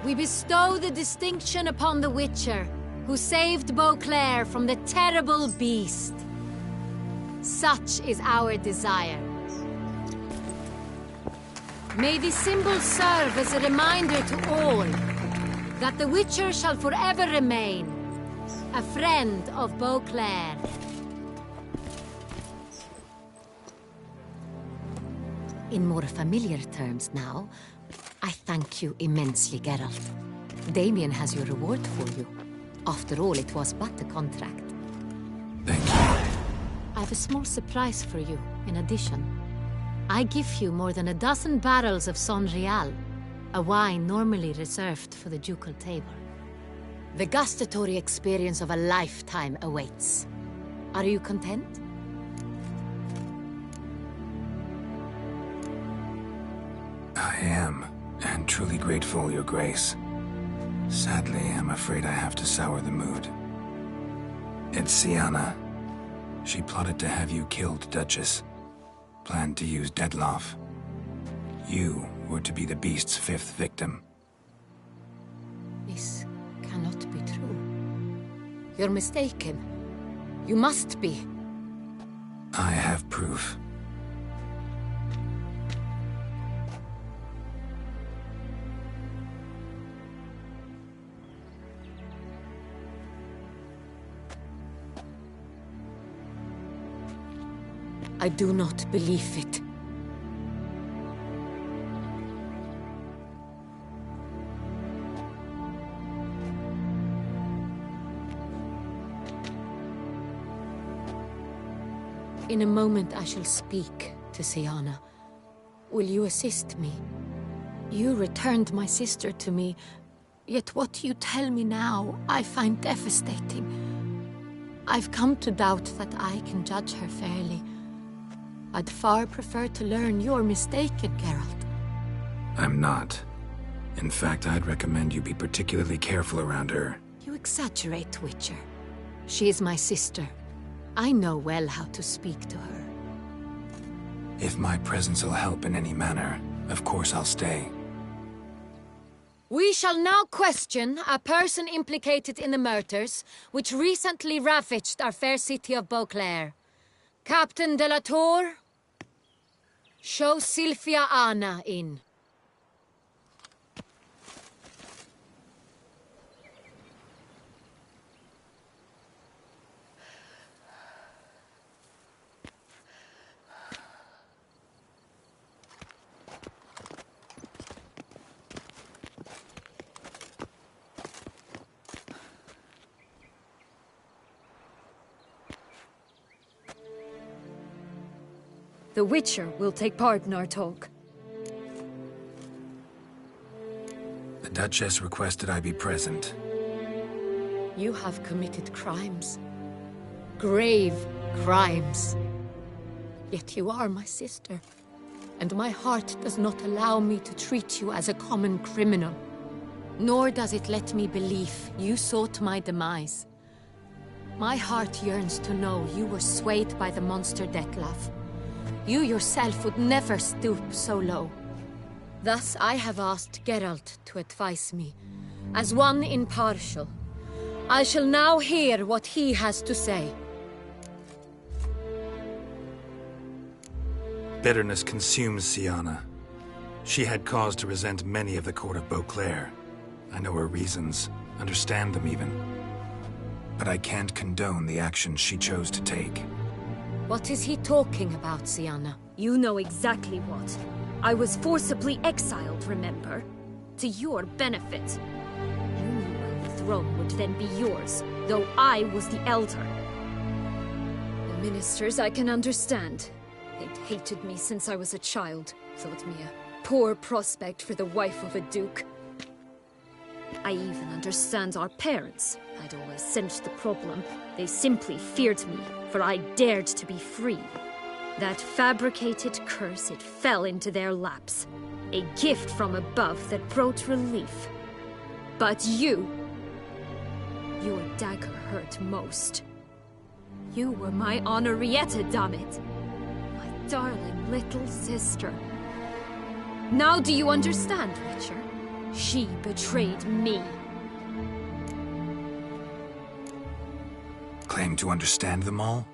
[SPEAKER 19] We bestow the distinction upon the Witcher, who saved Beauclair from the terrible beast. Such is our desire. May the symbol serve as a reminder to all that the Witcher shall forever remain a friend of Beauclair. In more familiar terms now, I thank you immensely, Geralt. Damien has your reward for you. After all, it was but a contract.
[SPEAKER 3] Thank you.
[SPEAKER 19] I have a small surprise for you, in addition. I give you more than a dozen barrels of Son Real, a wine normally reserved for the ducal table. The gustatory experience of a lifetime awaits. Are you content?
[SPEAKER 3] I am, and truly grateful, Your Grace. Sadly, I'm afraid I have to sour the mood. It's Syanna. She plotted to have you killed, Duchess. Planned to use Detloff. You were to be the beast's 5th victim.
[SPEAKER 19] This cannot be true. You're mistaken. You must be.
[SPEAKER 3] I have proof.
[SPEAKER 19] I do not believe it. In a moment I shall speak to Siana. Will you assist me? You returned my sister to me, yet what you tell me now I find devastating. I've come to doubt that I can judge her fairly. I'd far prefer to learn you're mistaken, Geralt.
[SPEAKER 3] I'm not. In fact, I'd recommend you be particularly careful around her.
[SPEAKER 19] You exaggerate, Witcher. She is my sister. I know well how to speak to her.
[SPEAKER 3] If my presence will help in any manner, of course I'll stay.
[SPEAKER 19] We shall now question a person implicated in the murders which recently ravaged our fair city of Beauclair. Captain de la Tour, show Sylvia Anna in.
[SPEAKER 8] The Witcher will take part in our talk.
[SPEAKER 3] The Duchess requested I be present.
[SPEAKER 19] You have committed crimes. Grave crimes. Yet you are my sister, and my heart does not allow me to treat you as a common criminal. Nor does it let me believe you sought my demise. My heart yearns to know you were swayed by the monster Dettlaff. You yourself would never stoop so low. Thus I have asked Geralt to advise me, as one impartial. I shall now hear what he has to say.
[SPEAKER 3] Bitterness consumes Siana. She had cause to resent many of the court of Beauclair. I know her reasons, understand them even. But I can't condone the actions she chose to take.
[SPEAKER 19] What is he talking about, Siana?
[SPEAKER 8] You know exactly what. I was forcibly exiled, remember? To your benefit. You knew the throne would then be yours, though I was the elder. The ministers I can understand. They'd hated me since I was a child, thought me a poor prospect for the wife of a duke. I even understand our parents. I'd always sensed the problem. They simply feared me, for I dared to be free. That fabricated curse, it fell into their laps. A gift from above that brought relief. But you... your dagger hurt most. You were my Henrietta, damn it. My darling little sister. Now do you understand, Witcher? She betrayed me.
[SPEAKER 3] Claim to understand them all?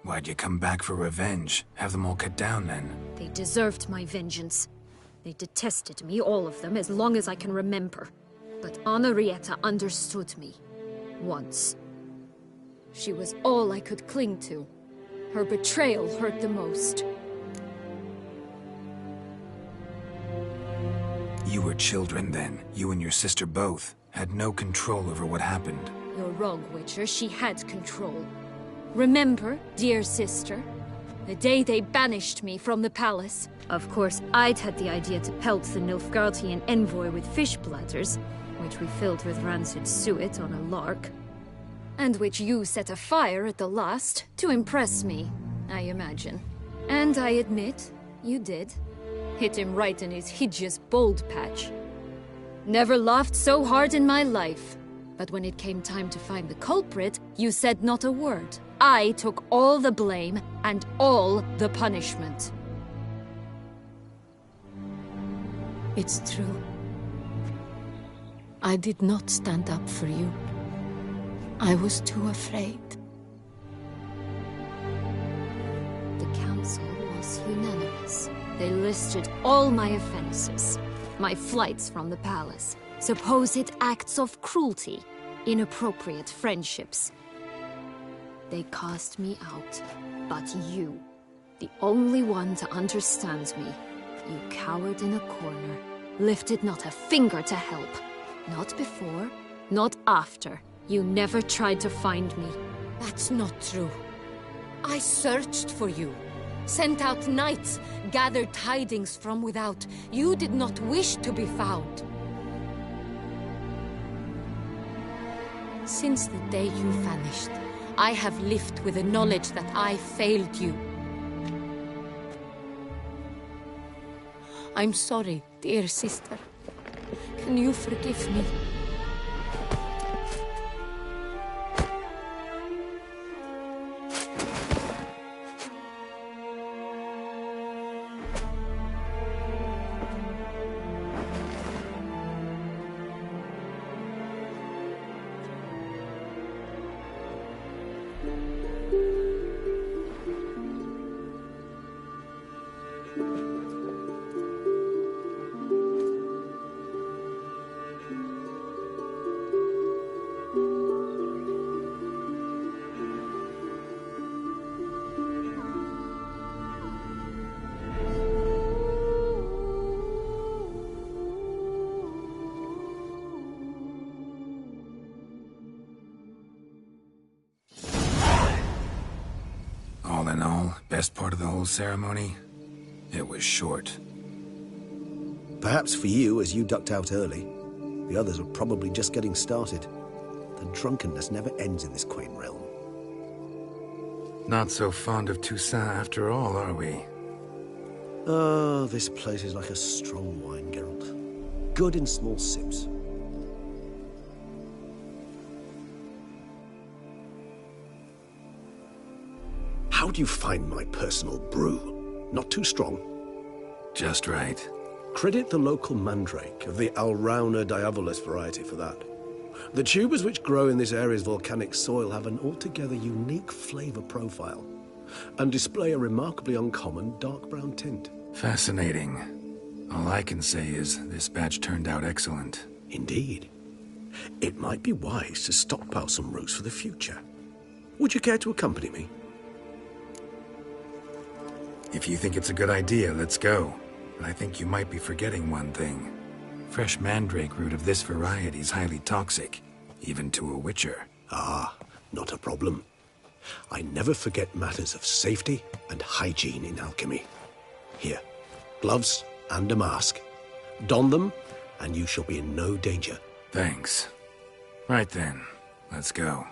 [SPEAKER 3] Why'd you come back for revenge? Have them all cut down, then?
[SPEAKER 8] They deserved my vengeance. They detested me, all of them, as long as I can remember. But Henrietta understood me. Once. She was all I could cling to. Her betrayal hurt the most.
[SPEAKER 3] You were children then. You and your sister both had no control over what happened.
[SPEAKER 8] You're wrong, Witcher. She had control. Remember, dear sister, the day they banished me from the palace? Of course, I'd had the idea to pelt the Nilfgaardian envoy with fish bladders, which we filled with rancid suet on a lark. And which you set afire at the last, to impress me, I imagine. And I admit, you did. Hit him right in his hideous bald patch. Never laughed so hard in my life. But when it came time to find the culprit, you said not a word. I took all the blame and all the punishment.
[SPEAKER 19] It's true. I did not stand up for you. I was too afraid.
[SPEAKER 8] The council was unanimous. They listed all my offenses. My flights from the palace. Supposed acts of cruelty. Inappropriate friendships. They cast me out. But you, the only one to understand me, you cowered in a corner, lifted not a finger to help. Not before, not after. You never tried to find me.
[SPEAKER 19] That's not true. I searched for you, sent out knights, gathered tidings from without. You did not wish to be found. Since the day you vanished, I have lived with the knowledge that I failed you. I'm sorry, dear sister. Can you forgive me?
[SPEAKER 3] All in all, best part of the whole ceremony? It was short.
[SPEAKER 6] Perhaps for you, as you ducked out early. The others are probably just getting started. The drunkenness never ends in this quaint realm.
[SPEAKER 3] Not so fond of Toussaint after all, are we?
[SPEAKER 6] Oh, this place is like a strong wine, Geralt. Good in small sips. How do you find my personal brew? Not too strong?
[SPEAKER 3] Just right.
[SPEAKER 6] Credit the local mandrake of the Alrauna diabolus variety for that. The tubers which grow in this area's volcanic soil have an altogether unique flavor profile and display a remarkably uncommon dark brown tint.
[SPEAKER 3] Fascinating. All I can say is this batch turned out excellent.
[SPEAKER 6] Indeed. It might be wise to stockpile some roots for the future. Would you care to accompany me?
[SPEAKER 3] If you think it's a good idea, let's go. But I think you might be forgetting one thing. Fresh mandrake root of this variety is highly toxic, even to a witcher.
[SPEAKER 6] Ah, not a problem. I never forget matters of safety and hygiene in alchemy. Here, gloves and a mask. Don them, and you shall be in no danger.
[SPEAKER 3] Thanks. Right then, let's go.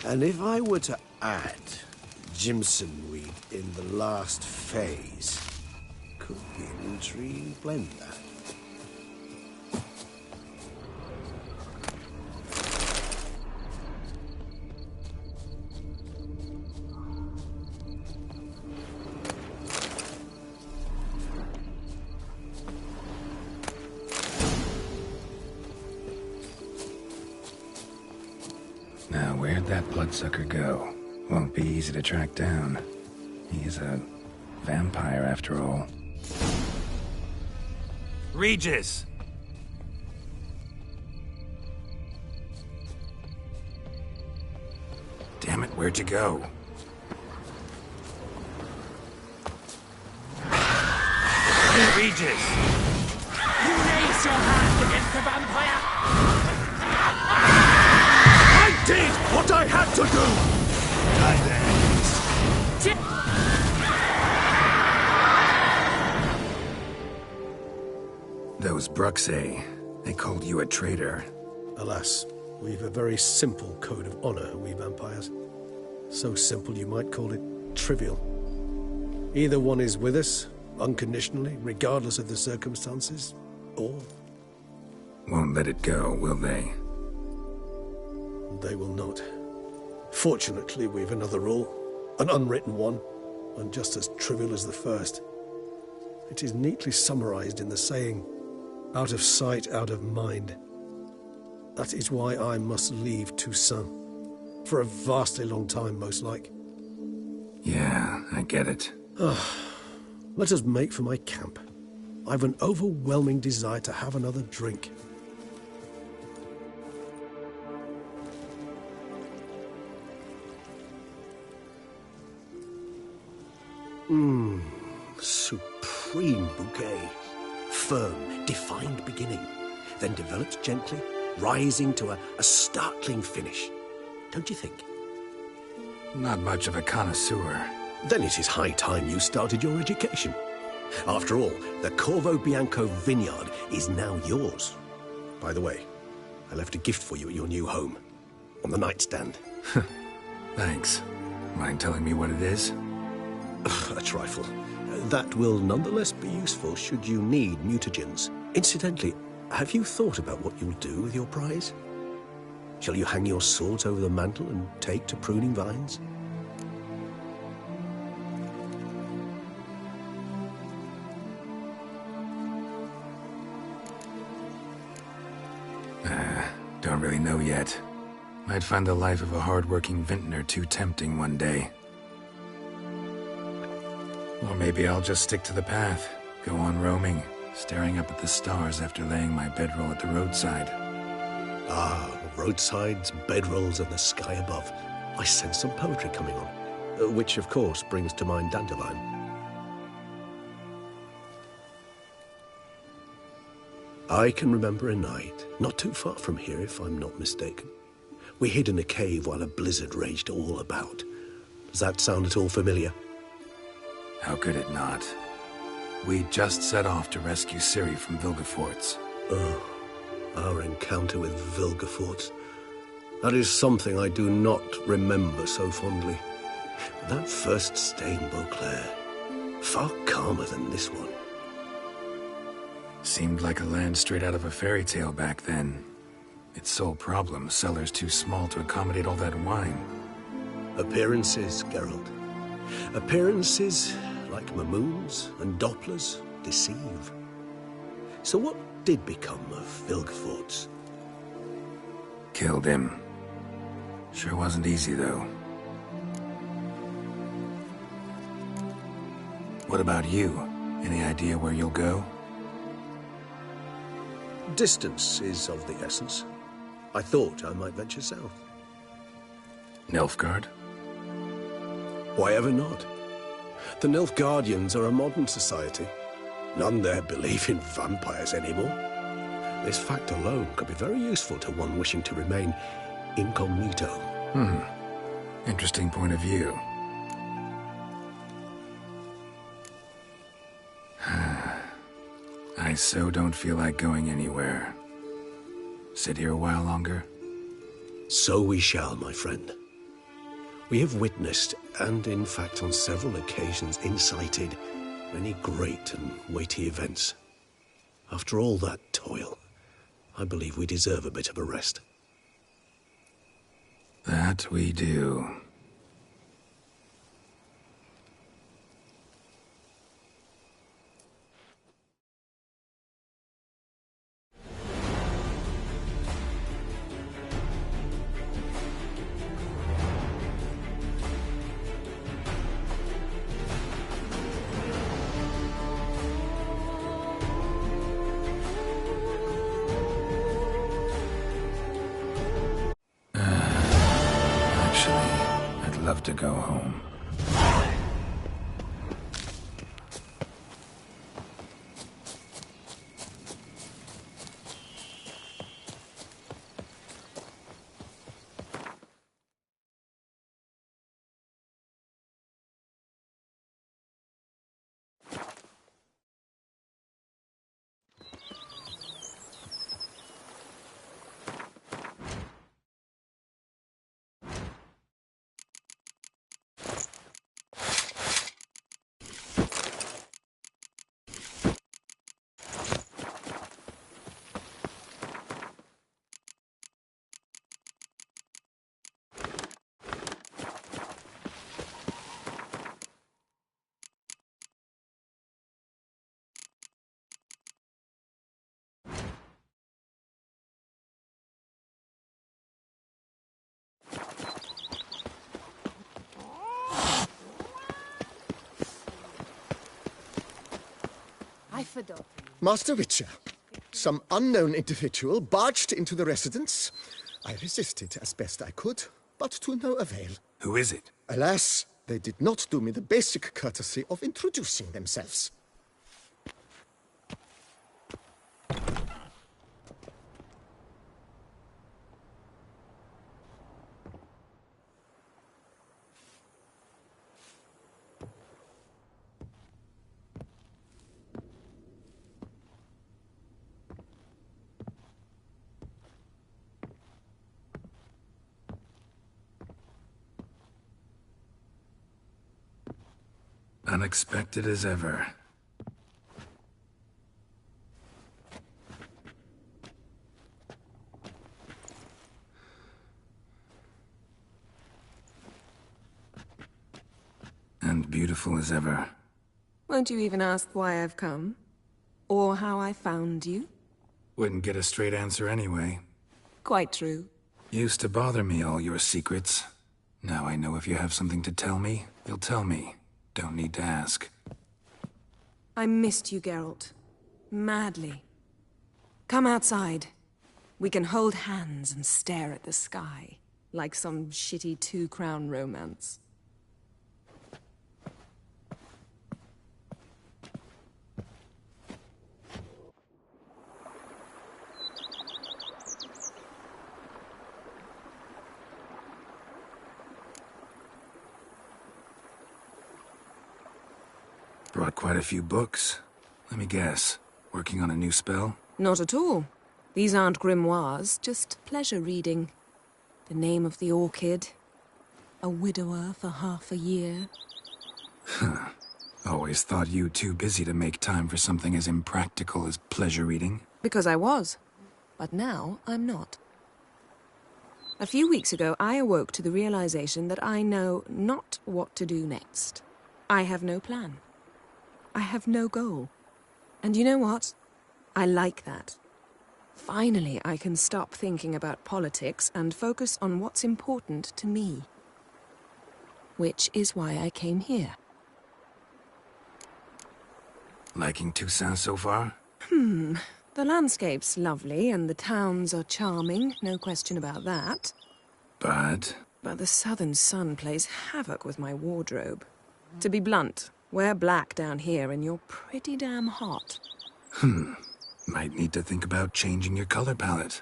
[SPEAKER 6] And if I were to add Jimson weed in the last phase, could be an intriguing blend, that.
[SPEAKER 3] Now, where'd that bloodsucker go? Won't be easy to track down. He is a vampire, after all.
[SPEAKER 1] Regis!
[SPEAKER 3] Damn it, where'd you go?
[SPEAKER 1] Regis!
[SPEAKER 16] You raise your hand against the vampire!
[SPEAKER 6] I did what I had to do!
[SPEAKER 3] Those Bruxay, they called you a traitor.
[SPEAKER 6] Alas, we've a very simple code of honor, we vampires. So simple you might call it trivial. Either one is with us, unconditionally, regardless of the circumstances, or...
[SPEAKER 3] Won't let it go, will they?
[SPEAKER 6] They will not. Fortunately, we've another rule, an unwritten one, and just as trivial as the first. It is neatly summarized in the saying, out of sight, out of mind. That is why I must leave Toussaint. For a vastly long time, most like.
[SPEAKER 3] Yeah, I get it.
[SPEAKER 6] Let us make for my camp. I've an overwhelming desire to have another drink. Supreme bouquet. Firm, defined beginning, then develops gently, rising to a startling finish. Don't you think?
[SPEAKER 4] Not much of a connoisseur.
[SPEAKER 6] Then it is high time you started your education. After all, the Corvo Bianco vineyard is now yours. By the way, I left a gift for you at your new home. On the nightstand.
[SPEAKER 4] Thanks. Mind telling me what it is?
[SPEAKER 6] A trifle. That will nonetheless be useful should you need mutagens. Incidentally, have you thought about what you'll do with your prize? Shall you hang your swords over the mantle and take to pruning vines?
[SPEAKER 4] Don't really know yet. Might find the life of a hard-working vintner too tempting one day. Or maybe I'll just stick to the path, go on roaming, staring up at the stars after laying my bedroll at the roadside.
[SPEAKER 6] Ah, roadsides, bedrolls, and the sky above. I sense some poetry coming on, which of course brings to mind Dandelion. I can remember a night, not too far from here if I'm not mistaken. We hid in a cave while a blizzard raged all about. Does that sound at all familiar?
[SPEAKER 4] How could it not? We just set off to rescue Ciri from Vilgefortz.
[SPEAKER 6] Oh, our encounter with Vilgefortz. That is something I do not remember so fondly. That first stay in Beauclair, far calmer than this one.
[SPEAKER 4] Seemed like a land straight out of a fairy tale back then. Its sole problem, cellars too small to accommodate all that wine.
[SPEAKER 6] Appearances, Geralt. Appearances, like Mamoons and Dopplers, deceive. So what did become of Vilgefortz?
[SPEAKER 4] Killed him. Sure wasn't easy, though. What about you? Any idea where you'll go?
[SPEAKER 6] Distance is of the essence. I thought I might venture south.
[SPEAKER 4] Nilfgaard?
[SPEAKER 6] Why ever not? The Nilfgaardians are a modern society. None there believe in vampires anymore. This fact alone could be very useful to one wishing to remain incognito.
[SPEAKER 4] Interesting point of view. I so don't feel like going anywhere. Sit here a while longer?
[SPEAKER 6] So we shall, my friend. We have witnessed, and in fact on several occasions incited, many great and weighty events. After all that toil, I believe we deserve a bit of a rest.
[SPEAKER 4] That we do. Love to go home.
[SPEAKER 17] Master Witcher, some unknown individual barged into the residence. I resisted as best I could, but to no avail.
[SPEAKER 4] Who is it?
[SPEAKER 17] Alas,
[SPEAKER 20] They did not do me the basic courtesy of introducing themselves.
[SPEAKER 3] Unexpected as ever. And beautiful as ever.
[SPEAKER 21] Won't you even ask why I've come? Or how I found you?
[SPEAKER 3] Wouldn't get a straight answer anyway.
[SPEAKER 21] Quite true.
[SPEAKER 3] Used to bother me, all your secrets. Now I know if you have something to tell me, you'll tell me. Don't need to ask.
[SPEAKER 21] I missed you, Geralt. Madly. Come outside. We can hold hands and stare at the sky, like some shitty two-crown romance.
[SPEAKER 3] Brought quite a few books. Let me guess. Working on a new spell?
[SPEAKER 21] Not at all. These aren't grimoires, just pleasure reading. The Name of the Orchid. A widower for half a year.
[SPEAKER 3] Huh. Always thought you too busy to make time for something as impractical as pleasure reading.
[SPEAKER 21] Because I was. But now I'm not. A few weeks ago, I awoke to the realization that I know not what to do next. I have no plan. I have no goal. And you know what? I like that. Finally, I can stop thinking about politics and focus on what's important to me. Which is why I came here.
[SPEAKER 3] Liking Toussaint so far?
[SPEAKER 21] The landscape's lovely and the towns are charming, no question about that.
[SPEAKER 3] But
[SPEAKER 21] the southern sun plays havoc with my wardrobe. To be blunt, wear black down here and you're pretty damn hot.
[SPEAKER 3] Might need to think about changing your color palette.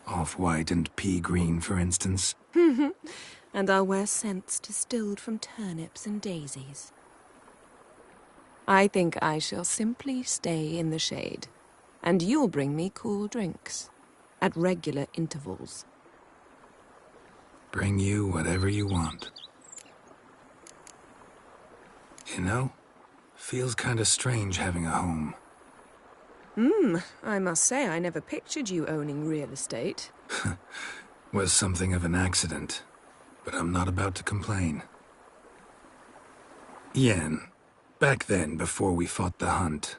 [SPEAKER 3] Off-white and pea green, for instance.
[SPEAKER 21] And I'll wear scents distilled from turnips and daisies. I think I shall simply stay in the shade. And you'll bring me cool drinks. At regular intervals.
[SPEAKER 3] Bring you whatever you want. You know, feels kinda strange having a home.
[SPEAKER 21] I must say I never pictured you owning real estate.
[SPEAKER 3] Was something of an accident, but I'm not about to complain. Yen, back then, before we fought the hunt,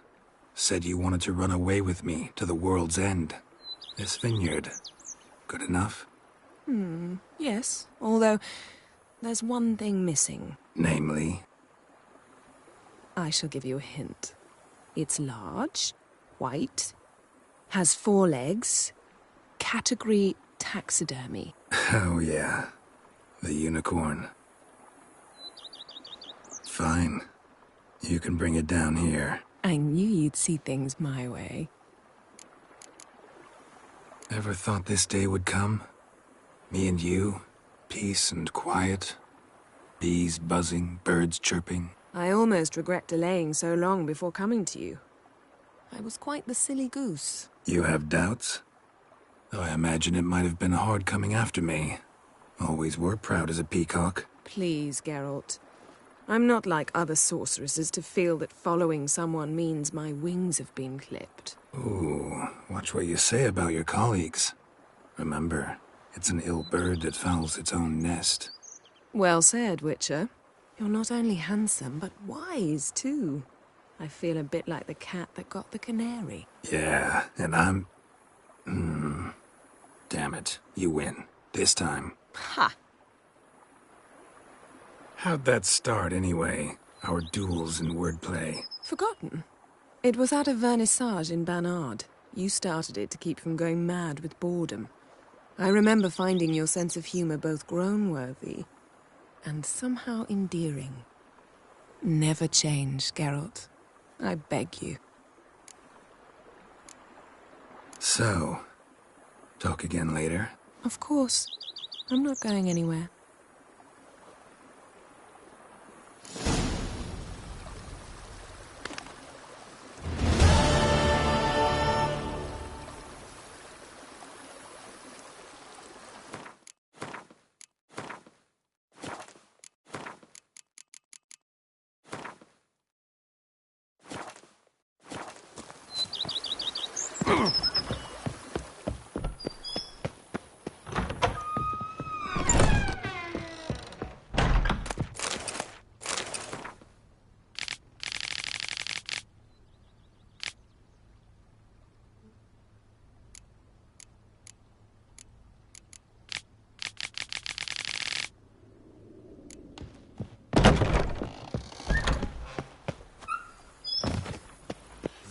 [SPEAKER 3] said you wanted to run away with me to the world's end. This vineyard, good enough?
[SPEAKER 21] Yes, although there's one thing missing.
[SPEAKER 3] Namely?
[SPEAKER 21] I shall give you a hint. It's large, white, has 4 legs, category taxidermy.
[SPEAKER 3] Oh yeah, the unicorn. Fine. You can bring it down here.
[SPEAKER 21] I knew you'd see things my way.
[SPEAKER 3] Ever thought this day would come? Me and you, peace and quiet. Bees buzzing, birds chirping.
[SPEAKER 21] I almost regret delaying so long before coming to you. I was quite the silly goose.
[SPEAKER 3] You have doubts? Though I imagine it might have been hard coming after me. Always were proud as a peacock.
[SPEAKER 21] Please, Geralt. I'm not like other sorceresses to feel that following someone means my wings have been clipped.
[SPEAKER 3] Ooh, watch what you say about your colleagues. Remember, it's an ill bird that fouls its own nest.
[SPEAKER 21] Well said, Witcher. You're not only handsome, but wise, too. I feel a bit like the cat that got the canary.
[SPEAKER 3] Yeah, and I'm... Damn it, you win. This time.
[SPEAKER 21] Ha!
[SPEAKER 3] How'd that start, anyway? Our duels and wordplay.
[SPEAKER 21] Forgotten. It was at a vernissage in Banard. You started it to keep from going mad with boredom. I remember finding your sense of humor both groan-worthy and somehow endearing. Never change, Geralt. I beg you.
[SPEAKER 3] So, talk again later?
[SPEAKER 21] Of course. I'm not going anywhere.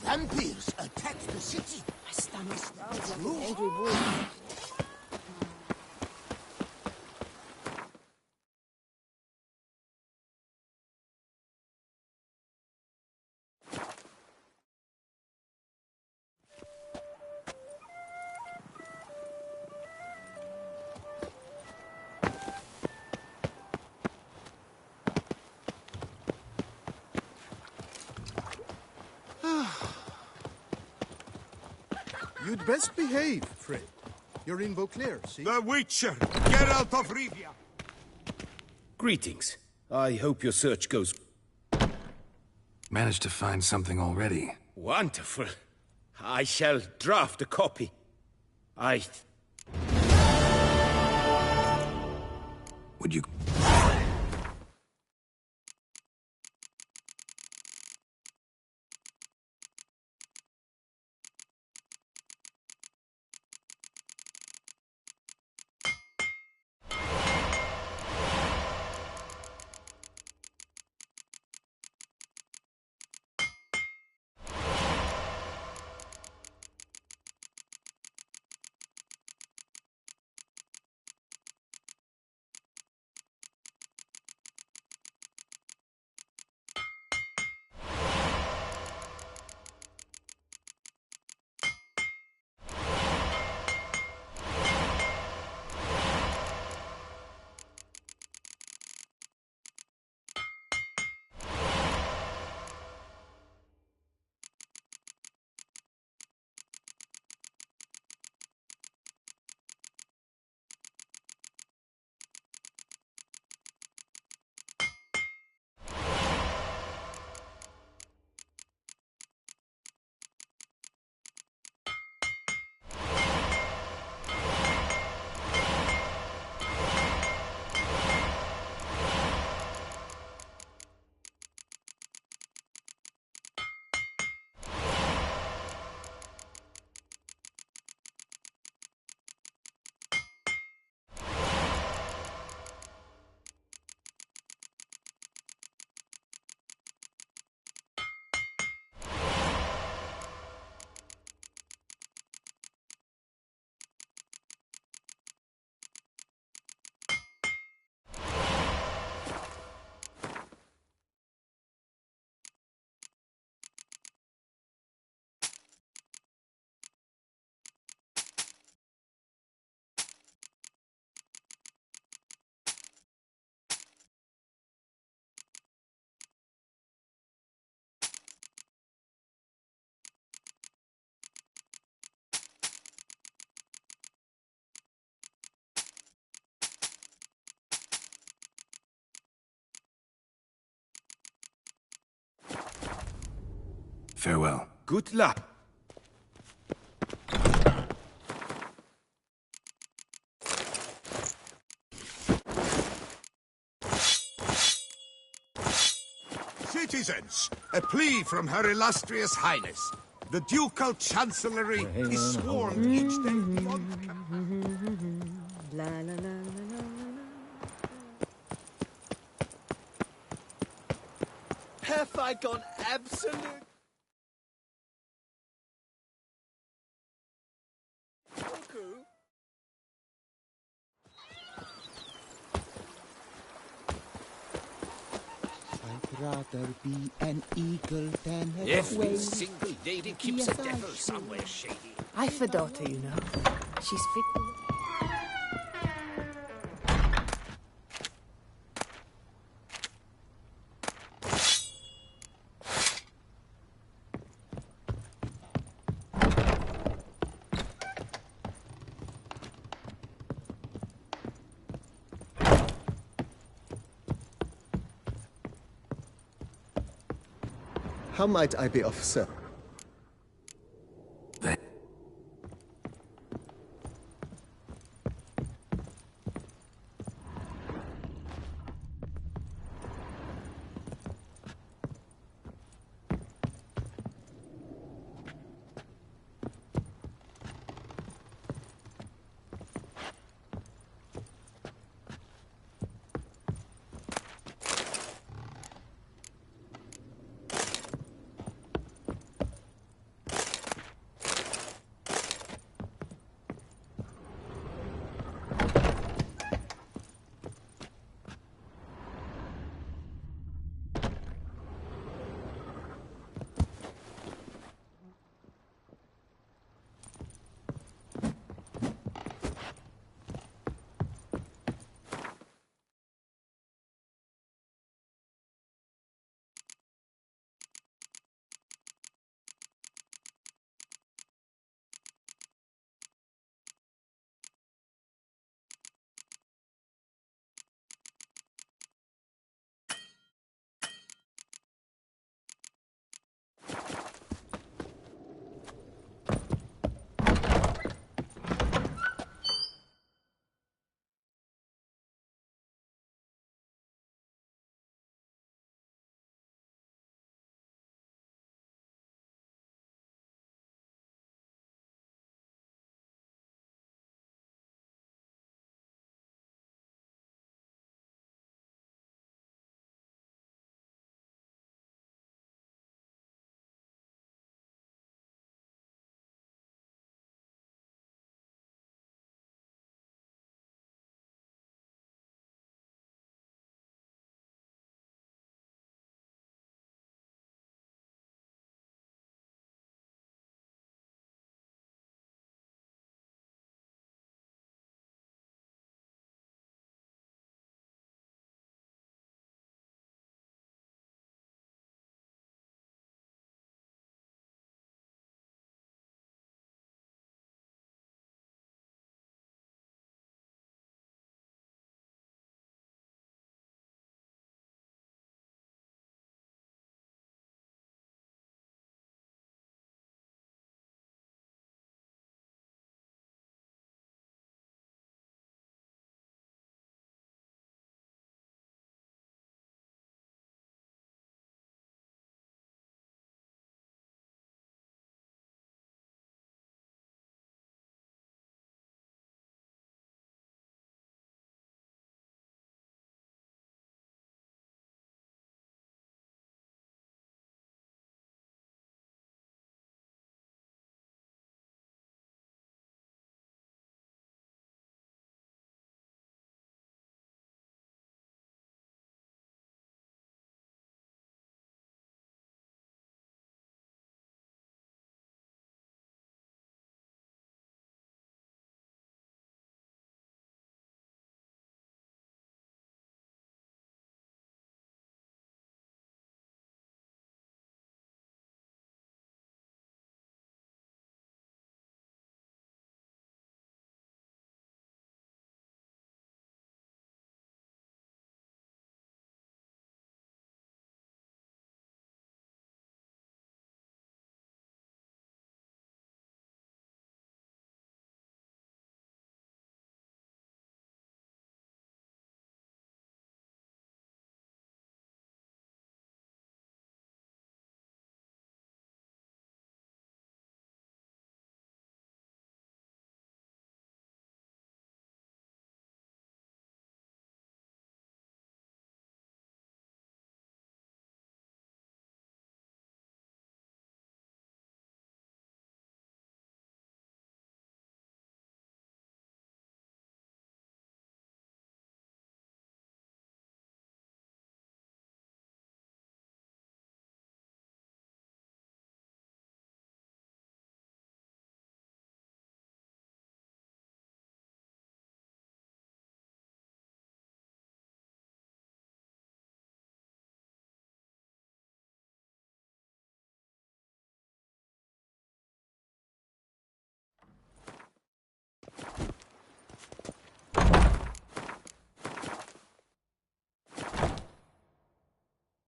[SPEAKER 17] Vampires attacked the city.
[SPEAKER 9] My stomach smells like an angry wolf.
[SPEAKER 20] You'd best behave, Fred. You're in Beauclair, see?
[SPEAKER 10] The Witcher! Geralt of Rivia!
[SPEAKER 2] Greetings. I hope your search goes...
[SPEAKER 3] Managed to find something already.
[SPEAKER 2] Wonderful. I shall draft a copy.
[SPEAKER 3] Would you... Farewell.
[SPEAKER 2] Good luck.
[SPEAKER 10] Citizens, a plea from Her Illustrious Highness. The Ducal Chancellery is sworn each day beyond...
[SPEAKER 21] La la la la la.
[SPEAKER 16] Have I gone absolute? Cuckoo?
[SPEAKER 13] rather be an eagle than a
[SPEAKER 14] Every
[SPEAKER 13] quail.
[SPEAKER 14] single lady keeps
[SPEAKER 13] Yes,
[SPEAKER 14] a
[SPEAKER 13] I
[SPEAKER 14] devil
[SPEAKER 13] should.
[SPEAKER 14] somewhere shady.
[SPEAKER 22] I've a daughter, you know. She's fickle.
[SPEAKER 20] How might I be of service?